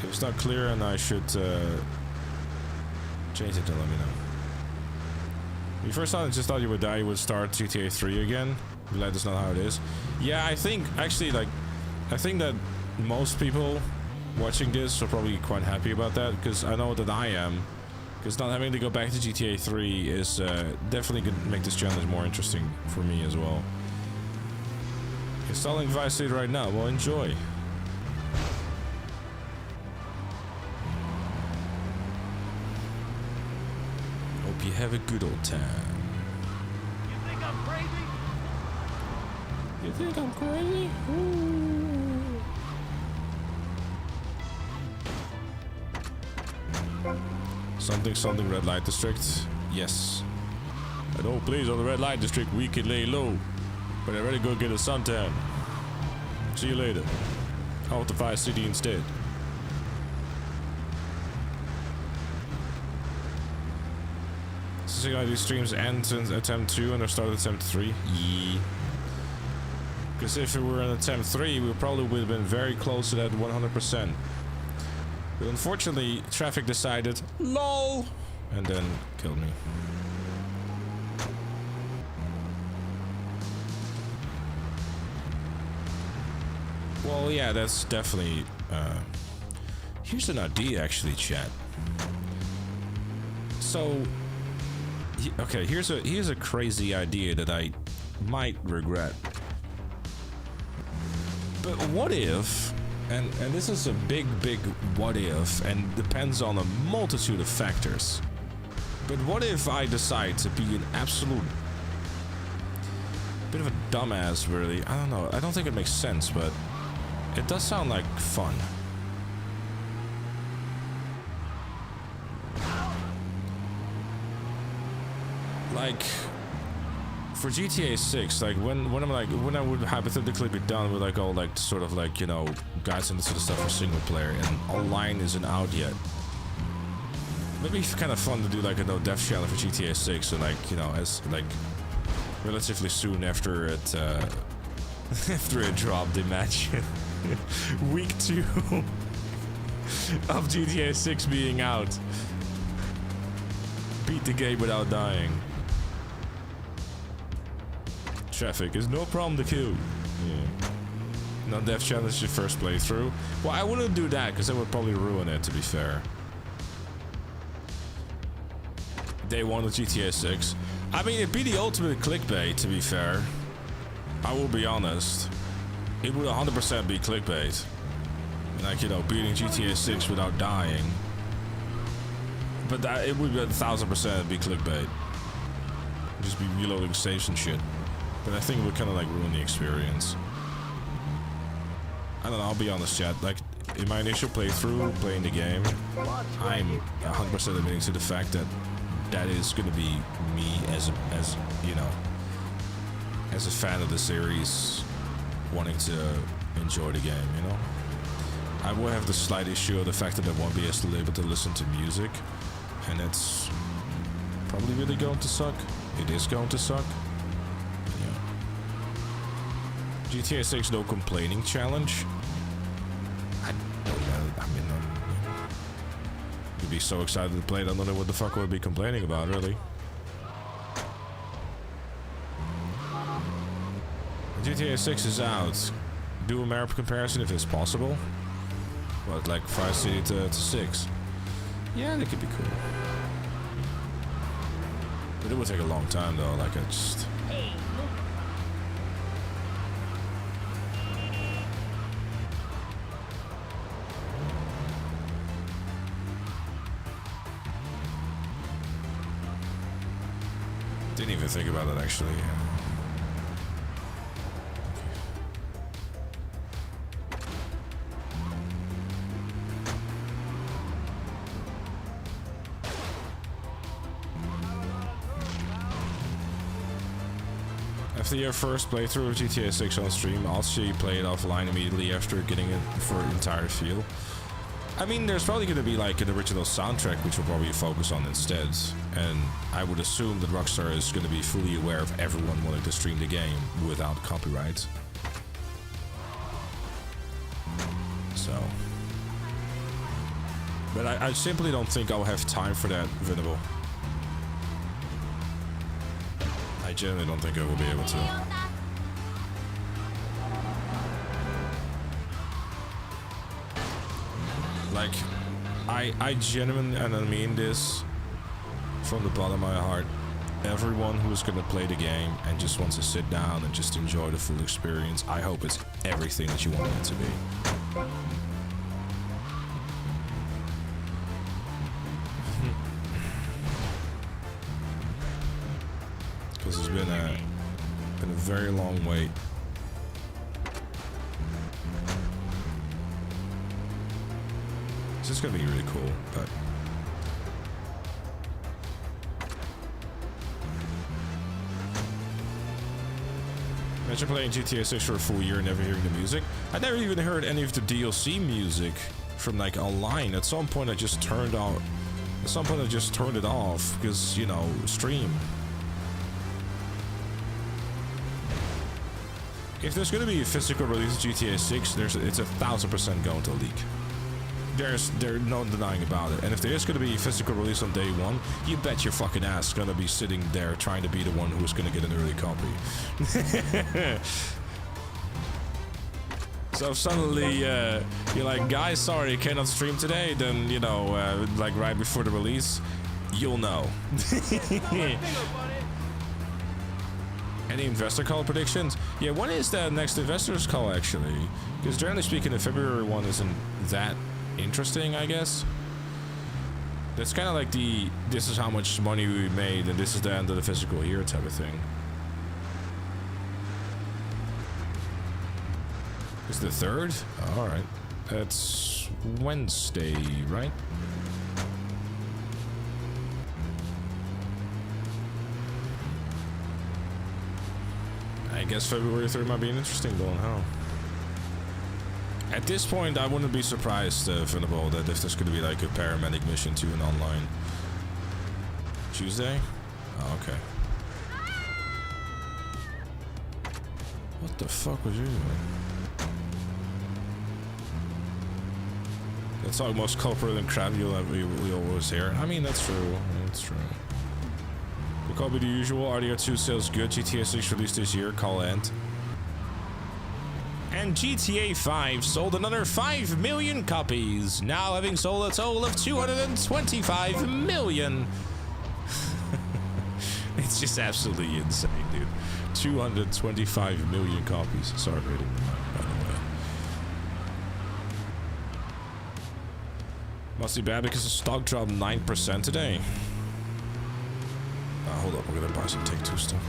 If it's not clear and I should change it, then let me know. When you first just thought you would die, you would start GTA 3 again. Glad that's not how it is. Yeah, I think actually, like, I think that most people watching this are probably quite happy about that, because I know that I am. Because not having to go back to GTA 3 is definitely going to make this challenge more interesting for me as well. Installing Vice City right now. Well, enjoy. Hope you have a good old time. You think I'm crazy? You think I'm crazy? Ooh. Something red light district. Yes. And oh, please, on the red light district, we can lay low. But I better go get a suntan. See you later. Out to Vice City instead. So these streams end in attempt 2 and I start at attempt 3. Yeah. Because if it were an attempt 3, we probably would have been very close to that 100%. But unfortunately, traffic decided, LOL, and then killed me. Well, yeah, that's definitely, here's an idea actually, chat. So, okay, here's a crazy idea that I might regret. But what if, and this is a big what if, and depends on a multitude of factors. But what if I decide to be an absolute bit of a dumbass, really? I don't know. I don't think it makes sense, but it does sound like fun. Like, for GTA 6, like when I would hypothetically be done with like all like sort of like, you know, guides and this sort of stuff for single player, and online isn't out yet. Maybe it's kind of fun to do like a no death challenge for GTA 6, and like, you know, as like relatively soon after it after it dropped, imagine week 2 of GTA 6 being out. Beat the game without dying. Traffic is no problem to kill. Yeah. No death challenge your first playthrough. Well, I wouldn't do that because that would probably ruin it, to be fair. Day 1 of GTA 6. I mean, it'd be the ultimate clickbait, to be fair. I will be honest. It would 100% be clickbait. Like, you know, beating GTA 6 without dying. But that, it would be 1000% be clickbait. Just be reloading saves and shit. But I think it would kind of like ruin the experience. I don't know, I'll be honest, chat. Like, in my initial playthrough, playing the game, I'm 100% admitting to the fact that that is going to be me as you know, as a fan of the series, wanting to enjoy the game, you know? I will have the slight issue of the fact that I won't be able to listen to music, and it's probably really going to suck. It is going to suck. GTA 6 no complaining challenge. I mean, you'd be so excited to play it, I don't know what the fuck I would be complaining about, really. GTA 6 is out. Do a map comparison if it's possible. What, like Vice City to 6? Yeah, that could be cool. But it would take a long time though, like I just... Didn't even think about that actually. After your first playthrough of GTA 6 on stream, also you play it offline immediately after getting it for an entire feel. I mean, there's probably going to be like an original soundtrack which we'll probably focus on instead, and I would assume that Rockstar is going to be fully aware of everyone wanting to stream the game without copyright. So... But I simply don't think I'll have time for that, Venable. I genuinely don't think I will be able to. Like, I genuinely, and I mean this from the bottom of my heart, everyone who's gonna play the game and just wants to sit down and just enjoy the full experience, I hope it's everything that you want it to be. Because it's been a very long wait. This is gonna be really cool, but imagine playing GTA 6 for a full year and never hearing the music. I never even heard any of the DLC music from like online. At some point I just turned out. At some point I just turned it off because, you know, stream. If there's going to be a physical release of GTA 6, it's 1,000% going to leak. There's no denying about it. And if there is going to be a physical release on day one, you bet your fucking ass is going to be sitting there trying to be the one who's going to get an early copy. So if suddenly you're like, guys, sorry, cannot stream today, then, you know, like right before the release, you'll know. Any investor call predictions? Yeah, when is the next investors call actually? Because generally speaking, the February one isn't that interesting, I guess. That's kind of like the, this is how much money we made and this is the end of the fiscal year type of thing. Is the 3rd? Oh, alright. That's Wednesday, right? I guess February 3rd might be an interesting one, huh? At this point, I wouldn't be surprised, Venable, that if there's going to be like a paramedic mission to an online. Tuesday? Oh, okay. What the fuck was you doing? That's almost culprit and crap we always hear. I mean, that's true. That's true. We'll call it the usual. RDR2 sales good. GTA 6 released this year. Call end. And GTA 5 sold another 5 million copies, now having sold a total of 225 million. It's just absolutely insane, dude. 225 million copies. Sorry, rating, by the way. Must be bad because the stock dropped 9% today. Hold up, we're gonna buy some Take-Two stuff.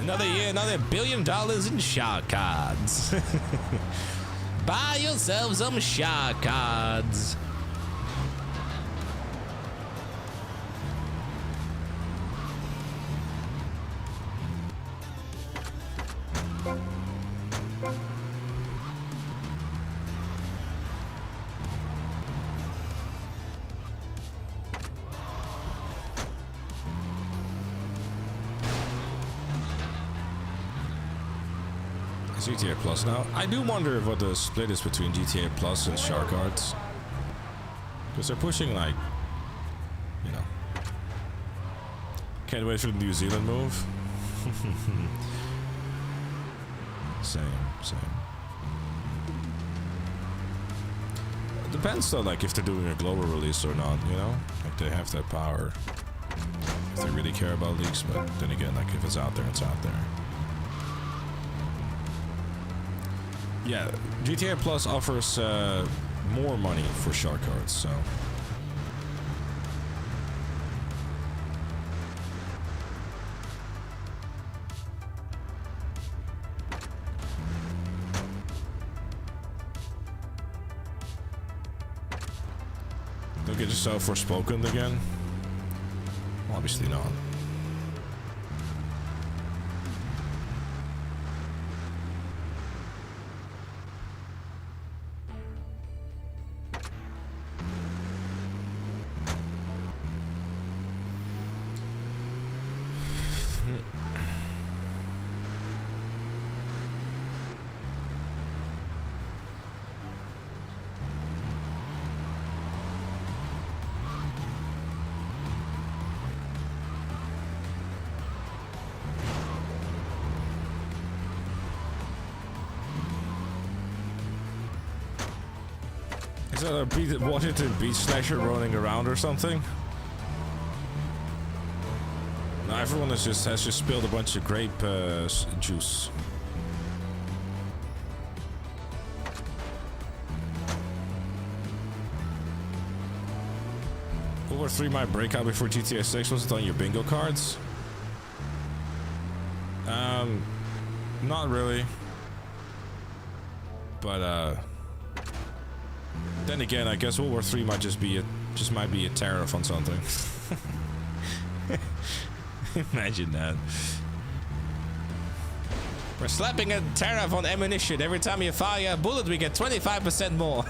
Another year, another $1 billion in shark cards. Buy yourself some shark cards. GTA Plus now. I do wonder what the split is between GTA Plus and Shark Cards. Because they're pushing like, you know. Can't wait for the New Zealand move. Same. Depends though, like if they're doing a global release or not, you know? Like they have that power. If they really care about leaks, but then again, like if it's out there, it's out there. Yeah, GTA Plus offers more money for shark cards, so... Don't get yourself Forspoken again? Obviously not. Is that a Washington Beach slasher running around or something? No, everyone has just spilled a bunch of grape juice. World War 3 might break out before GTA 6. Was it on your bingo cards? Not really. But then again, I guess World War 3 might just might be a tariff on something. Imagine that. We're slapping a tariff on ammunition. Every time you fire a bullet, we get 25% more.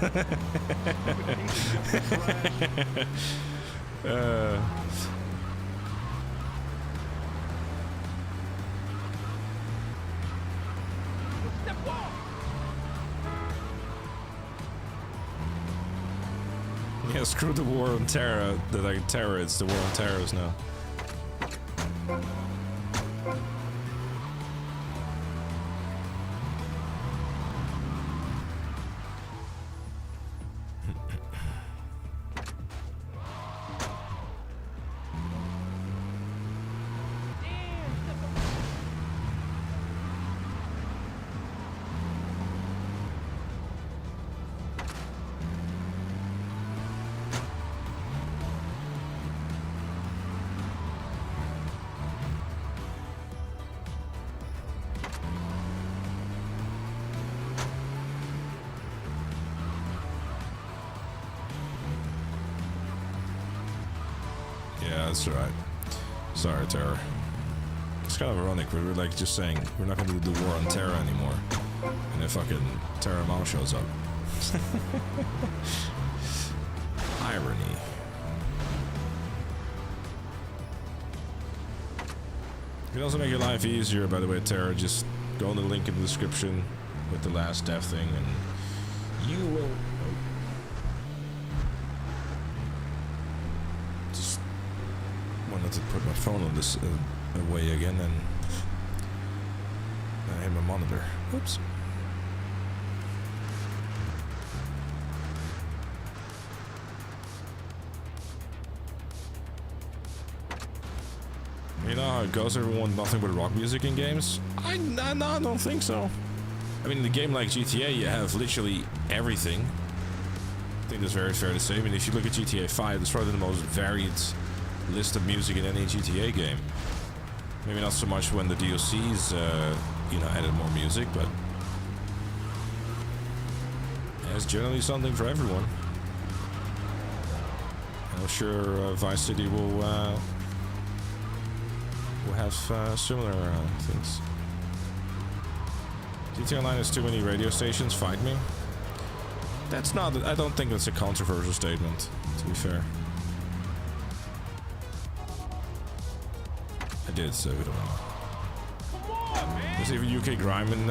Yeah, screw the war on terror. Terror, it's the war on terrorists now. That's right. Sorry, Terror. It's kind of ironic. We're like just saying we're not going to do the war on terror anymore, and then fucking Terror Mom shows up. Irony. You can also make your life easier, by the way, Terror. Just go on the link in the description with the last death thing, and you will. To put my phone on this away again, and I hit my monitor. Oops. You know how it goes? Everyone wants nothing but rock music in games. I don't think so. I mean, in a game like GTA, you have literally everything. I think that's very fair to say. I mean, if you look at GTA 5, it's probably the most varied list of music in any GTA game. Maybe not so much when the DLCs, added more music, but there's generally something for everyone. I'm sure Vice City will have similar things. GTA Online has too many radio stations. Fight me. That's not. I don't think that's a controversial statement, to be fair. I did, so we don't know. There's even UK Grime in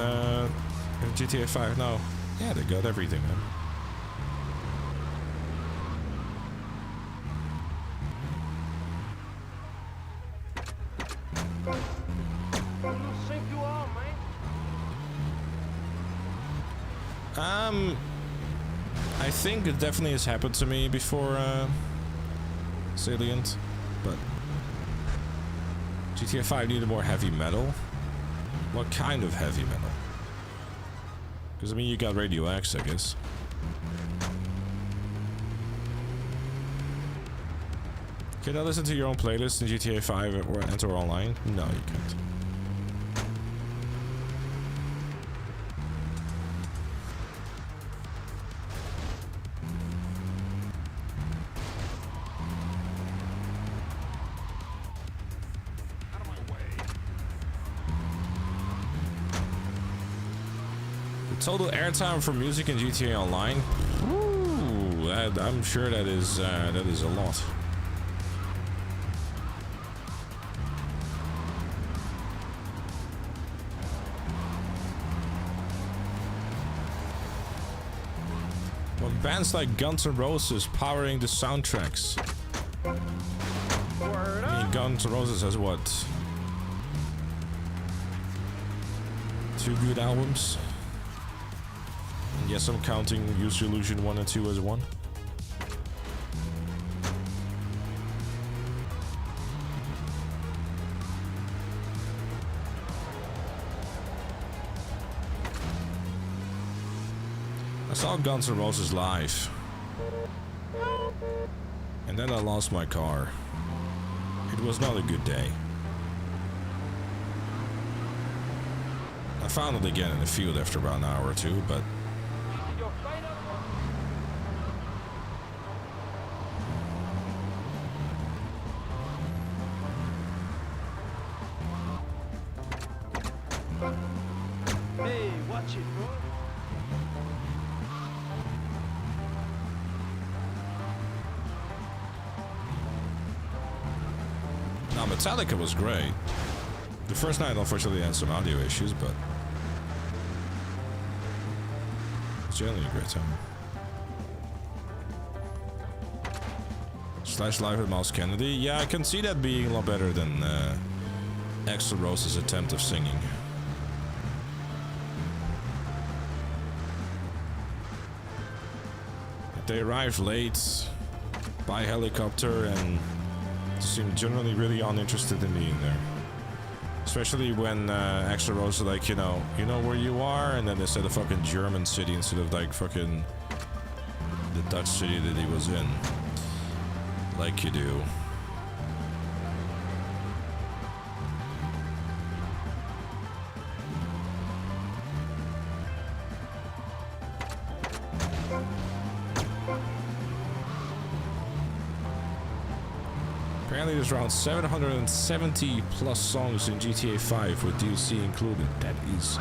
GTA 5 now. Yeah, they got everything, man. I think it definitely has happened to me before Salient, but GTA 5 needed more heavy metal. What kind of heavy metal? Because I mean, you got Radio X, I guess. Can I listen to your own playlist in GTA 5 or enter online? No, you can't. The total airtime for music in GTA Online? Ooh, I'm sure that is a lot. Bands like Guns N' Roses powering the soundtracks. I mean, Guns N' Roses has what? 2 good albums? And yes, I'm counting Use Your Illusion 1 and 2 as one. I saw Guns N' Roses live, and then I lost my car. It was not a good day. I found it again in the field after about an hour or two, but Hey, watch it, bro. Metallica was great. The first night, unfortunately, had some audio issues, but it's generally a great time. Slash live with Miles Kennedy. Yeah, I can see that being a lot better than Axl Rose's attempt of singing. They arrived late by helicopter and seemed generally really uninterested in being there. Especially when Axl Rose was like, you know where you are? And then they said a fucking German city instead of like fucking the Dutch city that he was in. Like you do. Apparently there's around 770 plus songs in GTA 5 with DLC included. That is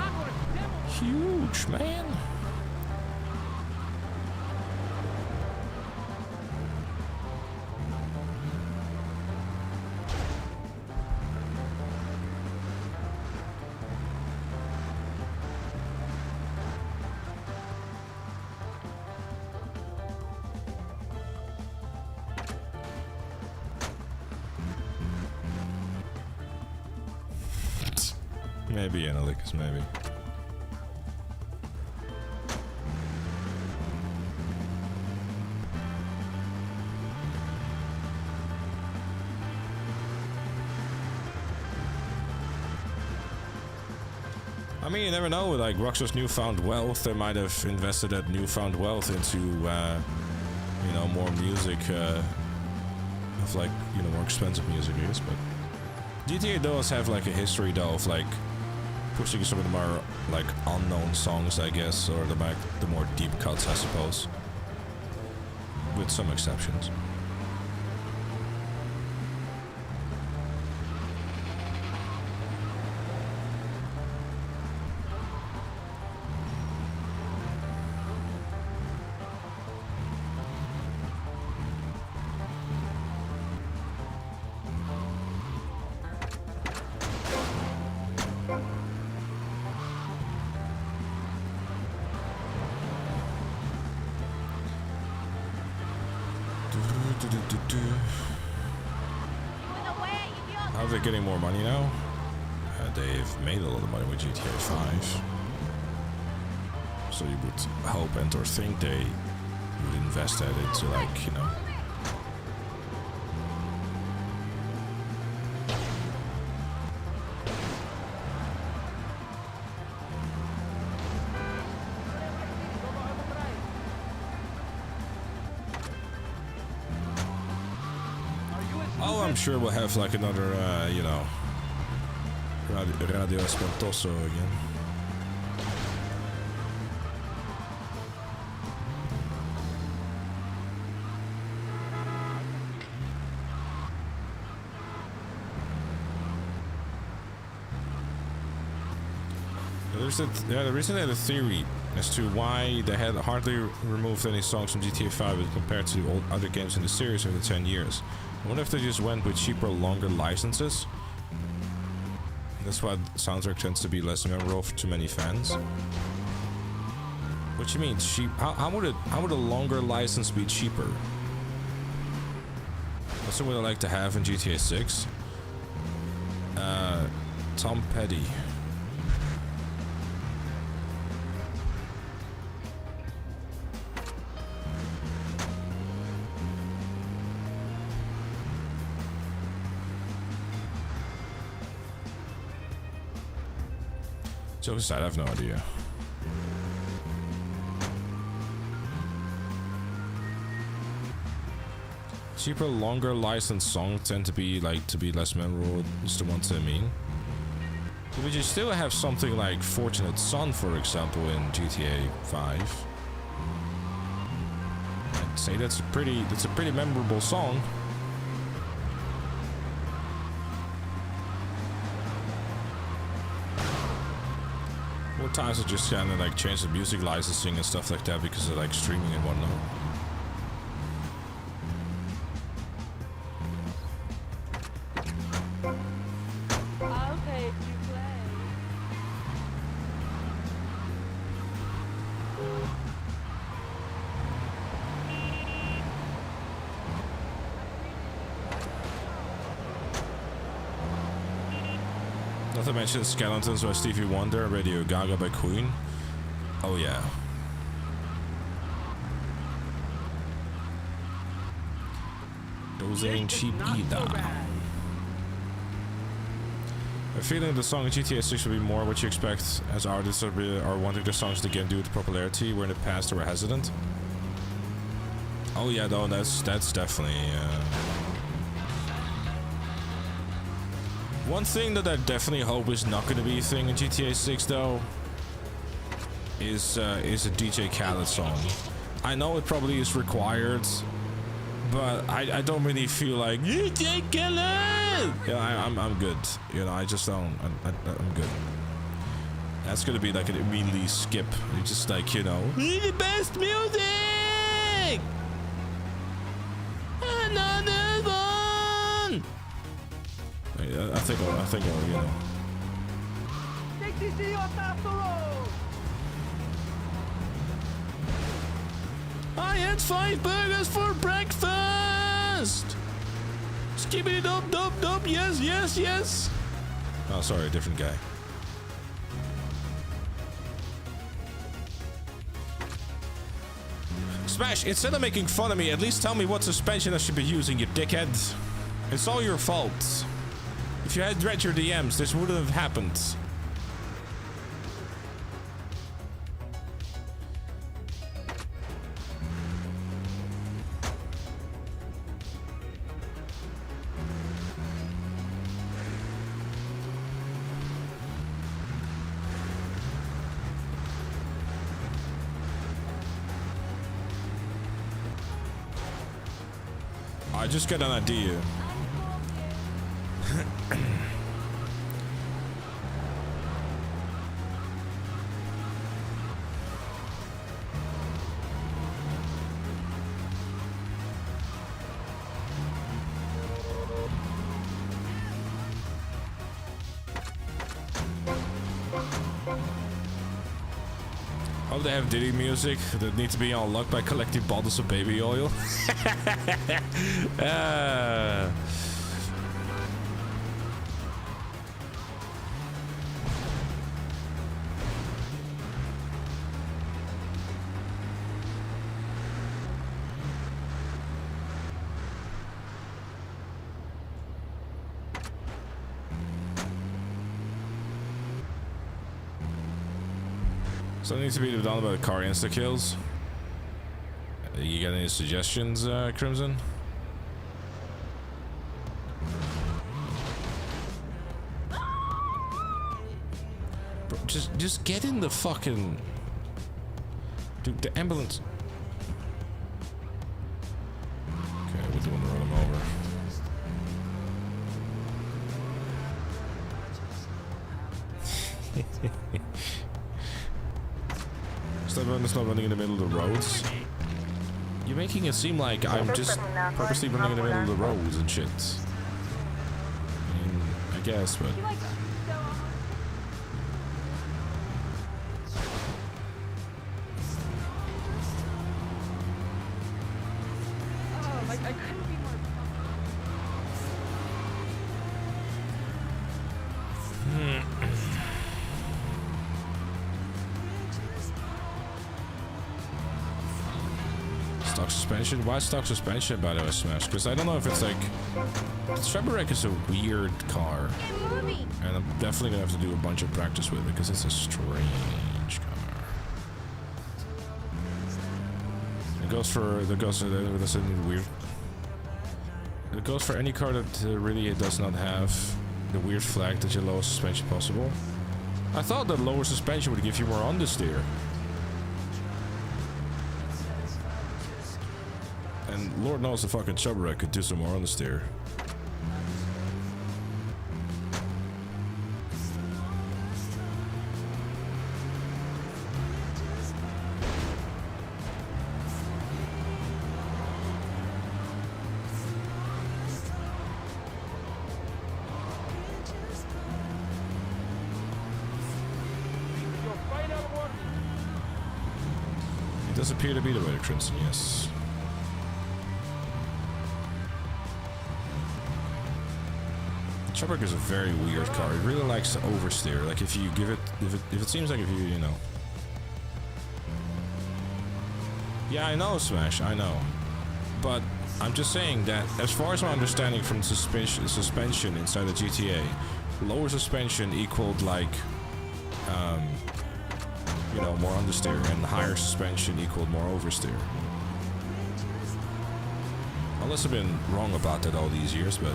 huge, man. Maybe analytics, maybe. I mean, you never know. Like Rockstar's newfound wealth, they might have invested that newfound wealth into, more music, of like, more expensive music, I guess. But GTA does have like a history, though, of like pushing some of the more like unknown songs, I guess, or the more deep cuts, I suppose, with some exceptions. How are they getting more money now? They've made a lot of money with GTA 5. So you would hope and or think they would invest that into, like, you know. Oh, I'm sure we'll have like another, you know, Radio Espantoso again. The reason I had a theory as to why they had hardly removed any songs from GTA 5 compared to all other games in the series over the 10 years. I wonder if they just went with cheaper, longer licenses. That's why the soundtrack tends to be less memorable to many fans. What you mean cheap? How would a longer license be cheaper? That's what I like to have in GTA 6. Tom Petty. Joke aside, I have no idea. Cheaper, longer licensed songs tend to be less memorable. Is the ones I mean. But you still have something like "Fortunate Son," for example, in GTA 5. I'd say that's a pretty memorable song. More times I just kind of like change the music licensing and stuff like that because of like streaming and whatnot. I'll pay if you play. Not to mention Skeletons by Stevie Wonder, Radio Gaga by Queen. Oh yeah. Those ain't cheap either. I'm feeling the song in GTA 6 will be more what you expect as artists are wanting their songs to get due to popularity, where in the past they were hesitant. Oh yeah, though, that's definitely... One thing that I definitely hope is not going to be a thing in GTA 6, though, is a DJ Khaled song. I know it probably is required, but I don't really feel like DJ Khaled. Yeah, I'm good. You know, I just don't. I'm good. That's gonna be like an immediately skip. You just like, you know, the best music. Another one. I think I'll, you know. Take this idiota off the road! I had 5 burgers for breakfast. Skippity dub dub dub. Yes, yes, yes. Oh, sorry, a different guy. Smash, instead of making fun of me, at least tell me what suspension I should be using, you dickhead. It's all your fault. If you had read your DMs, this wouldn't have happened. I just got an idea. Oh, they have Diddy music that needs to be unlocked by collecting bottles of baby oil. Something needs to be done about car insta kills. You got any suggestions, Crimson? Bro, just get in the fucking... Dude, the ambulance. Okay, we're doing the run him over. Stop running in the middle of the roads. You're making it seem like I'm just purposely running in the middle of the roads and shit. I mean, I guess, but... I couldn't be more. Stock suspension? Why stock suspension, by the way, Smash? Because I don't know if it's like... Treborek is a weird car. And I'm definitely gonna have to do a bunch of practice with it, because it's a strange car. It goes for... That's a weird... It goes for any car that really does not have the weird flag that your lowest suspension possible. I thought that lower suspension would give you more understeer. And Lord knows the fucking Treborek could do some more understeer. It does appear to be the way to Crimson, yes. Treborek is a very weird car. It really likes to oversteer. Like if you give it, if it seems like if you know. Yeah, I know, Smash. I know, but I'm just saying that as far as my understanding from suspension inside the GTA, lower suspension equaled like, you know, more understeer, and higher suspension equaled more oversteer. Unless I've been wrong about that all these years, but.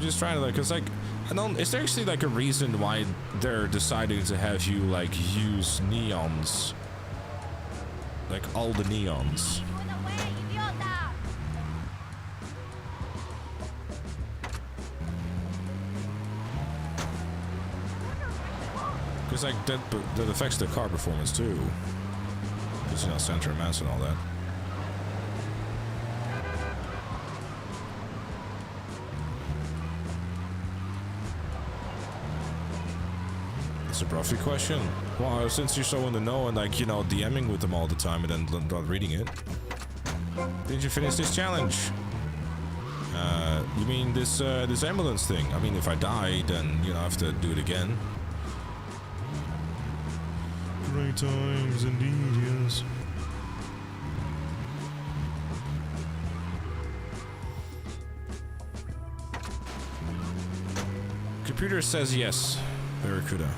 Just trying to like, cause like, I don't. Is there actually like a reason why they're deciding to have you like use neons, like all the neons? Cause like that affects the car performance too. Cause you know, center of mass and all that. A Bruffy question? Well, since you're so in the know and like, you know, DMing with them all the time and then not reading it. Did you finish this challenge? You mean this this ambulance thing? I mean, if I die, then, you know, I have to do it again. Great times indeed, yes. Computer says yes, Barracuda.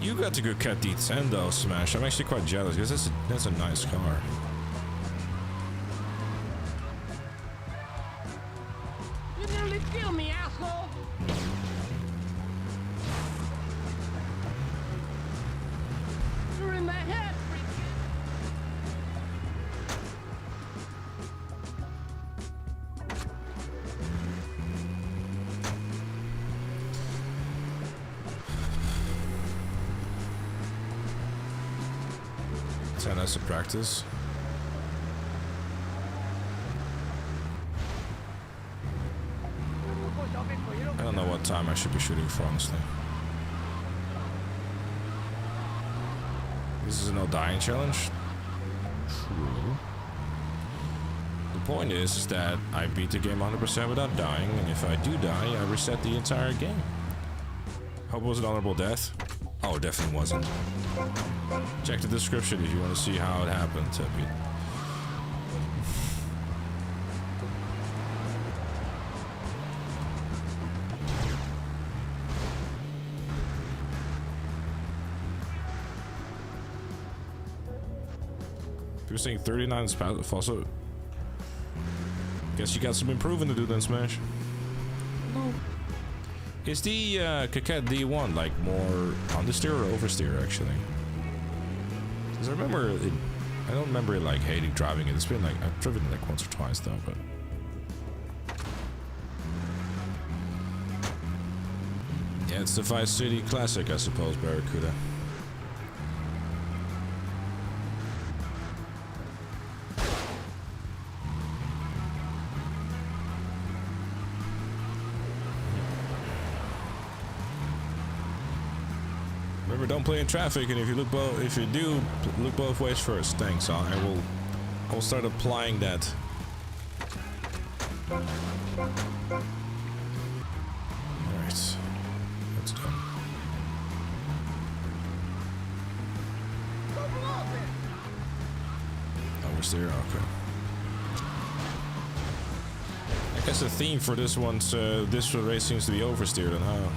You got to go cut D10 though, Smash. I'm actually quite jealous because that's a nice car. You nearly killed me, asshole! You're in my head, Nice to practice. I don't know what time I should be shooting for, honestly. This is a no dying challenge. True. The point is that I beat the game 100% without dying, and if I do die, I reset the entire game. Hope it was an honorable death. Oh, it definitely wasn't. Check the description if you want to see how it happened, Tippy. You're saying 39 spout also. Guess you got some improving to do then, Smash. No. Is the Kaket D1 like more understeer or oversteer actually? Because I remember it, I don't remember it like hating driving it. It's been like I've driven it like once or twice though, but yeah, it's the Vice City classic, I suppose, Barracuda. Remember, don't play in traffic, and if you look if you do, look both ways first. Thanks. I will start applying that. All right, that's done. Oversteer, okay. I guess the theme for this one's this race seems to be oversteer, then, huh?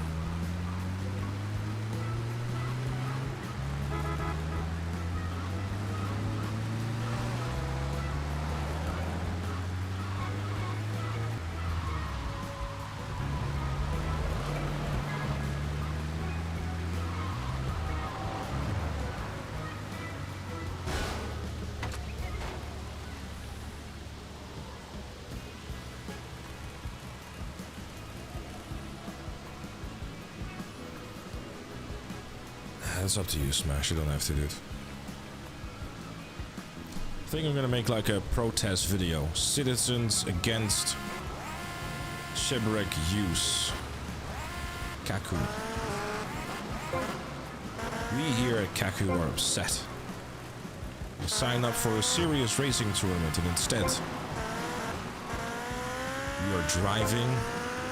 It's up to you, Smash. You don't have to do it. I think I'm gonna make like a protest video. Citizens against shipwreck use. Kaku. We here at Kaku are upset. We signed up for a serious racing tournament and instead we are driving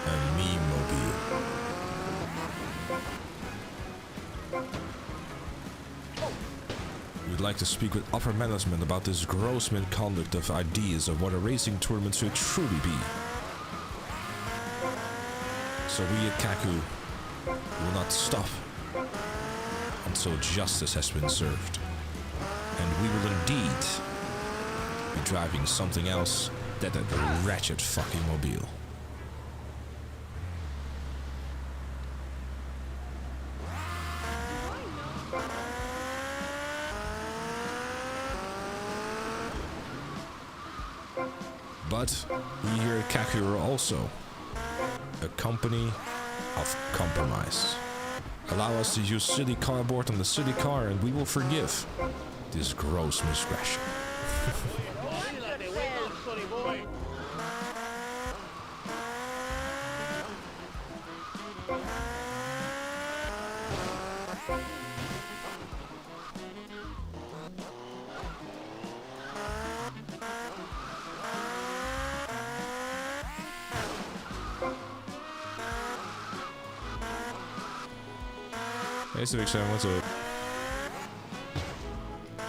a meme-mobile. We'd like to speak with upper management about this gross misconduct of ideas of what a racing tournament should truly be. So we at Kaku will not stop until justice has been served. And we will indeed be driving something else than that wretched fucking mobile. But we here at Kaku are also a company of compromise. Allow us to use city cardboard on the city car and we will forgive this gross misgression. Hey Civic 7, what's up?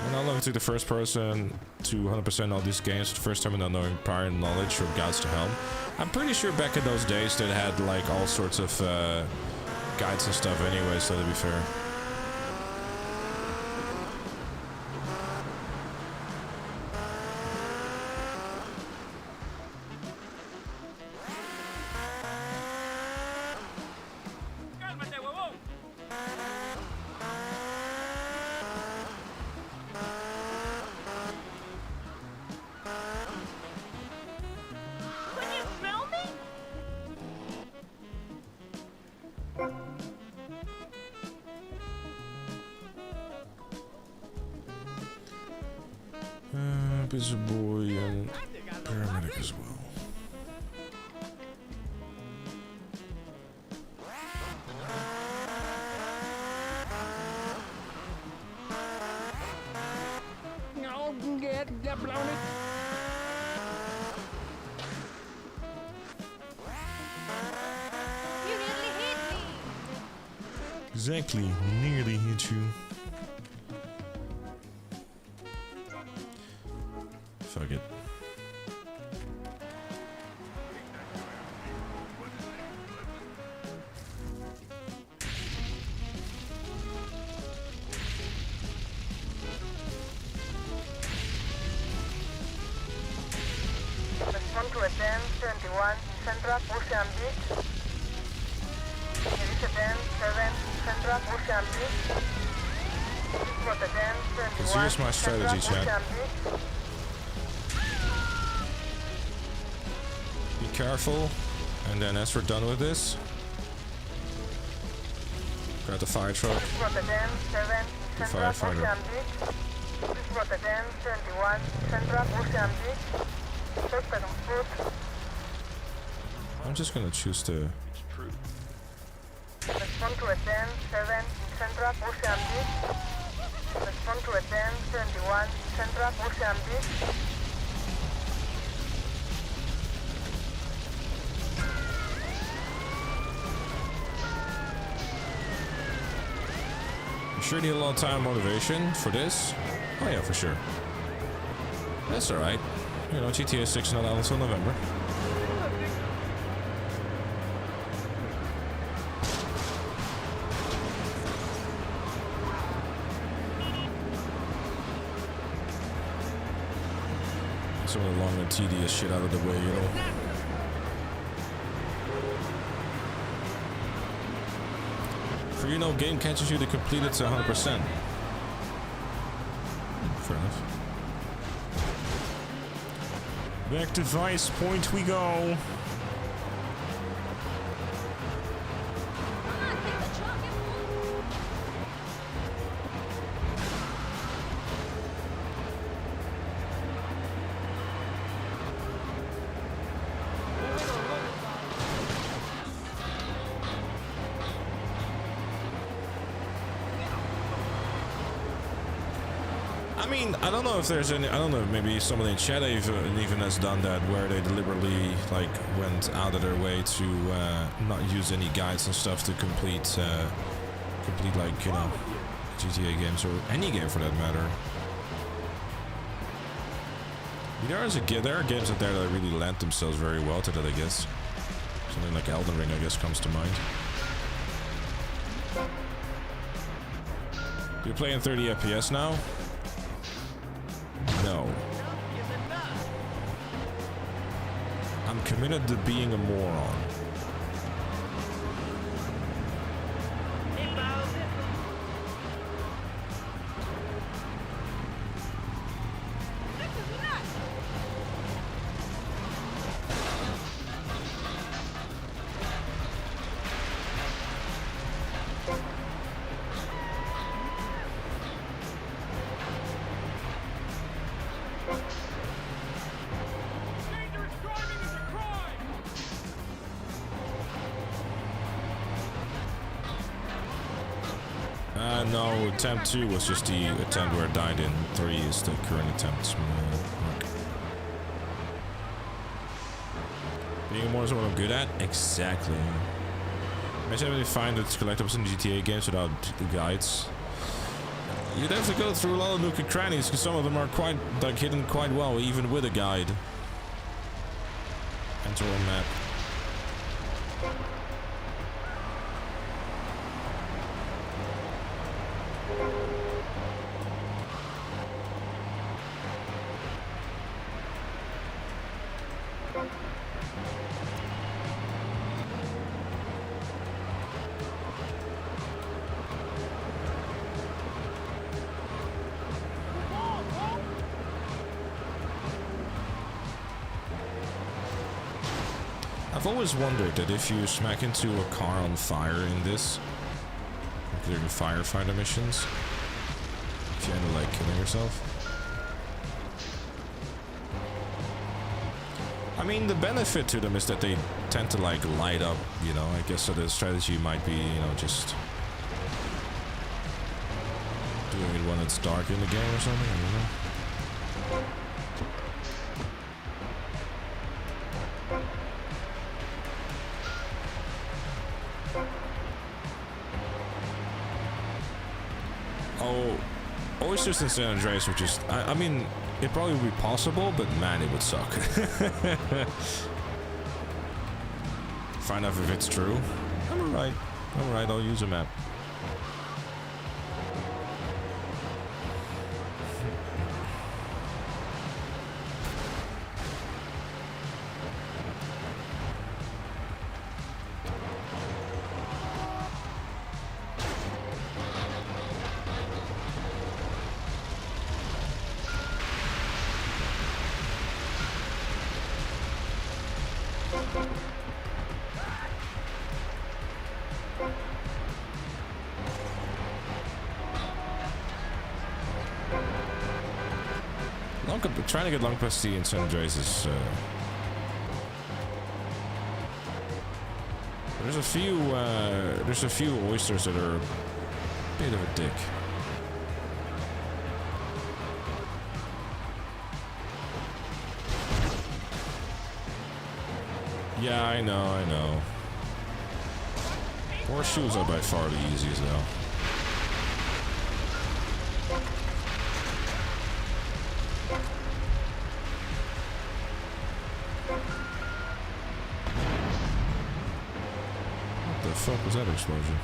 When I look to the first person to 100% all these games, the first time without knowing prior knowledge from Guides to Helm. I'm pretty sure back in those days they had like all sorts of guides and stuff anyway, so to be fair. Busy boy and paramedic as well. Exactly, nearly hit you. Fuck it. Respond to a 1071 Central Ocean Beach. It is a 10-7 Central Ocean Beach. This is for the 1071 Here's my strategy, Central chat. Ocean Beach. Be careful, and then as we're done with this, grab the fire truck. This is for the 10-7 Central firefighter. Ocean Beach. This is for the 1071 Central Ocean Beach. Suspect on foot. I'm just gonna choose the. Respond to a 10-7 Central Ocean Beach. Respond to a 1071 Central Ocean Beach. You sure need a lot of time motivation for this? Oh yeah, for sure. That's alright. You know, GTA 6 not out until November. Some of the long and tedious shit out of the way, you know. For you know, game catches you to complete it to 100%. Fair enough. Back to Vice Point we go. I mean, I don't know if there's any. I don't know. Maybe somebody in chat even has done that, where they deliberately like went out of their way to not use any guides and stuff to complete like, you know, GTA games or any game for that matter. There are games out there that really lend themselves very well to that, I guess. Something like Elden Ring, I guess, comes to mind. You're playing 30 FPS now? No. I'm committed to being a moron. No, attempt 2 was just the attempt where I died in. 3 is the current attempt. Being a moron is what I'm good at? Exactly. Imagine having to find the collectibles in GTA games without the guides. You'd have to go through a lot of nook and crannies, because some of them are quite, like, hidden quite well, even with a guide. Enter a map. I've always wondered that if you smack into a car on fire in this, including firefighter missions, if you end up like killing yourself. I mean, the benefit to them is that they tend to like light up, you know. I guess so the strategy might be, you know, just doing it when it's dark in the game or something, I don't know. oysters in San Andreas would just... I mean, it probably would be possible, but man, it would suck. Find out if it's true. Alright, I'll use a map. Trying to get long pasty in San Andreas is there's a few oysters that are a bit of a dick. Yeah, I know. Horseshoes are by far the easiest though. What the fuck was that explosion?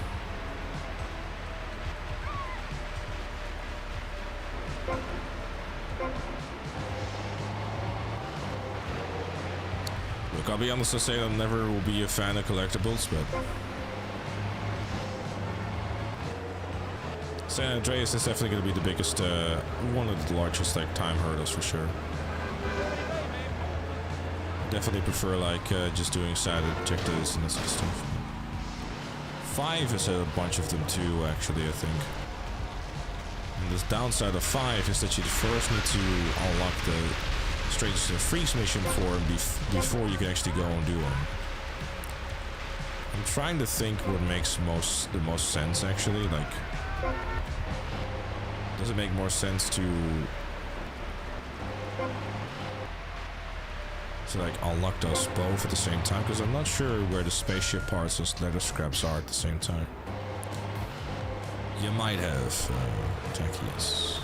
Look, I'll be honest to say I never will be a fan of collectibles, but San Andreas is definitely going to be the biggest, one of the largest like time hurdles for sure. Definitely prefer like just doing side objectives and this kind of stuff. 5 is a bunch of them too, actually, I think. And the downside of 5 is that you first need to unlock the Strange Freeze mission for them before you can actually go and do them. I'm trying to think what makes the most sense actually. Like, does it make more sense to like unlock those both at the same time? Because I'm not sure where the spaceship parts and leather scraps are at the same time. You might have, Tachius.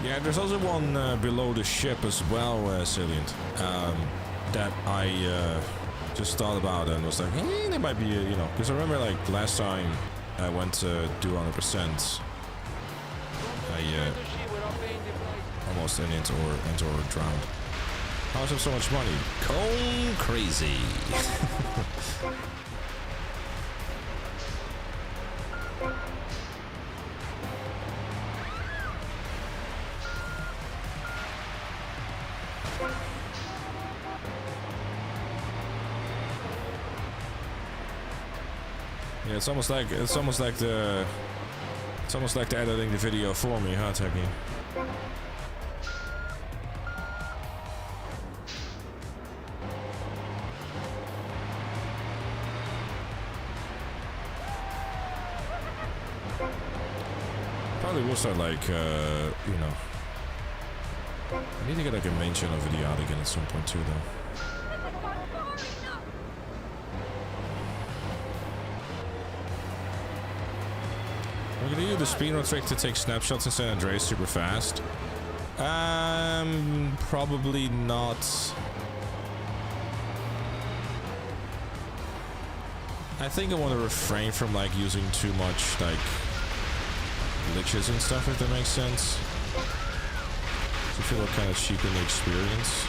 Yeah, there's also one below the ship as well, Salient, that I just thought about and was like, hey, there might be, you know, because I remember like last time I went to do 100%, I almost entered or drowned. How is there so much money? Cone crazy. Yeah, it's almost like the editing the video for me, huh, Techie? Probably will start like you know. I need to get like a main channel video out again at some point too, though. I'm gonna use the speedrun trick to take snapshots in San Andreas super fast. Probably not. I think I want to refrain from like using too much like glitches and stuff, if that makes sense. So I feel like kind of cheapen the experience.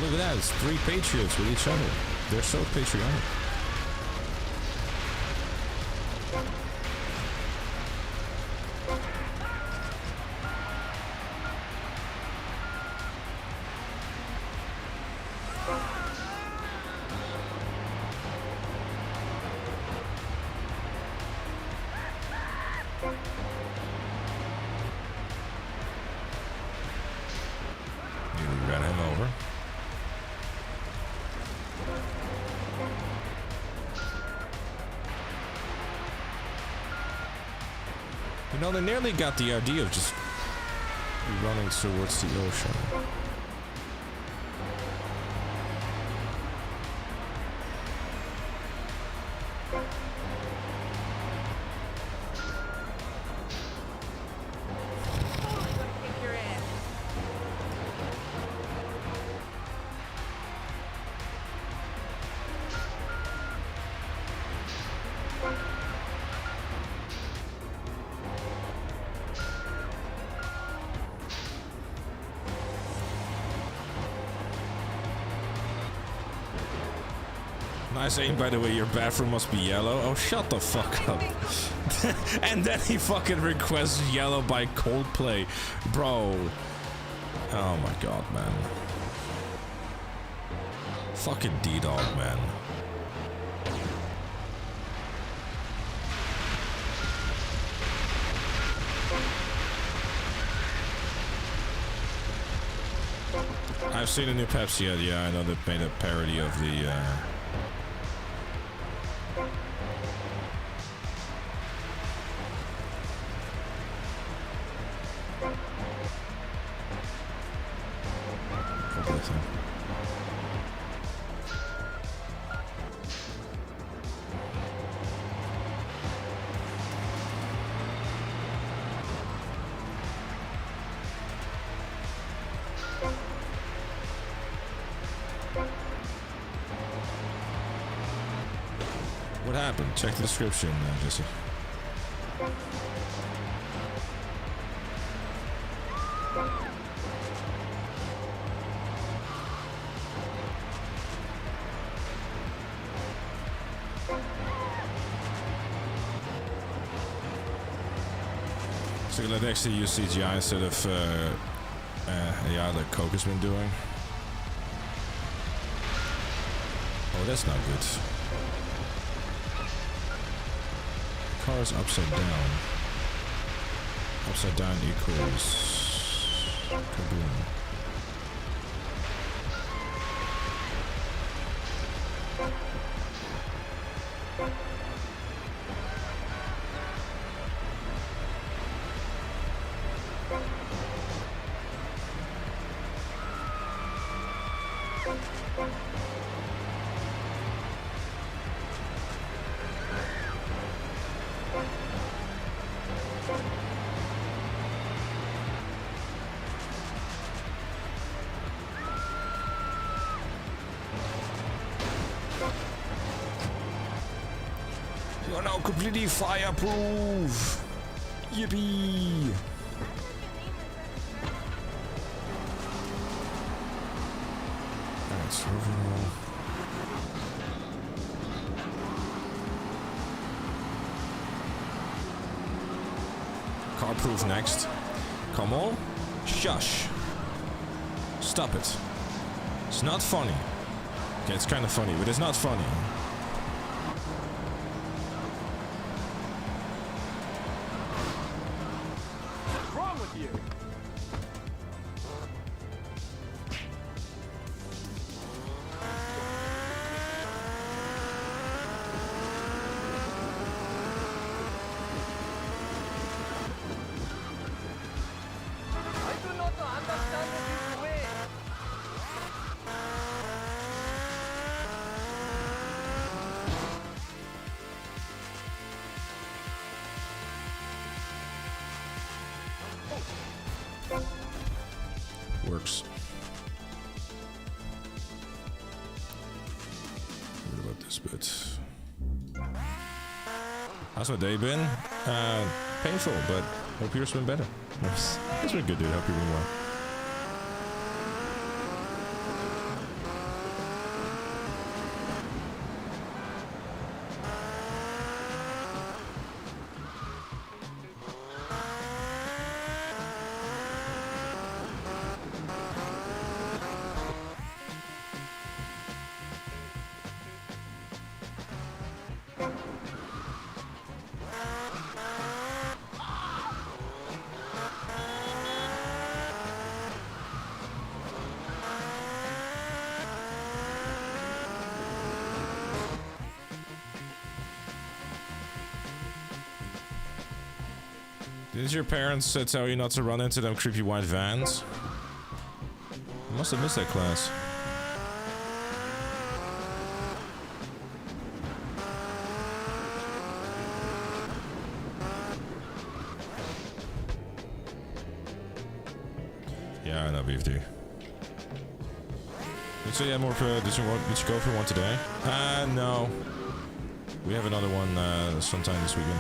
Look at that, it's 3 patriots with each other. They're so patriotic. Nearly ran him over. You know, they nearly got the idea of just running towards the ocean. Kick your ass. Nice aim, by the way. Your bathroom must be yellow. Oh, shut the fuck up. And then he fucking requests yellow by Coldplay. Bro. Oh my god, man. Fucking D-Dog, man. I've seen a new Pepsi ad, yeah, I know they made a parody of the, What happened? Check the description, Jesse. So let's actually use CGI instead of AI like Coke has been doing. Oh, that's not good. Car is upside down. Upside down equals kaboom. You're now completely fireproof! Yippee! That's overall. Carproof next. Come on. Shush. Stop it. It's not funny. Okay, it's kind of funny, but it's not funny. What's wrong with you? I do not understand this way. guess, but how's my day been? Painful, but hope yours been better. It's been good, dude. Hope you're doing well. Did your parents tell you not to run into them creepy white vans? You must have missed that class. Yeah, I know BFD. So yeah, more for, did you go for one today? No. We have another one sometime this weekend.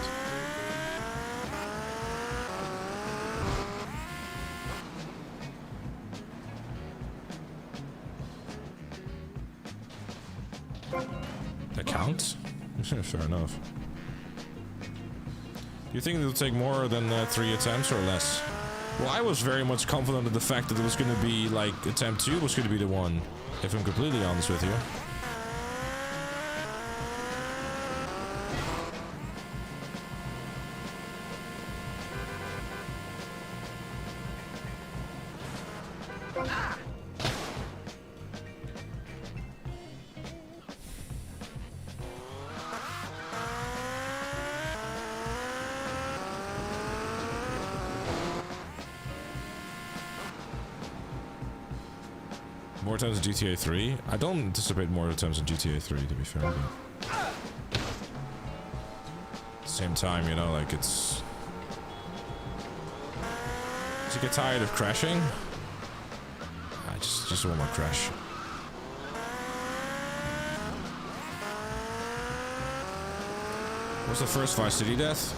That counts? Fair enough. Do you think it'll take more than 3 attempts or less? Well, I was very much confident of the fact that it was going to be like attempt 2 was going to be the one, if I'm completely honest with you. More times in GTA 3? I don't anticipate more attempts in GTA 3, to be fair. But at the same time, you know, like it's... Does it get tired of crashing? I just want more crash. What was the first Vice City death?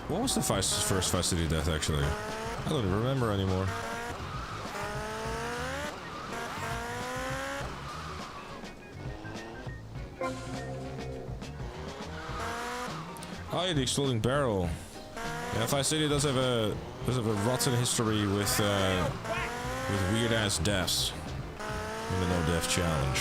What was the first Vice City death, actually? I don't even remember anymore. Oh yeah, the exploding barrel. Yeah, Vice City does have a rotten history with weird ass deaths in the no death challenge.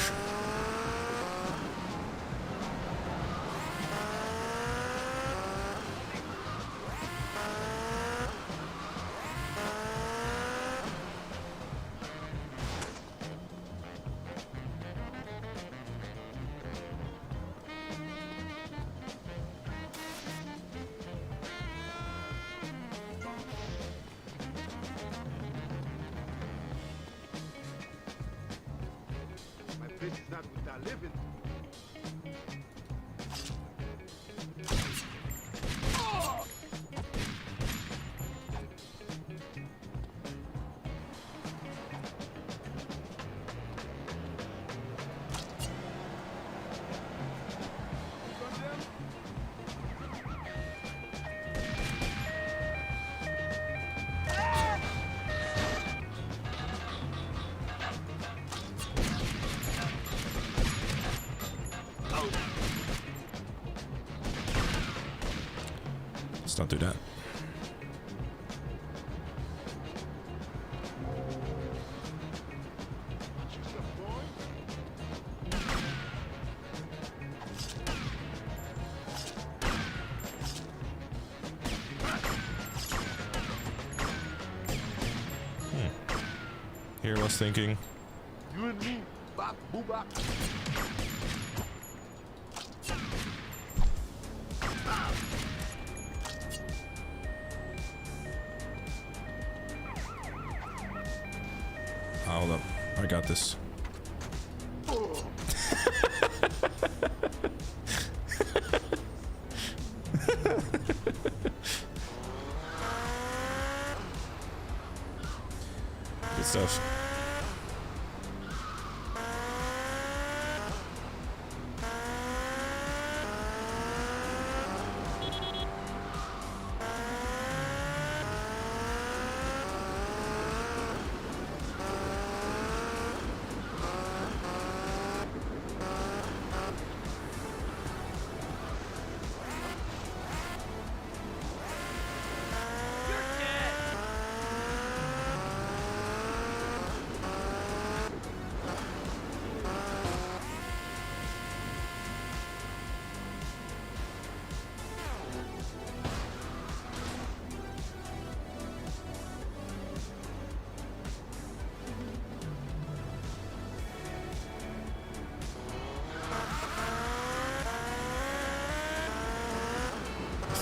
This is not what I live in. Let's not do that. Here was thinking. You and me, bop, boo, bop. Hold up, I got this. Good stuff.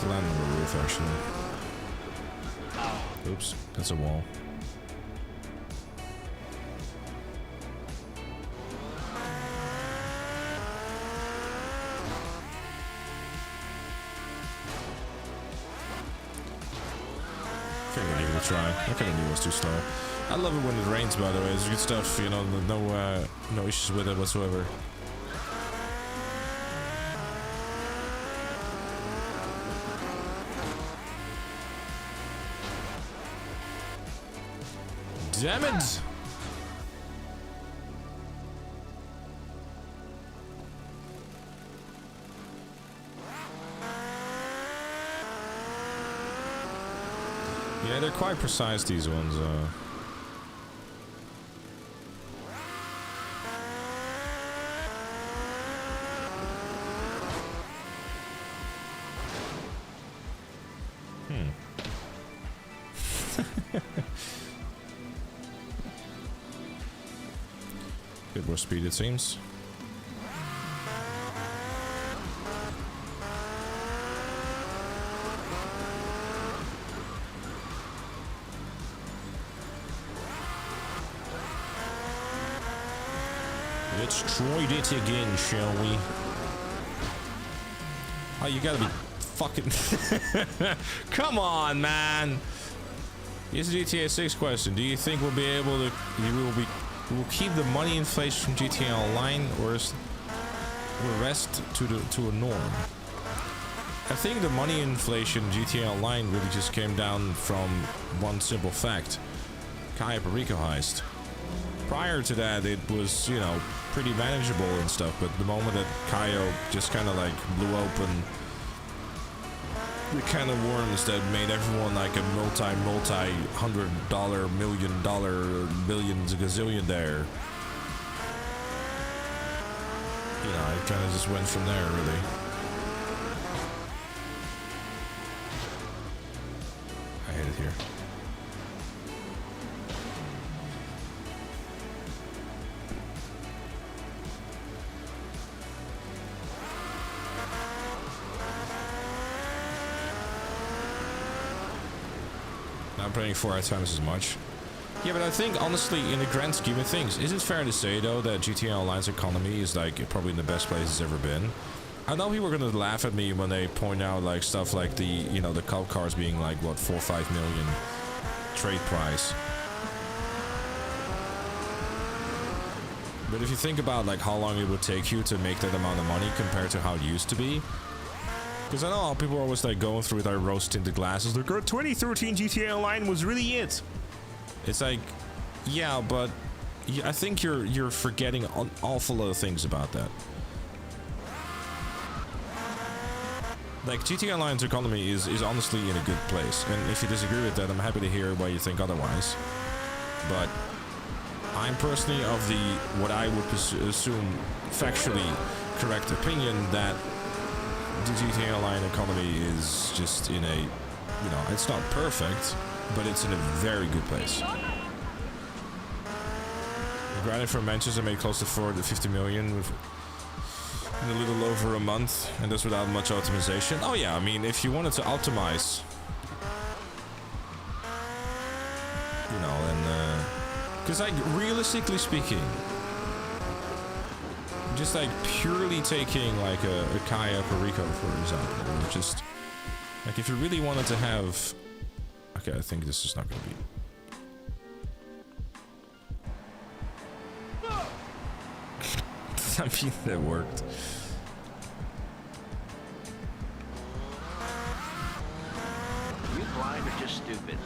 to land on the roof, actually. Oops, that's a wall. Figured give it a try. I kind of knew it was too slow. I love it when it rains, by the way. It's good stuff, you know, no issues with it whatsoever. Damn it! Yeah, they're quite precise, these ones. Bit more speed, it seems. Let's try it again, shall we? Oh, you gotta be fucking... Come on, man! Here's the GTA 6 question. Do you think we'll be able to... We will keep the money inflation from GTA Online, or is the rest to a norm? I think the money inflation in GTA Online really just came down from one simple fact. Kaya Perico heist. Prior to that, it was, you know, pretty manageable and stuff, but the moment that Kaio just kind of like blew open the can of worms that made everyone like a multi-$100 million billions gazillion there, you know, it kind of just went from there, really. I hate it here. I'm paying 4 times as much. Yeah, but I think, honestly, in the grand scheme of things, is it fair to say, though, that GTA Online's economy is, like, probably in the best place it's ever been? I know people are gonna laugh at me when they point out, like, stuff like the, you know, the cop cars being, like, what, 4 or 5 million trade price. But if you think about, like, how long it would take you to make that amount of money compared to how it used to be, because I know how people are always like going through their rose-tinted glasses. Like, 2013 GTA Online was really it. It's like, yeah, but I think you're forgetting an awful lot of things about that. Like, GTA Online's economy is honestly in a good place, and if you disagree with that, I'm happy to hear why you think otherwise. But I'm personally of the what I would assume factually correct opinion that the GTA Online economy is just in a, you know, it's not perfect, but it's in a very good place. Granted, for Manchester, made close to 50 million in a little over a month, and that's without much optimization. Oh yeah, I mean, if you wanted to optimize, you know, and because like realistically speaking, just like purely taking like a Kaya Perico, for example, or just like if you really wanted to have, okay, I think this is not going to be. I mean, that worked. Are you blind or just stupid?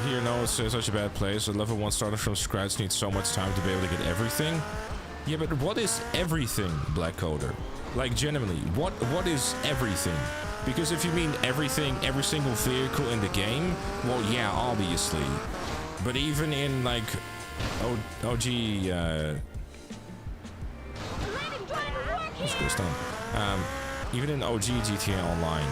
Here, no, it's such a bad place. A level 1 starter from scratch needs so much time to be able to get everything. Yeah, but what is everything, Black Coder? Like, genuinely, what is everything? Because if you mean everything, every single vehicle in the game, well, yeah, obviously. But even in, like, OG, let's go Stunt. Even in OG GTA Online,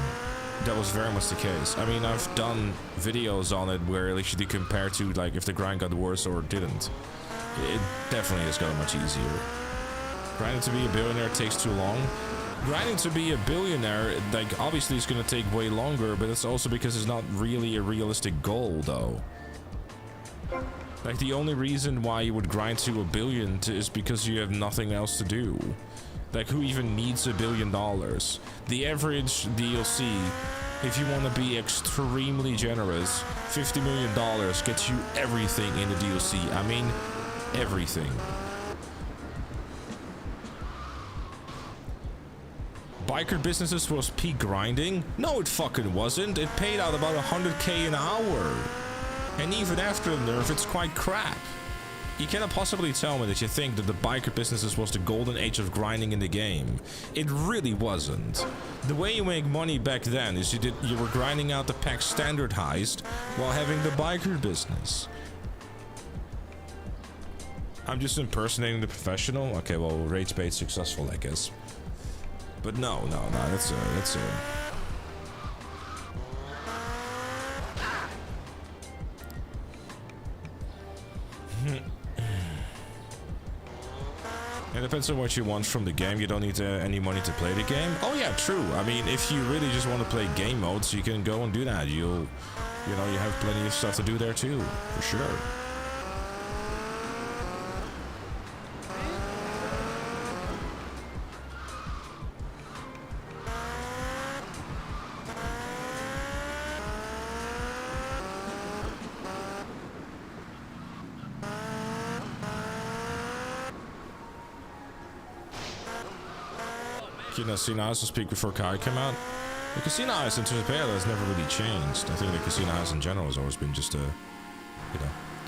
that was very much the case. I mean, I've done videos on it where literally compare to, like, if the grind got worse or didn't. It definitely has gotten much easier. Grinding to be a billionaire takes too long. Grinding to be a billionaire, like, obviously it's gonna take way longer, but it's also because it's not really a realistic goal, though. Like, the only reason why you would grind to $1 billion is because you have nothing else to do. Like, who even needs $1 billion? The average DLC, if you want to be extremely generous, $50 million gets you everything in the DLC. I mean, everything. Biker businesses was peak grinding? No, it fucking wasn't. It paid out about 100k an hour. And even after the nerf, it's quite crap. You cannot possibly tell me that you think that the biker businesses was the golden age of grinding in the game. It really wasn't. The way you make money back then is you were grinding out the pack standard heist while having the biker business. I'm just impersonating the professional? Okay, well, rage bait successful, I guess. But no, that's a... It depends on what you want from the game. You don't need any money to play the game. Oh yeah, true. I mean, if you really just want to play game modes, you can go and do that. You have plenty of stuff to do there too, for sure. Casino House to speak before Kai came out. The Casino House in terms of payload has never really changed. I think the Casino House in general has always been just the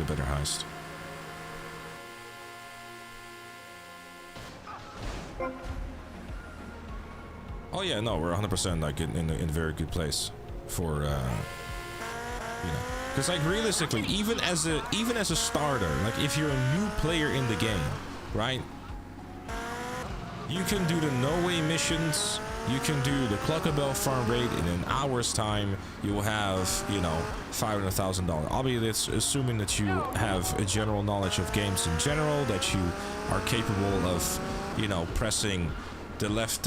better heist. Oh yeah, no, we're 100% like in a very good place for because like realistically, even as a starter, like if you're a new player in the game, right? You can do the no-way missions, you can do the Cluckerbell farm raid in an hour's time. You will have, $500,000. Obviously, it's assuming that you have a general knowledge of games in general, that you are capable of, pressing the left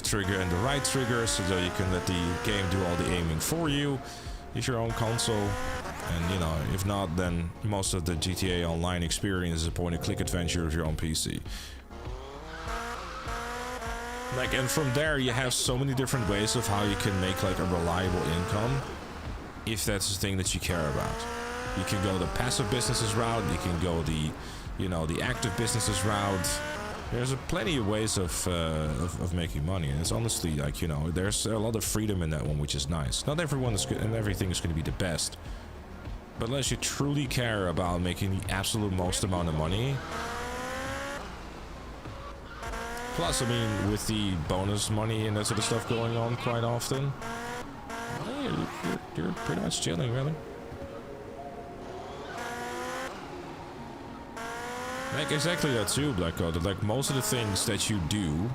trigger and the right trigger, so that you can let the game do all the aiming for you. If your own console, and if not, then most of the GTA Online experience is a point-and-click adventure of your own PC. Like, and from there you have so many different ways of how you can make like a reliable income, if that's the thing that you care about. You can go the passive businesses route, you can go the active businesses route. There's plenty of ways of making money, and it's honestly like, there's a lot of freedom in that one, which is nice. Not everyone is good and everything is going to be the best, but unless you truly care about making the absolute most amount of money. Plus, I mean, with the bonus money and that sort of stuff going on quite often, you're pretty much chilling, really. Like, exactly that too, Black God. Like, most of the things that you do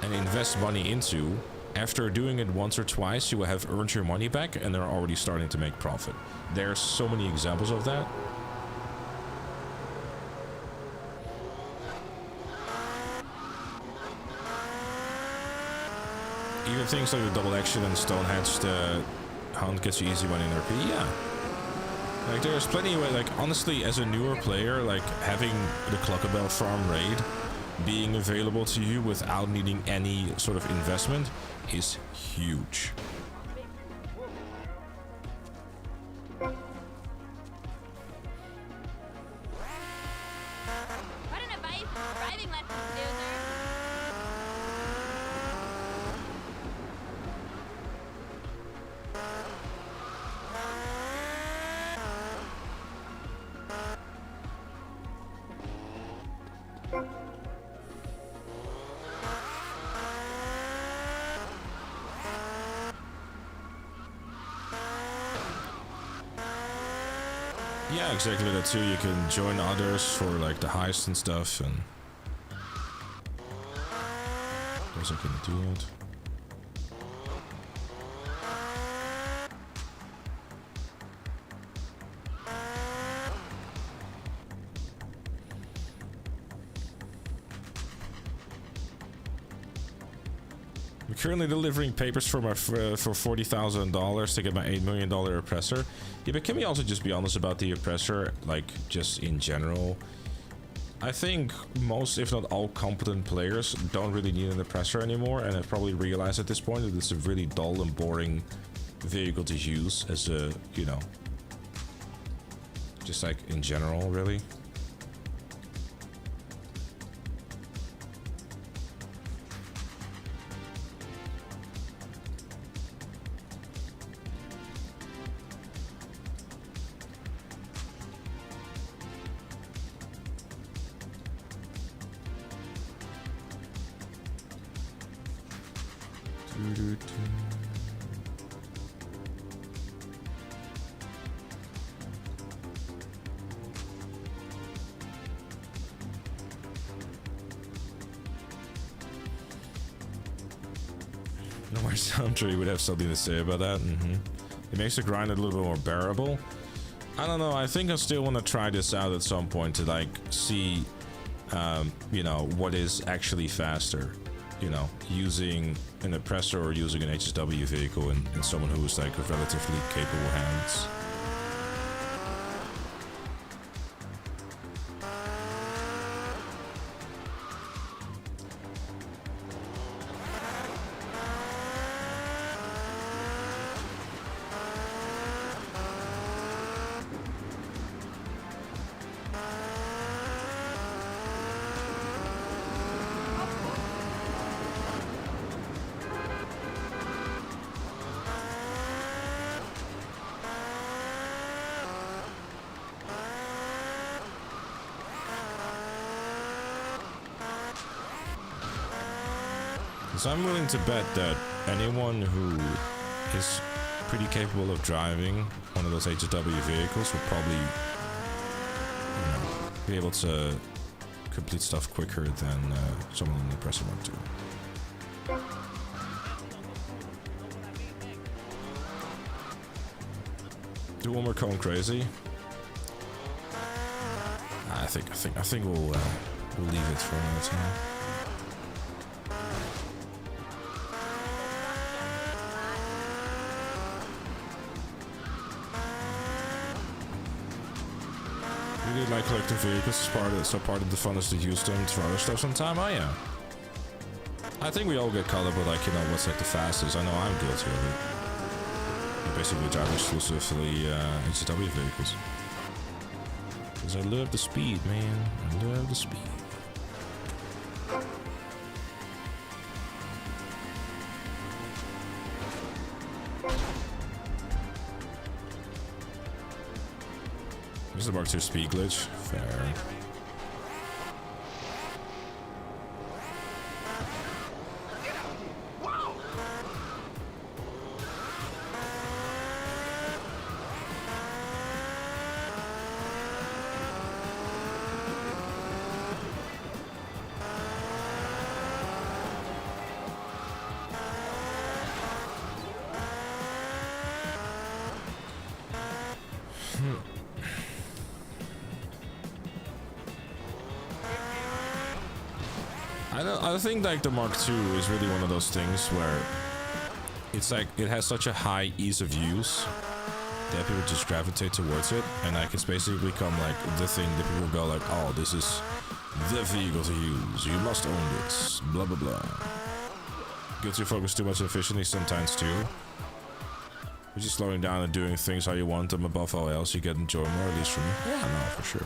and invest money into, after doing it once or twice, you will have earned your money back and they're already starting to make profit. There are so many examples of that. Even things like the double action and stone hatch, the hunt gets you easy money in RP, yeah. Like, there's plenty of ways, like, honestly, as a newer player, like, having the Cluckerbell farm raid being available to you without needing any sort of investment is huge. What an advice driving lessons, loser. Yeah, exactly that too. You can join others for like the heist and stuff, and guess I can do it. currently delivering papers for my for $40,000 to get my $8 million oppressor. Yeah, but can we also just be honest about the oppressor, like just in general? I think most, if not all, competent players don't really need an oppressor anymore, and have probably realized at this point that it's a really dull and boring vehicle to use as a, you know, just like in general, really. Soundtree would have something to say about that. It makes the grind a little bit more bearable. I don't know, I think I still want to try this out at some point to like see you know, what is actually faster, you know, using an oppressor or using an HSW vehicle and someone who is like with relatively capable hands. So I'm willing to bet that anyone who is pretty capable of driving one of those HW vehicles will probably, you know, be able to complete stuff quicker than someone in the Oppressor Mark II. Do one more Cone Crazy. I think we'll leave it for another time. Like collecting vehicles is part of the fun is to use them for other stuff sometime. Oh yeah. I think we all get caught up with like, you know, what's like the fastest. I know I'm guilty of it. I basically drive exclusively HW vehicles. Because I love the speed, man. I love the speed. This is the Mark II speed glitch. Fair. I think like the Mark II is really one of those things where it's like it has such a high ease of use that people just gravitate towards it, and like it's basically become like the thing that people go like, oh, this is the vehicle to use, you must own this, blah blah blah. Gets you focused too much efficiently sometimes too. You're just slowing down and doing things how you want them above all else, you get enjoyment, or at least from me. Yeah, no, for sure.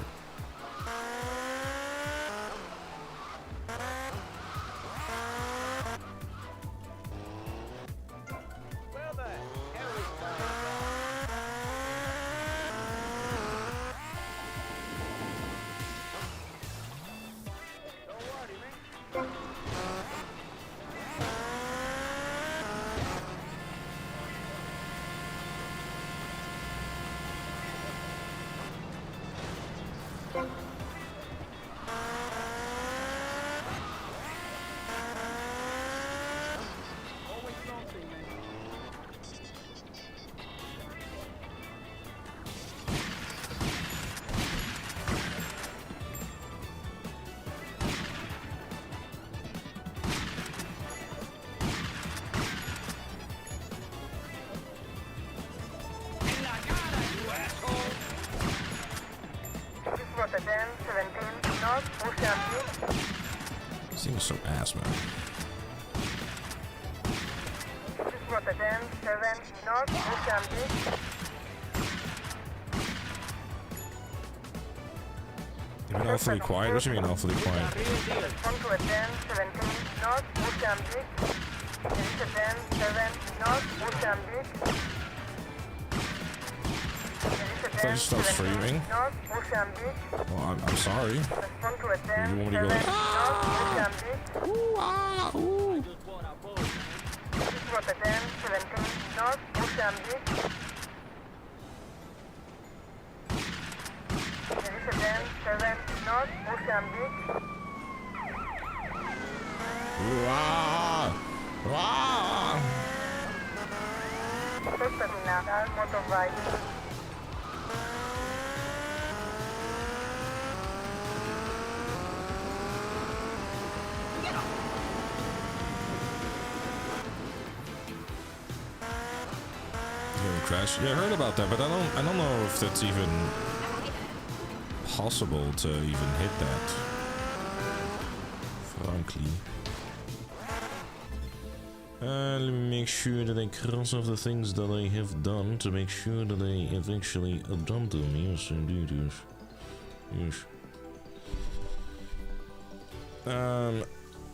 north, Ocean Beach. This thing is so ass, man. 10, 7, north, Ocean Beach. You mean awfully quiet? What do you mean awfully quiet? Respond to a 10, 17, north, Ocean Beach. There is a 10, 7, north, Ocean Beach. I thought you stopped streaming. North, Ocean Beach. Well, I'm sorry. Respond to a 10, You want me to 7, go? north, Ocean Beach. Ooh, ah, ooh. This was a 10, 17, north, Ocean Beach. There is a 10, 7, north, Ocean Beach. Ooh, ah, ah. First terminal, motorbike. Crash. Yeah, I heard about that, but I don't know if that's even possible to even hit that. Frankly. Let me make sure that I cross off the things that I have done to make sure that I eventually done them. Yes, indeed, yes. Yes.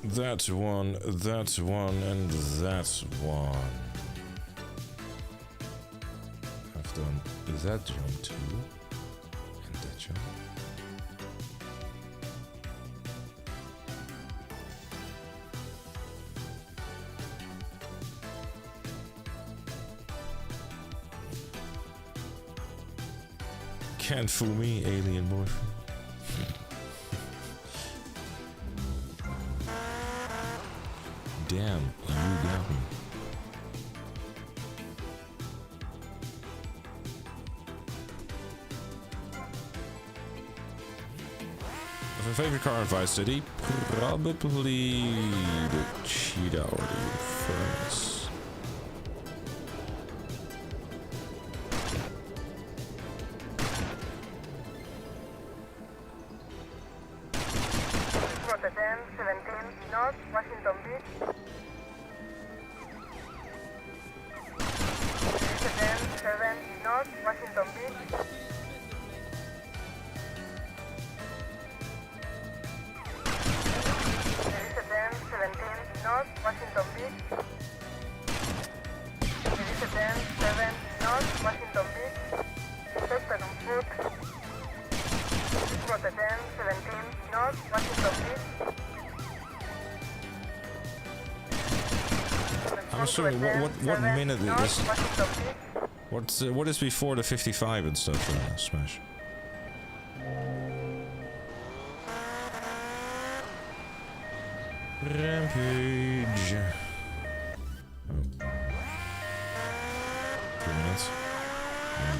That one, and that one. Done that jump too, and that jump. Can't fool me, alien boyfriend. Damn, you got me. My favorite car in Vice City? Probably the Cheetah or the Furnace. Quarter 10, 17, north, Washington Beach. Quarter 10, 7, north, Washington Beach. North, Washington Beach. There is a 10, 7, north, Washington Beach. Suspect on foot. This was a 10, 17, north, Washington Beach. I'm assuming what minute is this? What is before the 55 and stuff? Smash. Rampage. Oh. 2 minutes. Yeah.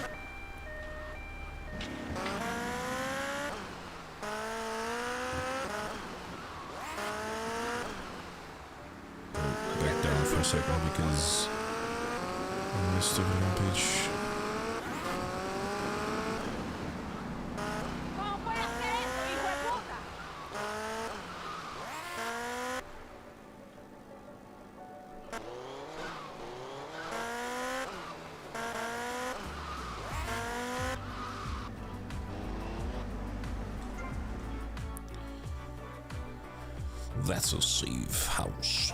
Back down for a second because I missed the rampage. That's a safe house.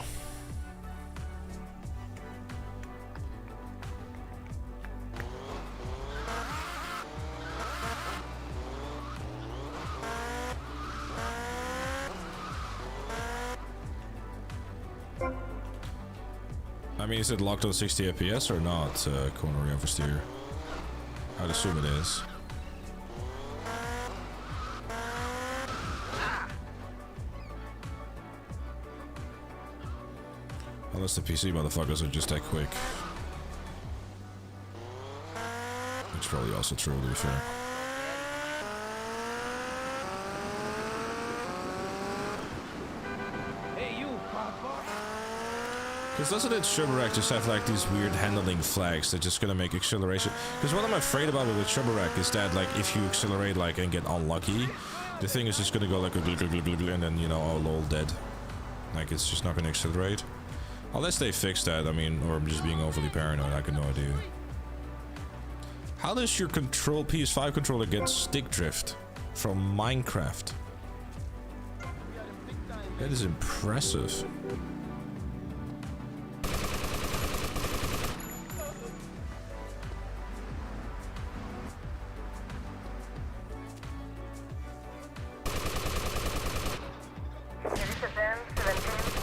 I mean, is it locked on 60 FPS or not, corner oversteer? I'd assume it is. Unless the PC motherfuckers are just that quick. Which probably also true, to be fair. Hey, you, Because doesn't it Shubarack just have like these weird handling flags that just gonna make acceleration? Because what I'm afraid about with Shubarack is that like if you accelerate like and get unlucky, the thing is just gonna go like a glug, glug, glug, glug, and then, you know, all dead. Like, it's just not gonna accelerate. Unless they fix that, I mean, or I'm just being overly paranoid, I got no idea. How does your PS5 controller get stick drift from Minecraft? That is impressive.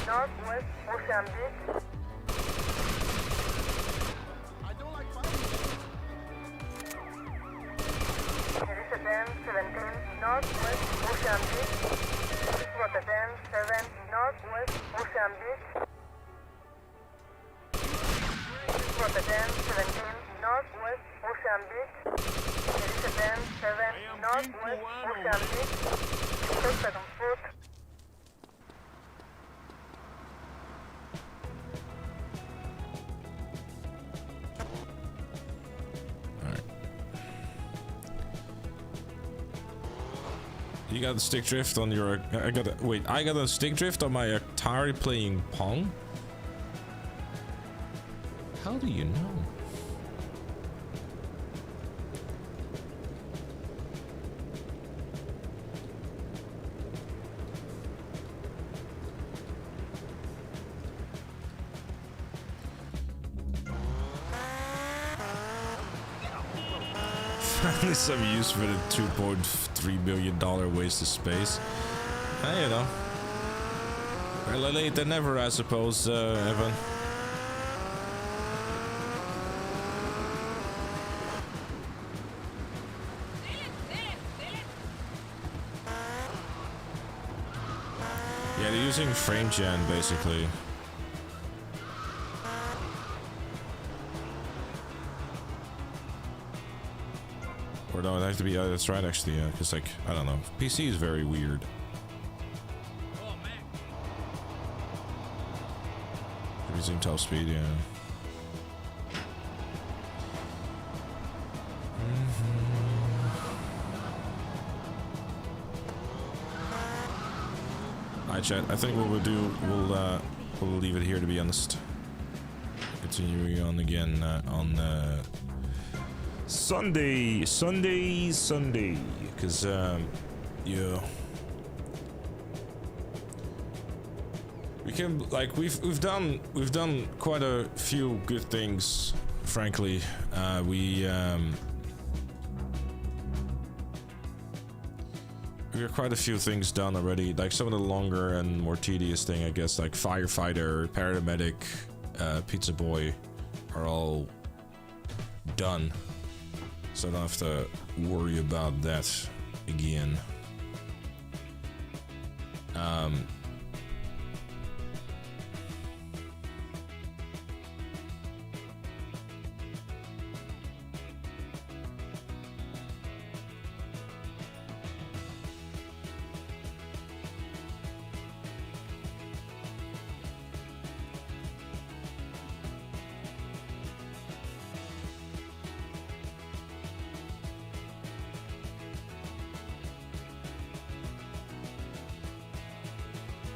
Northwest Mozambique. I don't like fighting. Rotterdam 17 Northwest Mozambique. Rotterdam 7 Northwest Mozambique. Rotterdam 17 Northwest Mozambique. Rotterdam 7 Northwest Mozambique. Suspect on foot. You got a stick drift on your... I got a stick drift on my Atari playing Pong? How do you know? Finally some use for the $2.3 billion waste of space. You know. Well, late than never, I suppose, Evan. Yeah, they're using frame gen, basically. Or no, it has to be, that's right, actually, yeah, because, like, I don't know. PC is very weird. Using top speed, yeah. Alright, chat, I think what we'll do, we'll leave it here, to be honest. Continuing on again on Sunday, because yeah, we can, like, we've done quite a few good things, frankly. We got quite a few things done already, like some of the longer and more tedious thing, I guess, like firefighter, paramedic, pizza boy are all done. So I don't have to worry about that again.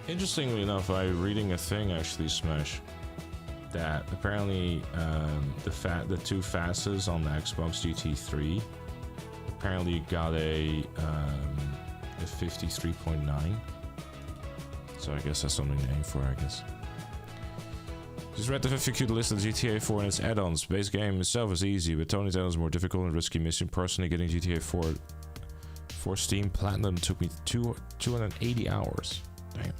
Interestingly enough, I'm reading a thing, actually, Smash, that apparently the two fastest on the Xbox GT3 apparently got a 53.9. So I guess that's something to aim for, I guess. Just read the FAQ list of GTA 4 and its add-ons. Base game itself is easy, but Tony's add-ons more difficult and risky mission. Personally, getting GTA 4 for Steam Platinum took me 280 hours. Damn.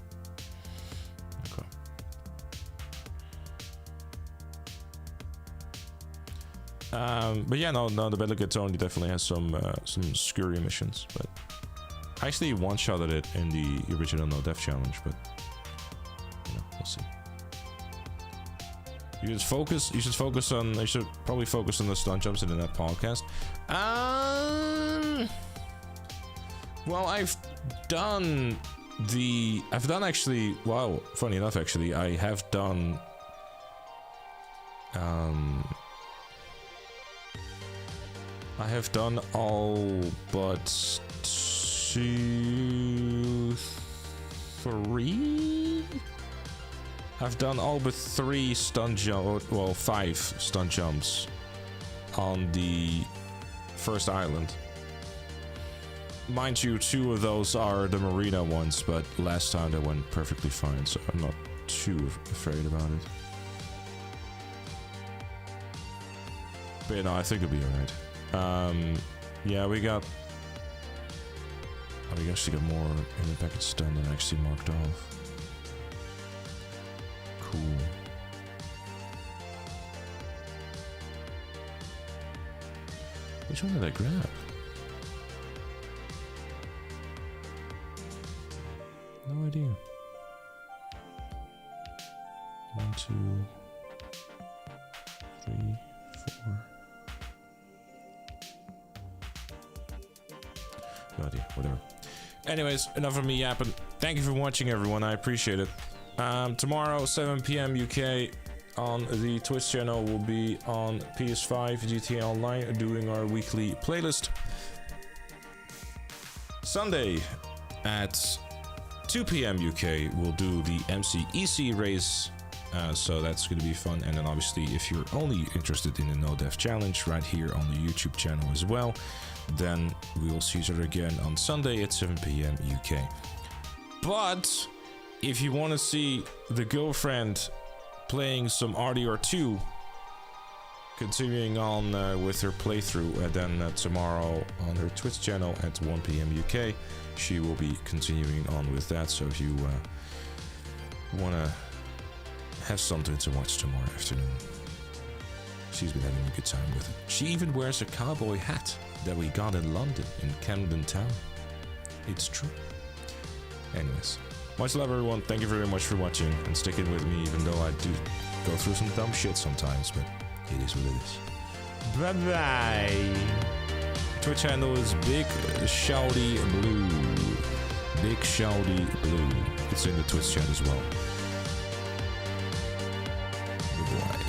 But yeah, no, the Battle Get Tony definitely has some scurry missions, but I actually one-shotted it in the original No Death Challenge, but you know, we'll see. You should probably focus on the stunt jumps in that podcast. Well, I've done actually, wow, funny enough, actually, I have done all but 2, 3. I've done all but 3 stunt jump, well, 5 stunt jumps on the first island. Mind you, 2 of those are the marina ones, but last time they went perfectly fine, so I'm not too afraid about it. But no, I think it'll be alright. Yeah, we got... Oh, we actually got more in the package stunt than actually marked off. Cool. Which one did I grab? No idea. 1, 2, 3, 4. No idea, whatever. Anyways, enough of me yapping. Thank you for watching, everyone. I appreciate it. Tomorrow, 7 PM UK on the Twitch channel, will be on PS5 GTA Online doing our weekly playlist. Sunday at 2 PM UK, we'll do the MC-EC race. So that's going to be fun. And then obviously, if you're only interested in the No Death Challenge right here on the YouTube channel as well, then we will see each other again on Sunday at 7 PM UK. But if you want to see the girlfriend playing some RDR2, continuing on with her playthrough, and then tomorrow on her Twitch channel at 1 PM UK, she will be continuing on with that. So if you want to have something to watch tomorrow afternoon, she's been having a good time with it. She even wears a cowboy hat that we got in London, in Camden Town. It's true. Anyways, much love, everyone. Thank you very much for watching and sticking with me, even though I do go through some dumb shit sometimes, but it is what it is. Bye bye. Twitch handle is Big Shouty Blue. Big Shouty Blue. It's in the Twitch chat as well. Goodbye.